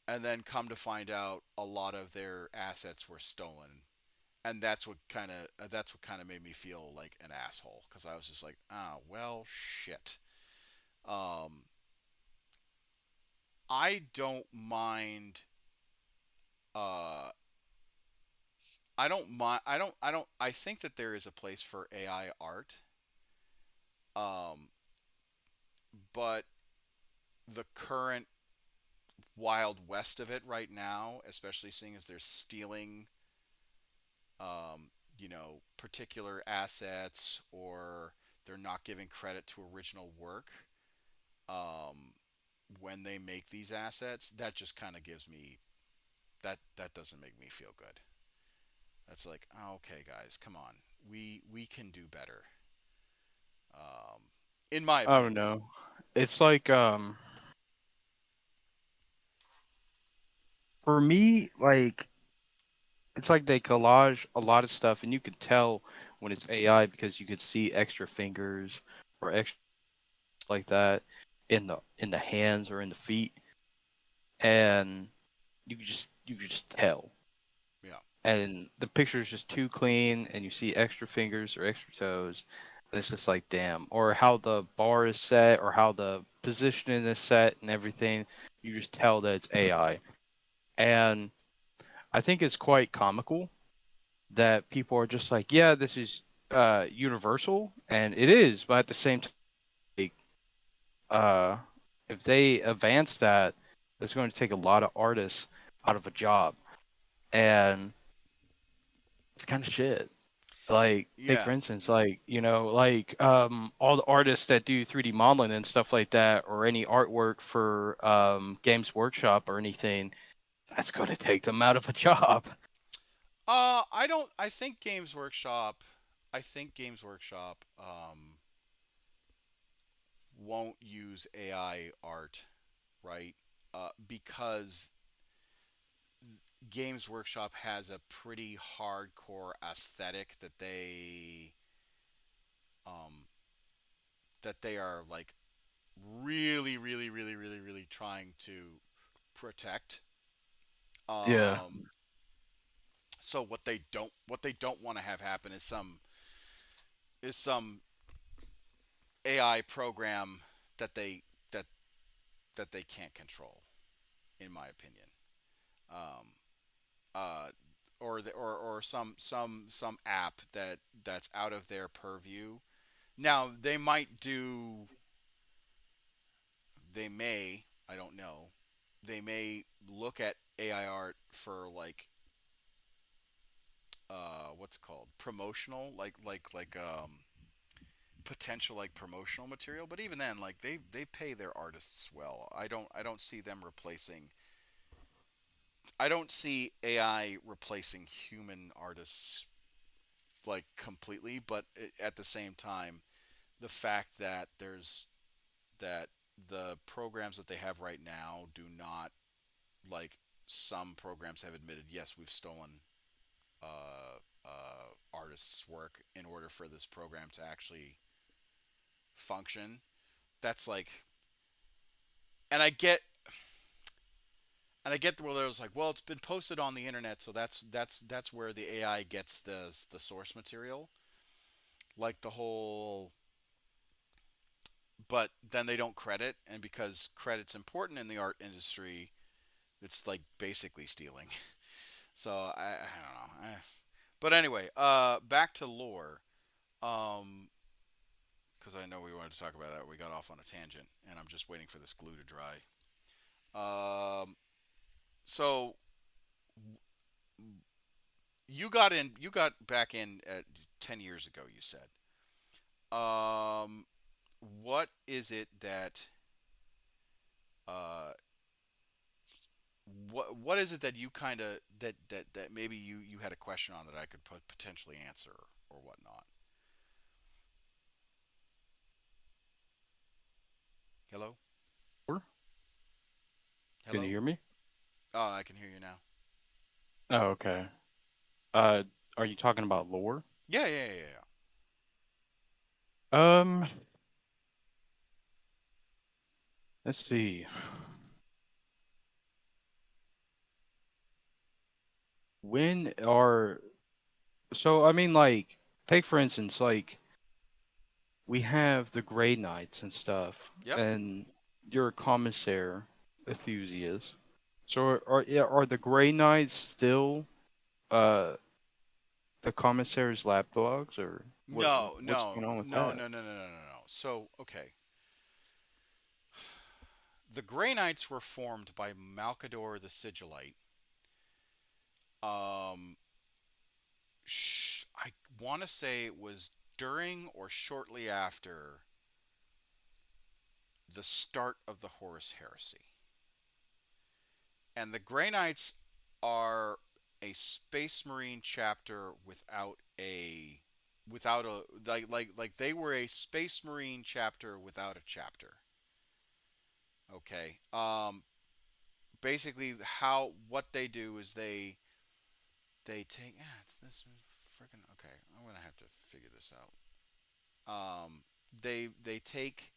And then come to find out a lot of their assets were stolen. And that's what kind of made me feel like an asshole because I was just like, ah, well, shit. Um, I don't mind. Uh, I don't mind. I don't. I think that there is a place for AI art. Um, but the current wild west of it right now, especially seeing as they're stealing, particular assets or they're not giving credit to original work um, when they make these assets, that just kind of gives me that doesn't make me feel good. That's like, oh, okay, guys, come on, we can do better, um, in my I don't opinion. know. It's like for me, like it's like they collage a lot of stuff and you can tell when it's AI because you could see extra fingers or extra like that in the hands or in the feet and you could just tell. Yeah, And the picture is just too clean and you see extra fingers or extra toes and it's just like damn, or how the bar is set or how the positioning is set and everything, you just tell that it's AI. And I think it's quite comical that people are just like, yeah, this is universal, and it is, but at the same time, like, uh, if they advance that, it's going to take a lot of artists out of a job, and it's kind of shit. Like, take for yeah. instance, like like all the artists that do 3D modeling and stuff like that, or any artwork for Games Workshop or anything, that's going to take them out of a job. I don't. I think Games Workshop. I think Games Workshop won't use AI art, right? Because Games Workshop has a pretty hardcore aesthetic um, that they are like really, really, really, really, really trying to protect. Yeah. Um, So what they don't want to have happen is some AI program that they that that they can't control, in my opinion. Um, uh, or some app that's out of their purview. Now they may, I don't know, they may look at AI art for like what's it called, promotional, potential like promotional material. But even then, like they pay their artists well. I don't see them replacing. I don't see AI replacing human artists like completely, but at the same time, the fact that that the programs that they have right now do not, like, some programs have admitted, yes, we've stolen artists' work in order for this program to actually function. That's like, and I get where there's like, well, it's been posted on the internet, so that's where the AI gets the source material, like the whole. But then they don't credit, and because credit's important in the art industry, it's like basically stealing. So I don't know. But anyway, back to lore. Um, because I know we wanted to talk about that. We got off on a tangent, and I'm just waiting for this glue to dry. So you got back in at 10 years ago. You said. Um, what is it that what is it that you kind of that maybe you had a question on that I could potentially answer or whatnot? Hello, Or can you hello. hear me? Oh, I can hear you now. Oh, okay. Uh, are you talking about lore? Yeah, yeah, yeah, yeah. Um, let's see. When are so I mean like take for instance like we have the Grey Knights and stuff, Yep. and you're a Commissar enthusiast. So yeah, are the Grey Knights still uh the Commissar's lapdogs, or No, what's no, going on with no, that? no, no, no, no, no, no. So, okay. The Grey Knights were formed by Malcador the Sigillite. Um, I want to say it was during or shortly after the start of the Horus Heresy. And the Grey Knights are a Space Marine chapter without a like they were a Space Marine chapter without a chapter. Okay. Basically, how what they do is they take. Yeah, it's this freaking. Okay, I'm gonna have to figure this out. They take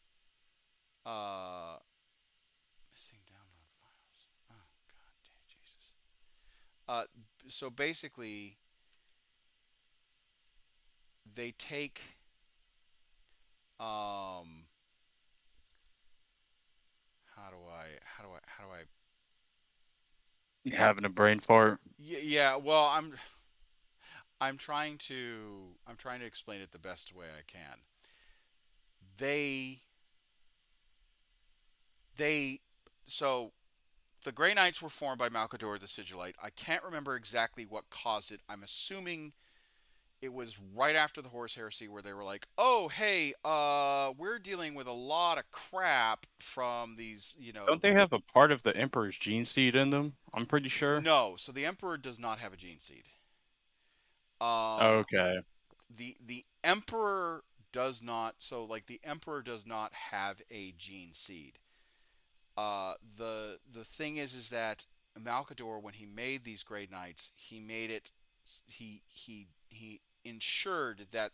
missing download files. Oh God, Jesus. So basically, they take um. How do I. You having a brain fart? Yeah. Well, I'm trying to explain it the best way I can. They they so the Grey Knights were formed by Malcador the Sigillite. I can't remember exactly what caused it. I'm assuming it was right after the Horus Heresy where they were like, "Oh, hey, we're dealing with a lot of crap from these, Don't they have a part of the Emperor's gene seed in them? I'm pretty sure. No, so the Emperor does not have a gene seed. Um, Okay. the Emperor does not. So like the Emperor does not have a gene seed. The thing is that Malcador, when he made these Grey Knights, he made it. He ensured that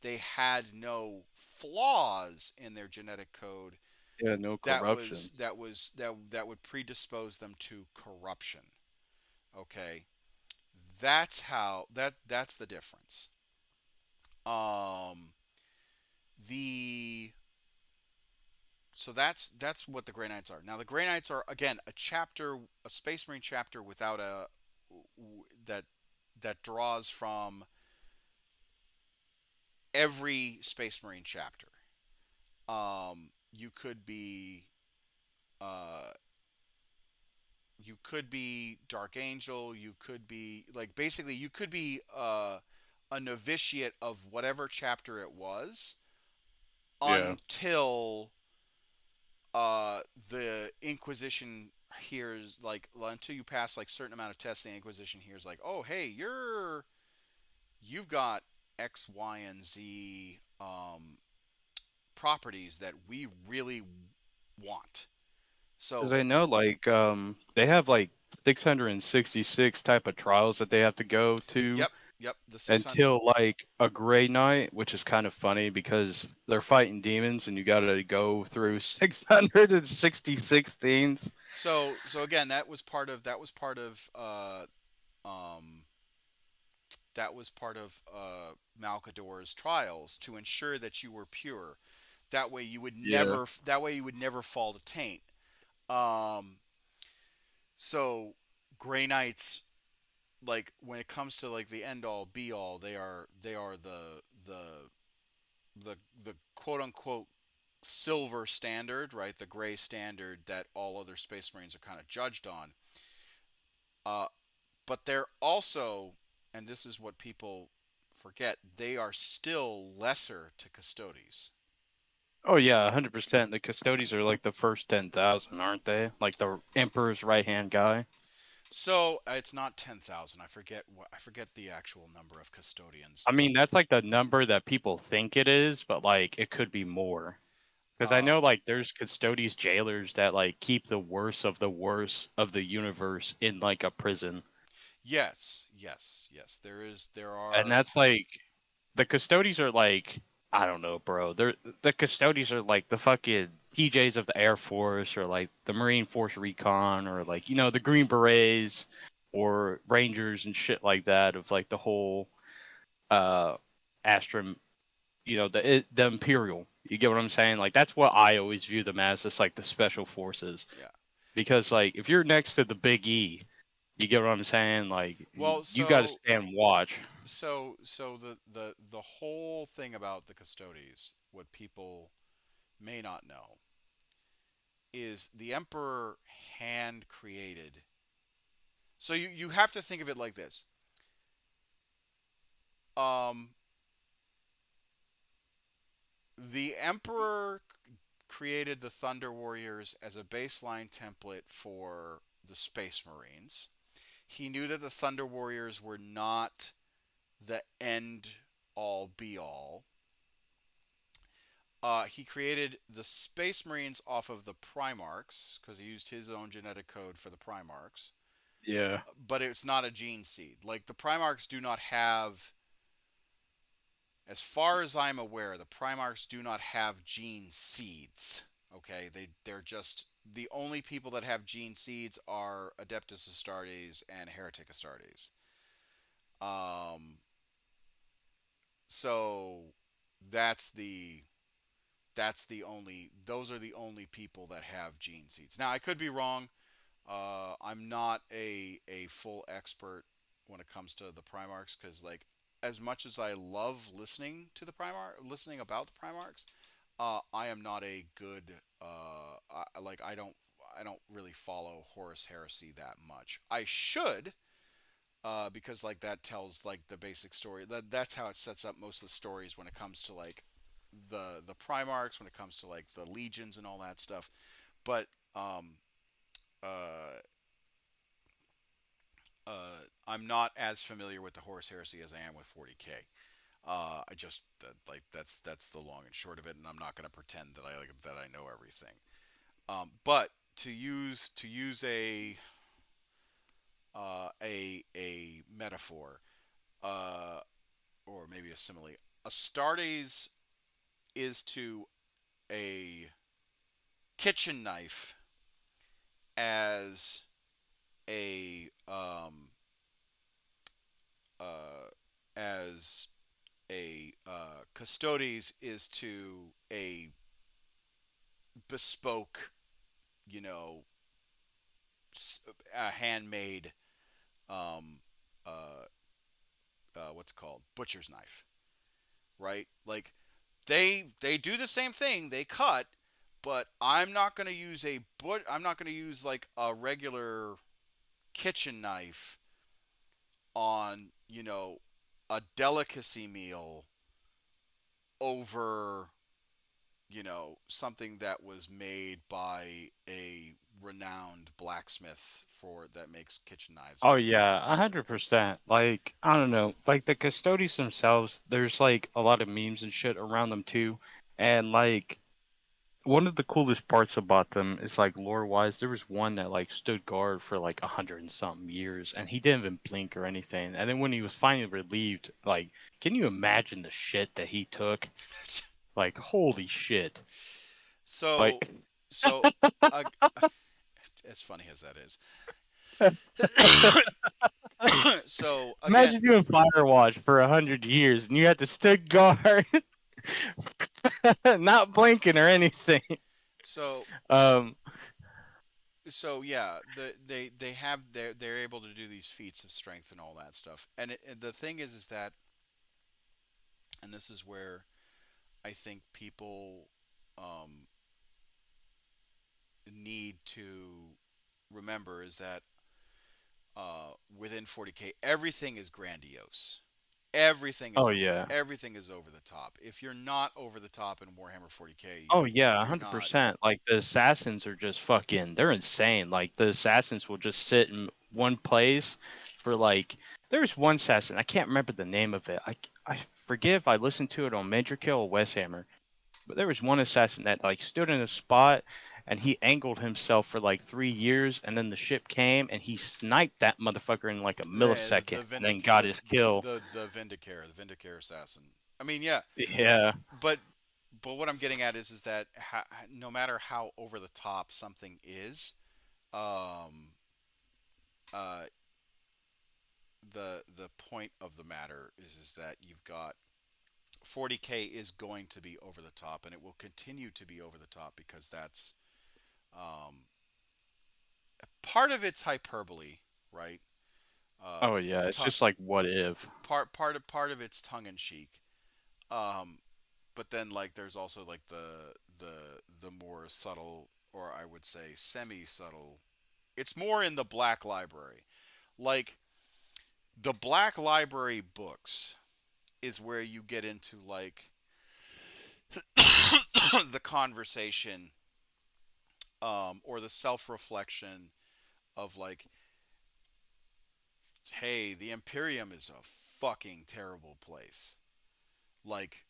they had no flaws in their genetic code Yeah, no that corruption. was that was that that would predispose them to corruption. Okay, that's the difference. Um, the so that's what the Grey Knights are. Now the Grey Knights are again a Space Marine chapter without a that that draws from every Space Marine chapter. You could be uh, you could be Dark Angel. You could be like basically you could be a novitiate of whatever chapter it was Yeah. until the Inquisition hears like until you pass like certain amount of tests. The Inquisition hears like, oh hey, you've got X, Y, and Z properties that we really want. Because So I know, like, they have like 666 type of trials that they have to go to yep, yep, the 600. until like a Grey Knight, which is kind of funny because they're fighting demons and you gotta go through 666 things. So again, um, that was part of Malcador's trials to ensure that you were pure. Yeah. That way you would never fall to taint. Um, so Grey Knights, like when it comes to like the end all be all, they are the the quote unquote silver standard, right? The gray standard that all other Space Marines are kind of judged on. Uh, but they're also, and this is what people forget, they are still lesser to Custodes. Oh yeah, 100%. The Custodies are like the first 10,000, aren't they? Like the Emperor's right hand guy. So it's not 10,000. I forget the actual number of custodians. I mean, that's like the number that people think it is, but like it could be more. Because I Uh, know like there's Custodes jailers that like keep the worst of the universe in like a prison. yes, yes, yes. There And are. that's like the Custodes are like I don't know, bro. They're the Custodes are like the fucking PJs of the Air Force or like the Marine Force Recon or like the Green Berets or Rangers and shit like that of like the whole uh Astra, the Imperial. You get what I'm saying? Like that's what I always view them as, just like the special forces. Yeah. Because like if you're next to the Big E, you get what I'm saying? Like Well, you got to so stand watch. the whole thing about the Custodes, what people may not know, is the Emperor hand created. So you have to think of it like this. Um, the Emperor created the Thunder Warriors as a baseline template for the Space Marines. He knew that the Thunder Warriors were not the end all be all. He created the Space Marines off of the Primarchs because he used his own genetic code for the Primarchs. Yeah. But it's not a gene seed. Like the Primarchs do not have, as far as I'm aware, the Primarchs do not have gene seeds. Okay, they're just the only people that have gene seeds are Adeptus Astartes and Heretic Astartes. Um, so that's the those are the only people that have gene seeds. Now I could be wrong. I'm not a full expert when it comes to the Primarchs because like as much as I love listening about the Primarchs, I am not a good I don't really follow Horus Heresy that much. I should because like that tells like the basic story. That's how it sets up most of the stories when it comes to like the Primarchs, when it comes to like the legions and all that stuff. But um, uh, I'm not as familiar with the Horus Heresy as I am with 40k. I just that's the long and short of it, and I'm not going to pretend that I know everything. But to use a metaphor, uh, or maybe a simile, Astartes is to a kitchen knife as a as a custodes is to a bespoke, you know, a handmade, um, uh, what's it called, butcher's knife, right? Like they do the same thing. They cut, but I'm not going to use I'm not going to use like a regular kitchen knife on, a delicacy meal over, something that was made by a renowned blacksmith for that makes kitchen knives Oh very, very yeah, well. 100%. Like, I don't know, like the custodies themselves, there's like a lot of memes and shit around them too. And like one of the coolest parts about them is like lore wise, there was one that like stood guard for like 100 and something years and he didn't even blink or anything. And then when he was finally relieved, like, can you imagine the shit that he took? Like, holy shit. so, Like, so, uh, as funny as that is. So again, imagine doing Firewatch for 100 years and you had to stood guard, not blinking or anything. so Um, so yeah, they have they're able to do these feats of strength and all that stuff. And the thing is that, and this is where I think people um, need to remember is that within 40K, everything is grandiose. oh yeah. Everything is over the top. If you're not over the top in Warhammer 40K, Oh yeah, you're not. 100%. Like the assassins are just fucking, they're insane. Like the assassins will just sit in one place for like, there's one assassin, I can't remember the name of it. I forget if I listened to it on Major Kill or Westhammer, but there was one assassin that like stood in a spot and he angled himself for like 3 years and then the ship came and he sniped that motherfucker in like a millisecond and then got his kill. The Vindicare assassin. I mean, yeah, Yeah. but what I'm getting at is that no matter how over the top something is, um, uh, the point of the matter is that you've got 40K is going to be over the top, and it will continue to be over the top because that's um, part of it's hyperbole, right? Uh, Oh yeah, it's t- just like what if. part of it's tongue in cheek. Um, but then like there's also like the more subtle, or I would say semi subtle. It's more in the Black Library. Like the Black Library books is where you get into like the conversation, or the self reflection of like, hey, the Imperium is a fucking terrible place. Like,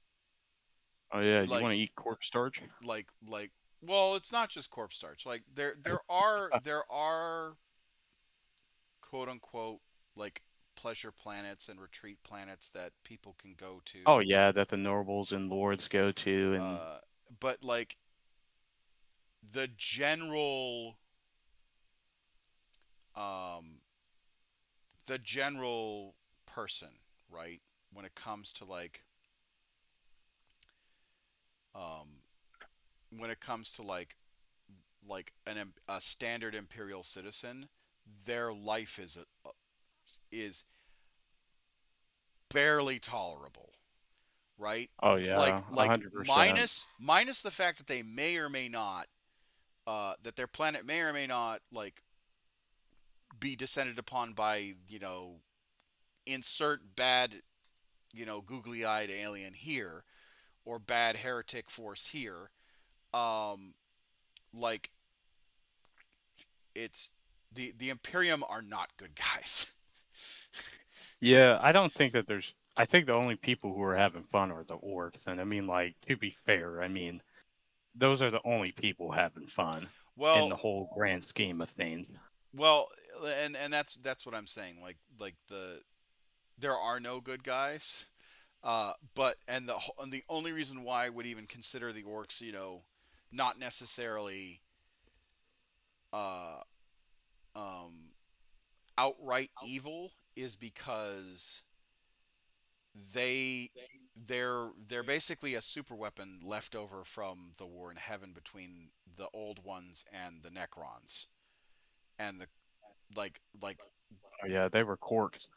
Oh yeah, you like, want to eat corpse starch? like. Well, it's not just corpse starch. Like, there are quote unquote like pleasure planets and retreat planets that people can go Oh to. yeah, that the nobles and lords go to, and Uh, but like the um, general person, right? When it comes to um, when it comes to a standard imperial citizen, their life is barely tolerable, right? oh yeah, a Like hundred percent. minus the fact that they may or may not, that their planet may or may not like be descended upon by, insert bad, googly eyed alien here, or bad heretic force here. Um, like it's the Imperium are not good guys. Yeah, I don't think that there's. I think the only people who are having fun are the orcs, and I mean, like, to be fair, I mean, those are the only people having fun in well, the whole grand scheme of things. well, and that's what I'm saying. Like there are no good guys. But and the only reason why I would even consider the orcs, not necessarily uh, um, outright evil is because they they're basically a super weapon left over from the war in heaven between the old ones and the Necrons. And the like Oh yeah, they were corked.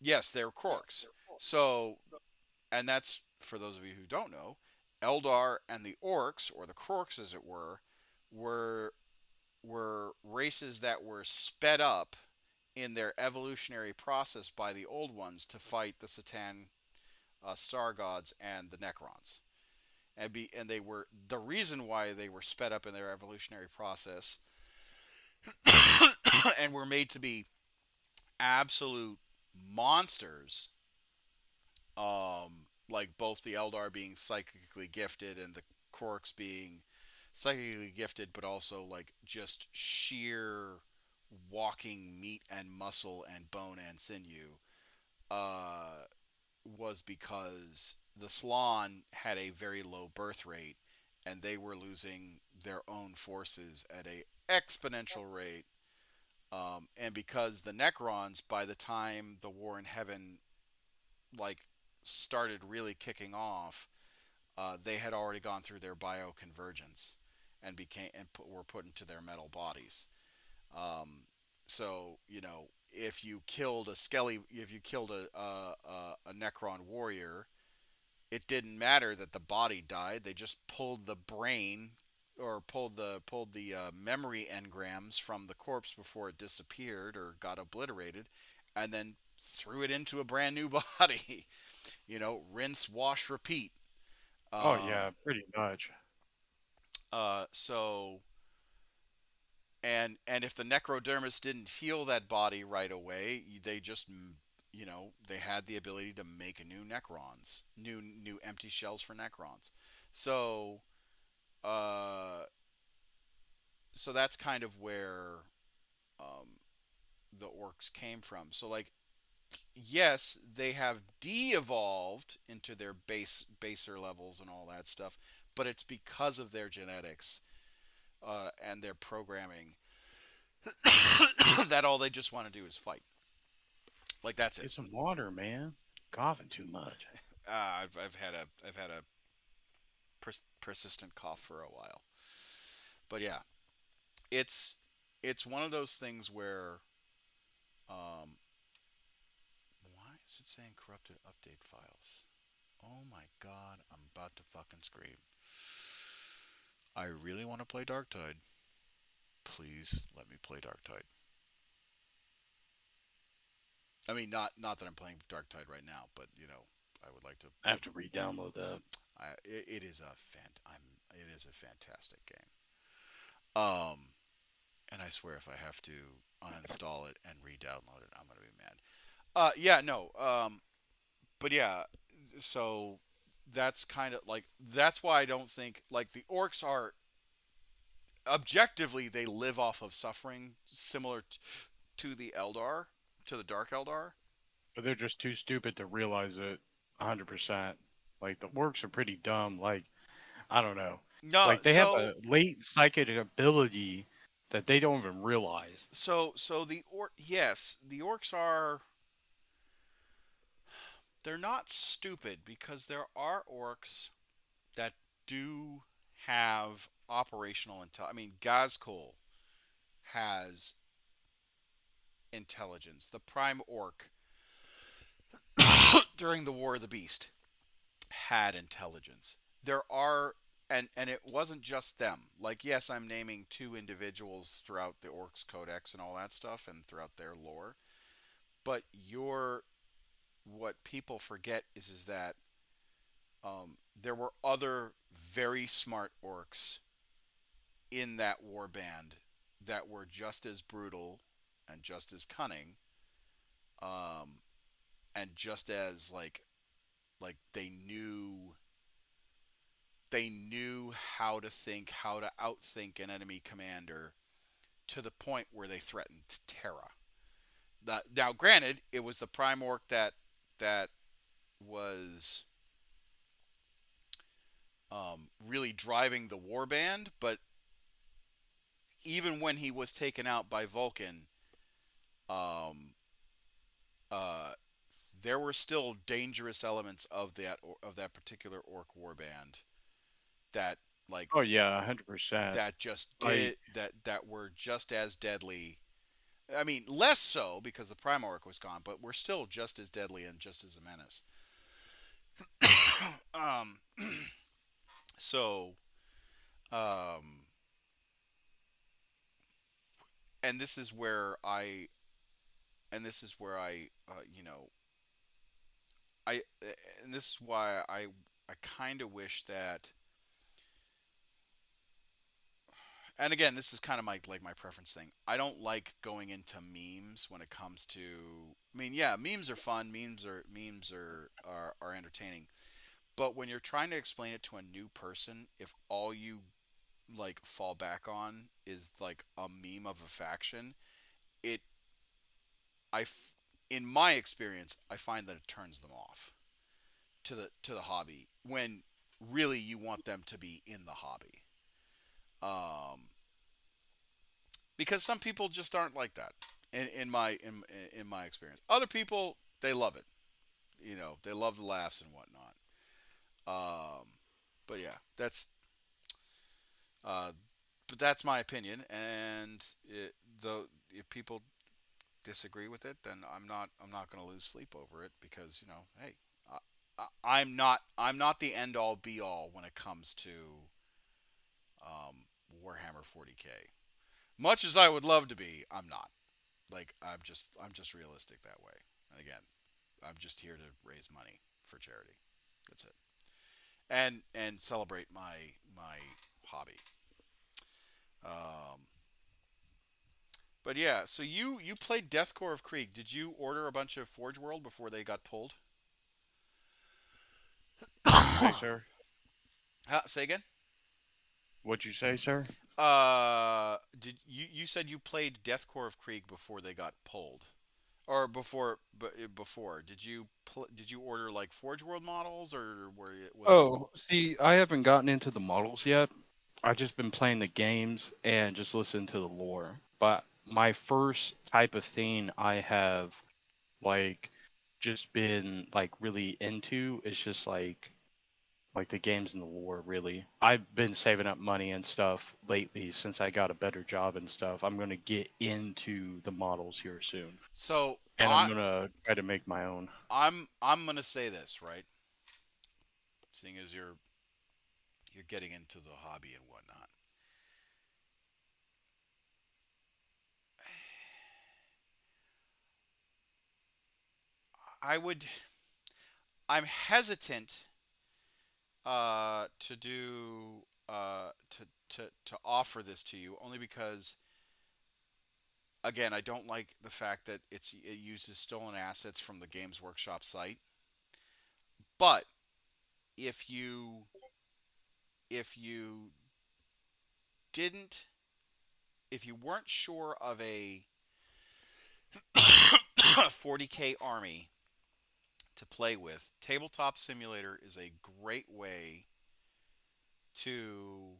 yes, they're Quarks. So, and that's for those of you who don't know, Eldar and the Orcs, or the Quarks as it were were races that were sped up in their evolutionary process by the old ones to fight the Satan star gods and the Necrons. And they were the reason why they were sped up in their evolutionary process and were made to be absolute monsters. Like both the Eldar being psychically gifted and the Quarks being psychically gifted, but also like just sheer walking meat and muscle and bone and sinew, uh, was because the Slann had a very low birth rate, and they were losing their own forces at a exponential rate. And because the Necrons, by the time the War in Heaven like started really kicking off, they had already gone through their bioconvergence and were put into their metal bodies. Um, so if you killed a Necron warrior, it didn't matter that the body died. They just pulled the brain or pulled the memory engrams from the corpse before it disappeared or got obliterated, and then threw it into a brand new body. Rinse, wash, repeat. Oh Um, yeah, pretty much. so and if the necrodermis didn't heal that body right away, they just they had the ability to make new empty shells for Necrons. So uh, so that's kind of where um, the orcs came from. So like yes, they have de-evolved into their baser levels and all that stuff, but it's because of their genetics and their programming that all they just want to do is fight. Like that's it. Get some water, man. Coughing too much. I've had a persistent cough for a while, but yeah, it's it's one of those things where um, why is it saying corrupted update files? Oh my god, I'm about to fucking scream. I really want to play Dark Tide. Please let me play Dark Tide. I mean, not that I'm playing Dark Tide right now, but I would like to. I have to re-download that. It is it is a fantastic game. Um, and I swear if I have to uninstall it and re-download it, I'm gonna be mad. Yeah, no. But yeah, so that's kind of like that's why I don't think like the orcs are objectively they live off of suffering similar to the Eldar, to the Dark Eldar. But they're just too stupid to realize it 100%. Like the orcs are pretty dumb. Like I don't know. No, Like they have a latent psychic ability that they don't even realize. so yes, the orcs are they're not stupid because there are orcs that do have operational intelligence. I mean, Gazkul has intelligence. The Prime Orc during the War of the Beast had intelligence. There are and it wasn't just them. Like yes, I'm naming two individuals throughout the Orcs Codex and all that stuff and throughout their lore, but what people forget is that there were other very smart orcs in that war band that were just as brutal and just as cunning, um, and just as like they knew how to think, how to outthink an enemy commander to the point where they threatened Terra. Now, granted, it was the Prime Orc that was really driving the warband, but even when he was taken out by Vulcan, um, uh, there were still dangerous elements of that particular orc warband that like Oh yeah, 100%. that just Like, did that were just as deadly. I mean, less so because the prime orc was gone, but we're still just as deadly and just as a menace. Um, so, um, and this is where I and this is where I and this is why I kind of wish that. And again, this is kind of my preference thing. I don't like going into memes when it comes to. I mean, yeah, memes are fun. Memes are entertaining. But when you're trying to explain it to a new person, if all you like fall back on is like a meme of a faction, it I in my experience, I find that it turns them off to the hobby when really you want them to be in the hobby. Um, because some people just aren't like that in my experience. Other people they love it. You know, they love the laughs and whatnot. Um, but yeah, uh, that's my opinion. And though if people disagree with it, then I'm not going to lose sleep over it because hey, I'm not the end all be all when it comes to Warhammer 40k. Much as I would love to be, I'm not. Like I'm just realistic that way. And again, I'm just here to raise money for charity. That's it. And celebrate my hobby. Um, but yeah, so you played Deathcore of Krieg. Did you order a bunch of Forge World before they got pulled? what'd you say, sir? Say again. What'd you say, sir? Did you said you played Deathcore of Krieg before they got pulled, or before? Did you order like Forge World models, or was it? Oh, see, I haven't gotten into the models yet. I've just been playing the games and just listening to the lore. But my first type of thing I have like just been like really into is just like the games and the lore really. I've been saving up money and stuff lately since I got a better job and stuff. I'm gonna get into the models here soon. So And I'm gonna try to make my own. I'm gonna say this right, seeing as you're getting into the hobby and whatnot. I would I'm hesitant to do to offer this to you only because again I don't like the fact that it uses stolen assets from the Games Workshop site. But if you if you didn't if you weren't sure of a 40k army to play with, Tabletop Simulator is a great way to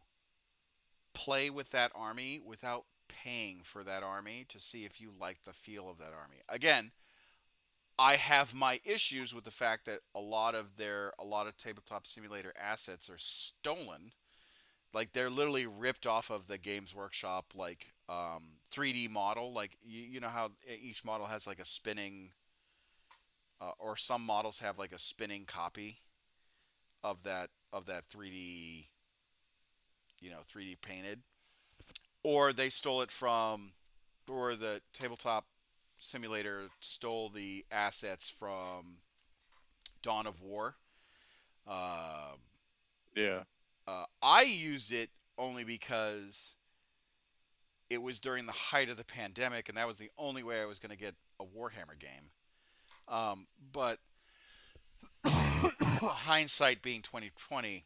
play with that army without paying for that army to see if you like the feel of that army. Again, I have my issues with the fact that a lot of Tabletop Simulator assets are stolen. Like they're literally ripped off of the Games Workshop 3D model. Like you know how each model has like a spinning, or some models have like a spinning copy of that 3D, 3D painted, or they stole it from, or the Tabletop Simulator stole the assets from Dawn of War. Uh, Yeah. I use it only because it was during the height of the pandemic, and that was the only way I was going to get a Warhammer game. But hindsight being 2020,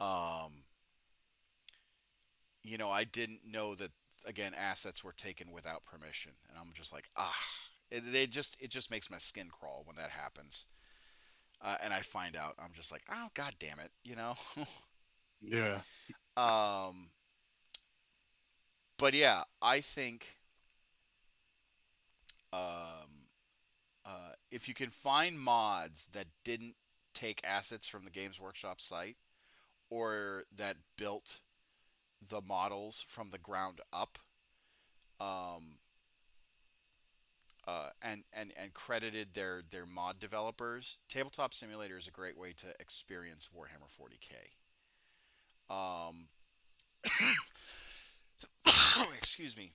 um, I didn't know that again assets were taken without permission, and I'm just like, it just makes my skin crawl when that happens. And I find out, I'm just like, oh god damn it. Yeah. um, but yeah, I think um, if you can find mods that didn't take assets from the Games Workshop site or that built the models from the ground up, um, and credited their mod developers, Tabletop Simulator is a great way to experience Warhammer 40k. Um, excuse me,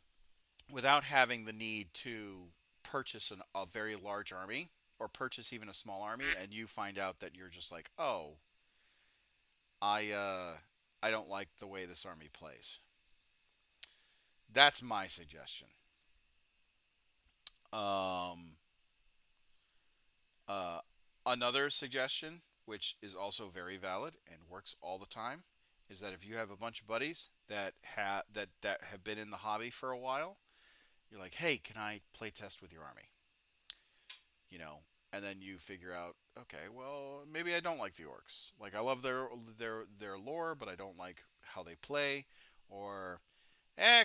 without having the need to purchase a very large army or purchase even a small army, and you find out that you're just like, oh, I I don't like the way this army plays. That's my suggestion. Um, uh, Another suggestion, which is also very valid and works all the time, is that if you have a bunch of buddies that have been in the hobby for a while, you're like, hey, can I play test with your army? You know, and then you figure out, okay, well, maybe I don't like the orcs. Like I love their lore, but I don't like how they play. Or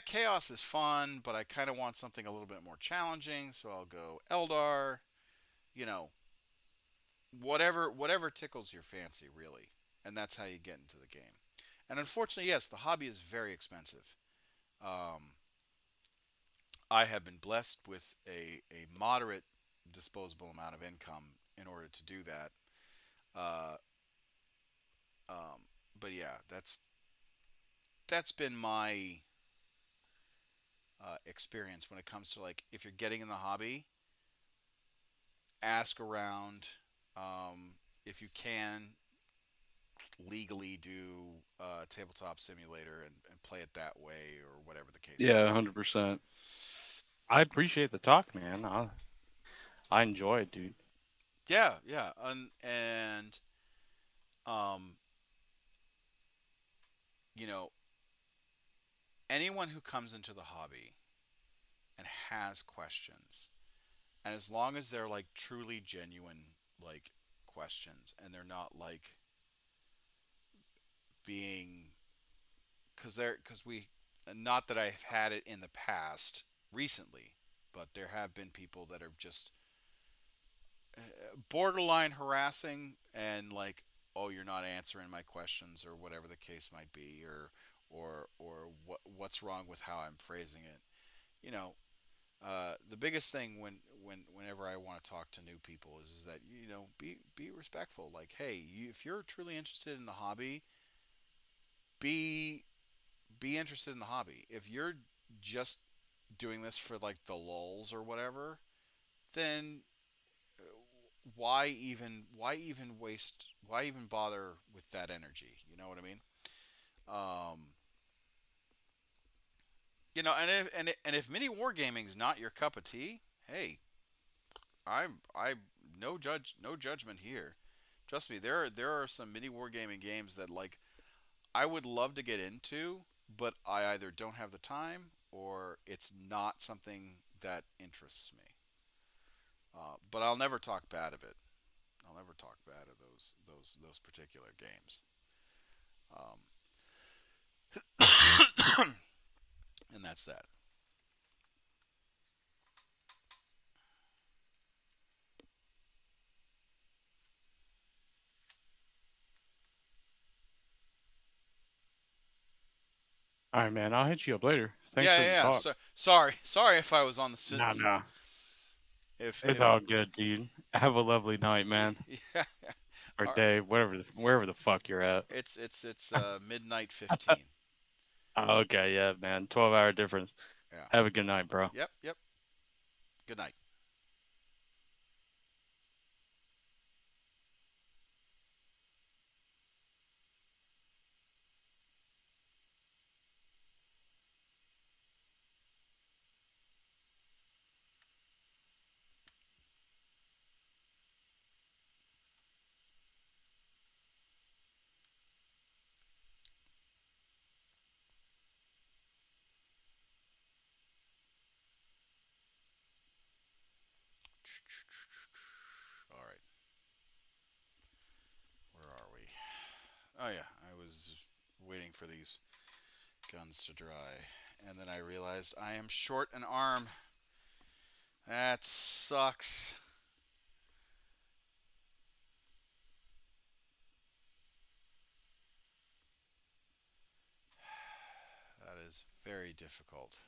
chaos is fun, but I kind of want something a little bit more challenging, so I'll go Eldar. You know, whatever tickles your fancy, really, and that's how you get into the game. And unfortunately, yes, the hobby is very expensive. Um, I have been blessed with a moderate disposable amount of income in order to do that. Uh, but yeah, that's been my experience when it comes to like if you're getting in the hobby, ask around. If you can legally do tabletop simulator and play it that way or whatever the case Yeah, might be. 100%. I appreciate the talk, man. I enjoy it, dude. Yeah, yeah, and um, you know, anyone who comes into the hobby and has questions, and as long as they're like truly genuine, like questions, and they're not like being because we not that I've had it in the past recently, but there have been people that are just borderline harassing and like, oh, you're not answering my questions or whatever the case might be, or what's wrong with how I'm phrasing it. You know, the biggest thing whenever I want to talk to new people is that be respectful. Like, hey, if you're truly interested in the hobby, be be interested in the hobby. If you're just doing this for like the lulls or whatever, then why even bother with that energy? You know what I mean? Um, and if mini wargaming's not your cup of tea, hey, I no judgment here. Trust me, there are some mini wargaming games that like I would love to get into, but I either don't have the time or it's not something that interests me. But I'll never talk bad of it. I'll never talk bad of those particular games. Um, and that's that. All right, man. I'll hit you up later. Thanks Yeah, for yeah, the yeah. talk. Sorry if I was on the Nah, nah. It's if all good, dude. Have a lovely night, man, yeah. or All right. day, wherever the fuck you're at. It's midnight 15. Okay, yeah, man. 12-hour difference. Yeah. Have a good night, bro. Yep, yep. Good night. All right. Where are we? Oh yeah, I was waiting for these guns to dry, and then I realized I am short an arm. That sucks. was very difficult.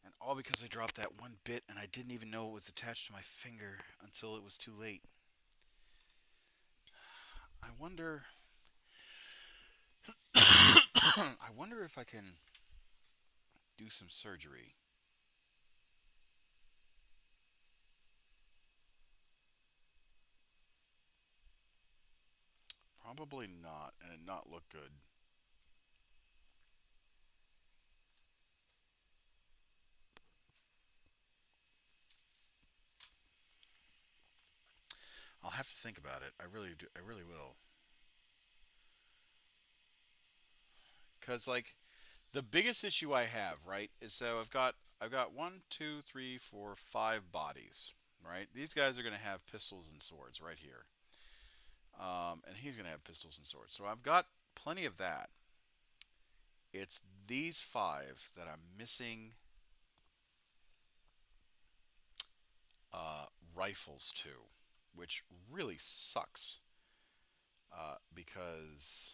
And all because I dropped that one bit and I didn't even know it was attached to my finger until it was too late. I wonder. I wonder if I can do some surgery. Probably not, and it not look good. I'll have to think about it. I really do. I really will. Cause like the biggest issue I have, right, is so I've got one, two, three, four, five bodies. Right, these guys are gonna have pistols and swords right here, and he's gonna have pistols and swords. So I've got plenty of that. It's these five that I'm missing uh, rifles to, which really sucks because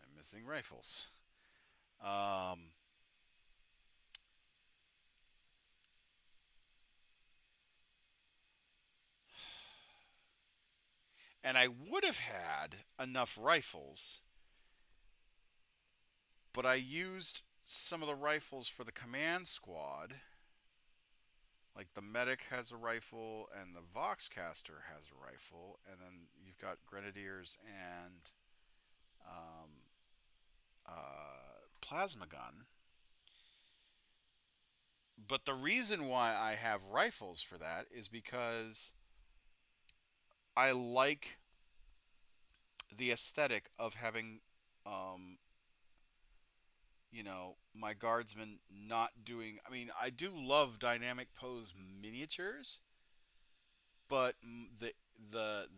I'm missing rifles. Um, and I would have had enough rifles, but I used some of the rifles for the command squad. Like the medic has a rifle, and the Voxcaster has a rifle, and then you've got grenadiers and um, plasma gun. But the reason why I have rifles for that is because I like the aesthetic of having, um, my guardsmen not doing. I mean, I do love dynamic pose miniatures, but the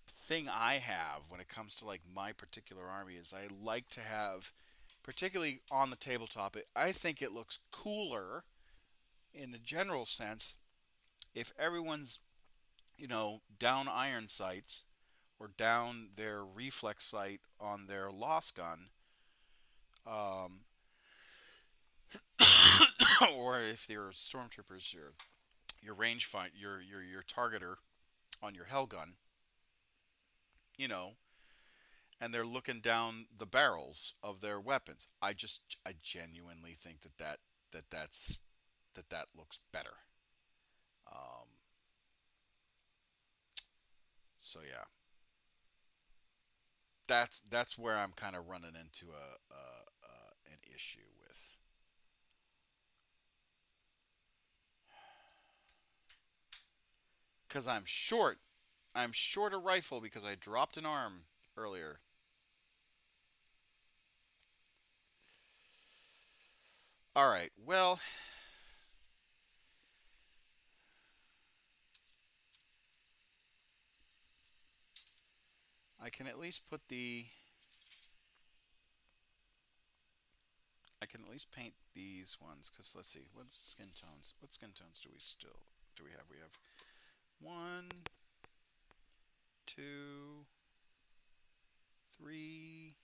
thing I have when it comes to like my particular army is I like to have, particularly on the tabletop, I think it looks cooler in a general sense if everyone's down iron sights or down their reflex sight on their loss gun, um, or if they're stormtroopers, your range find your targeter on your hell gun, you know, and they're looking down the barrels of their weapons. I genuinely think that looks better. Um, so yeah, that's where I'm kind of running into an issue with. Because I'm short. I'm short a rifle because I dropped an arm earlier. All right. Well, I can at least put the. I can at least paint these ones because let's see what skin tones. What skin tones do we have? We have one, two, three,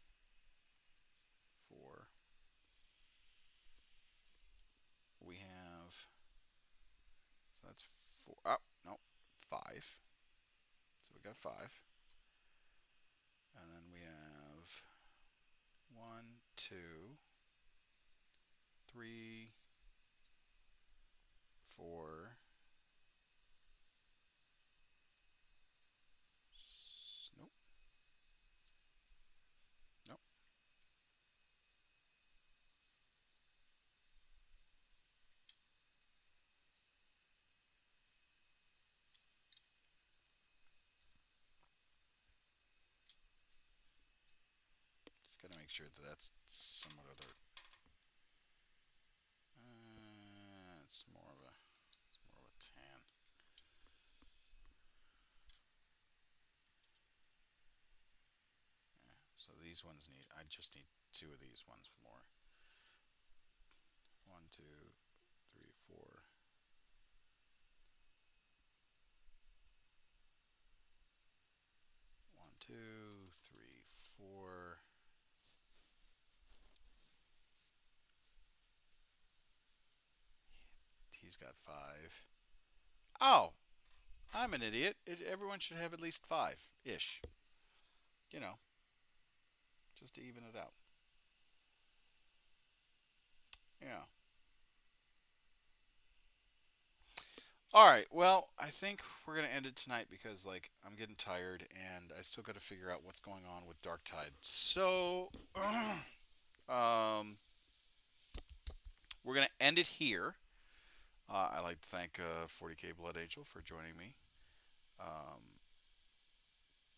four. We have so that's four. Oh no, five. So we got five, and then we have one, two, three, four. Nope, nope. Just gotta make sure that that's somewhat other. these ones need. I just need two of these ones more. One, two, three, four. One, two, three, four. He's got five. Oh, I'm an idiot. Everyone should have at least five ish. You know, just to even it out. Yeah. All right. Well, I think we're gonna end it tonight because like I'm getting tired and I still got to figure out what's going on with Dark Tide. So, um, we're gonna end it here. I'd like to thank 40K Blood Angel for joining me. Um,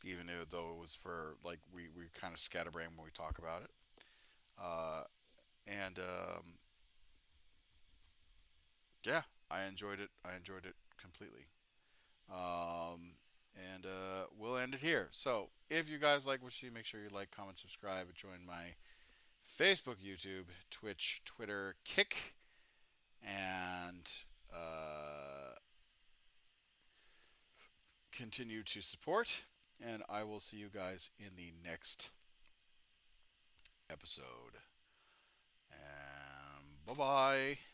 Even though it was for like we kind of scatterbrain when we talk about it. Uh, and Yeah, I enjoyed it. I enjoyed it completely. Um, and We'll end it here. So if you guys like what you see, make sure you like, comment, subscribe, and join my Facebook, YouTube, Twitch, Twitter, Kick, and continue to support. And I will see you guys in the next episode. And bye bye.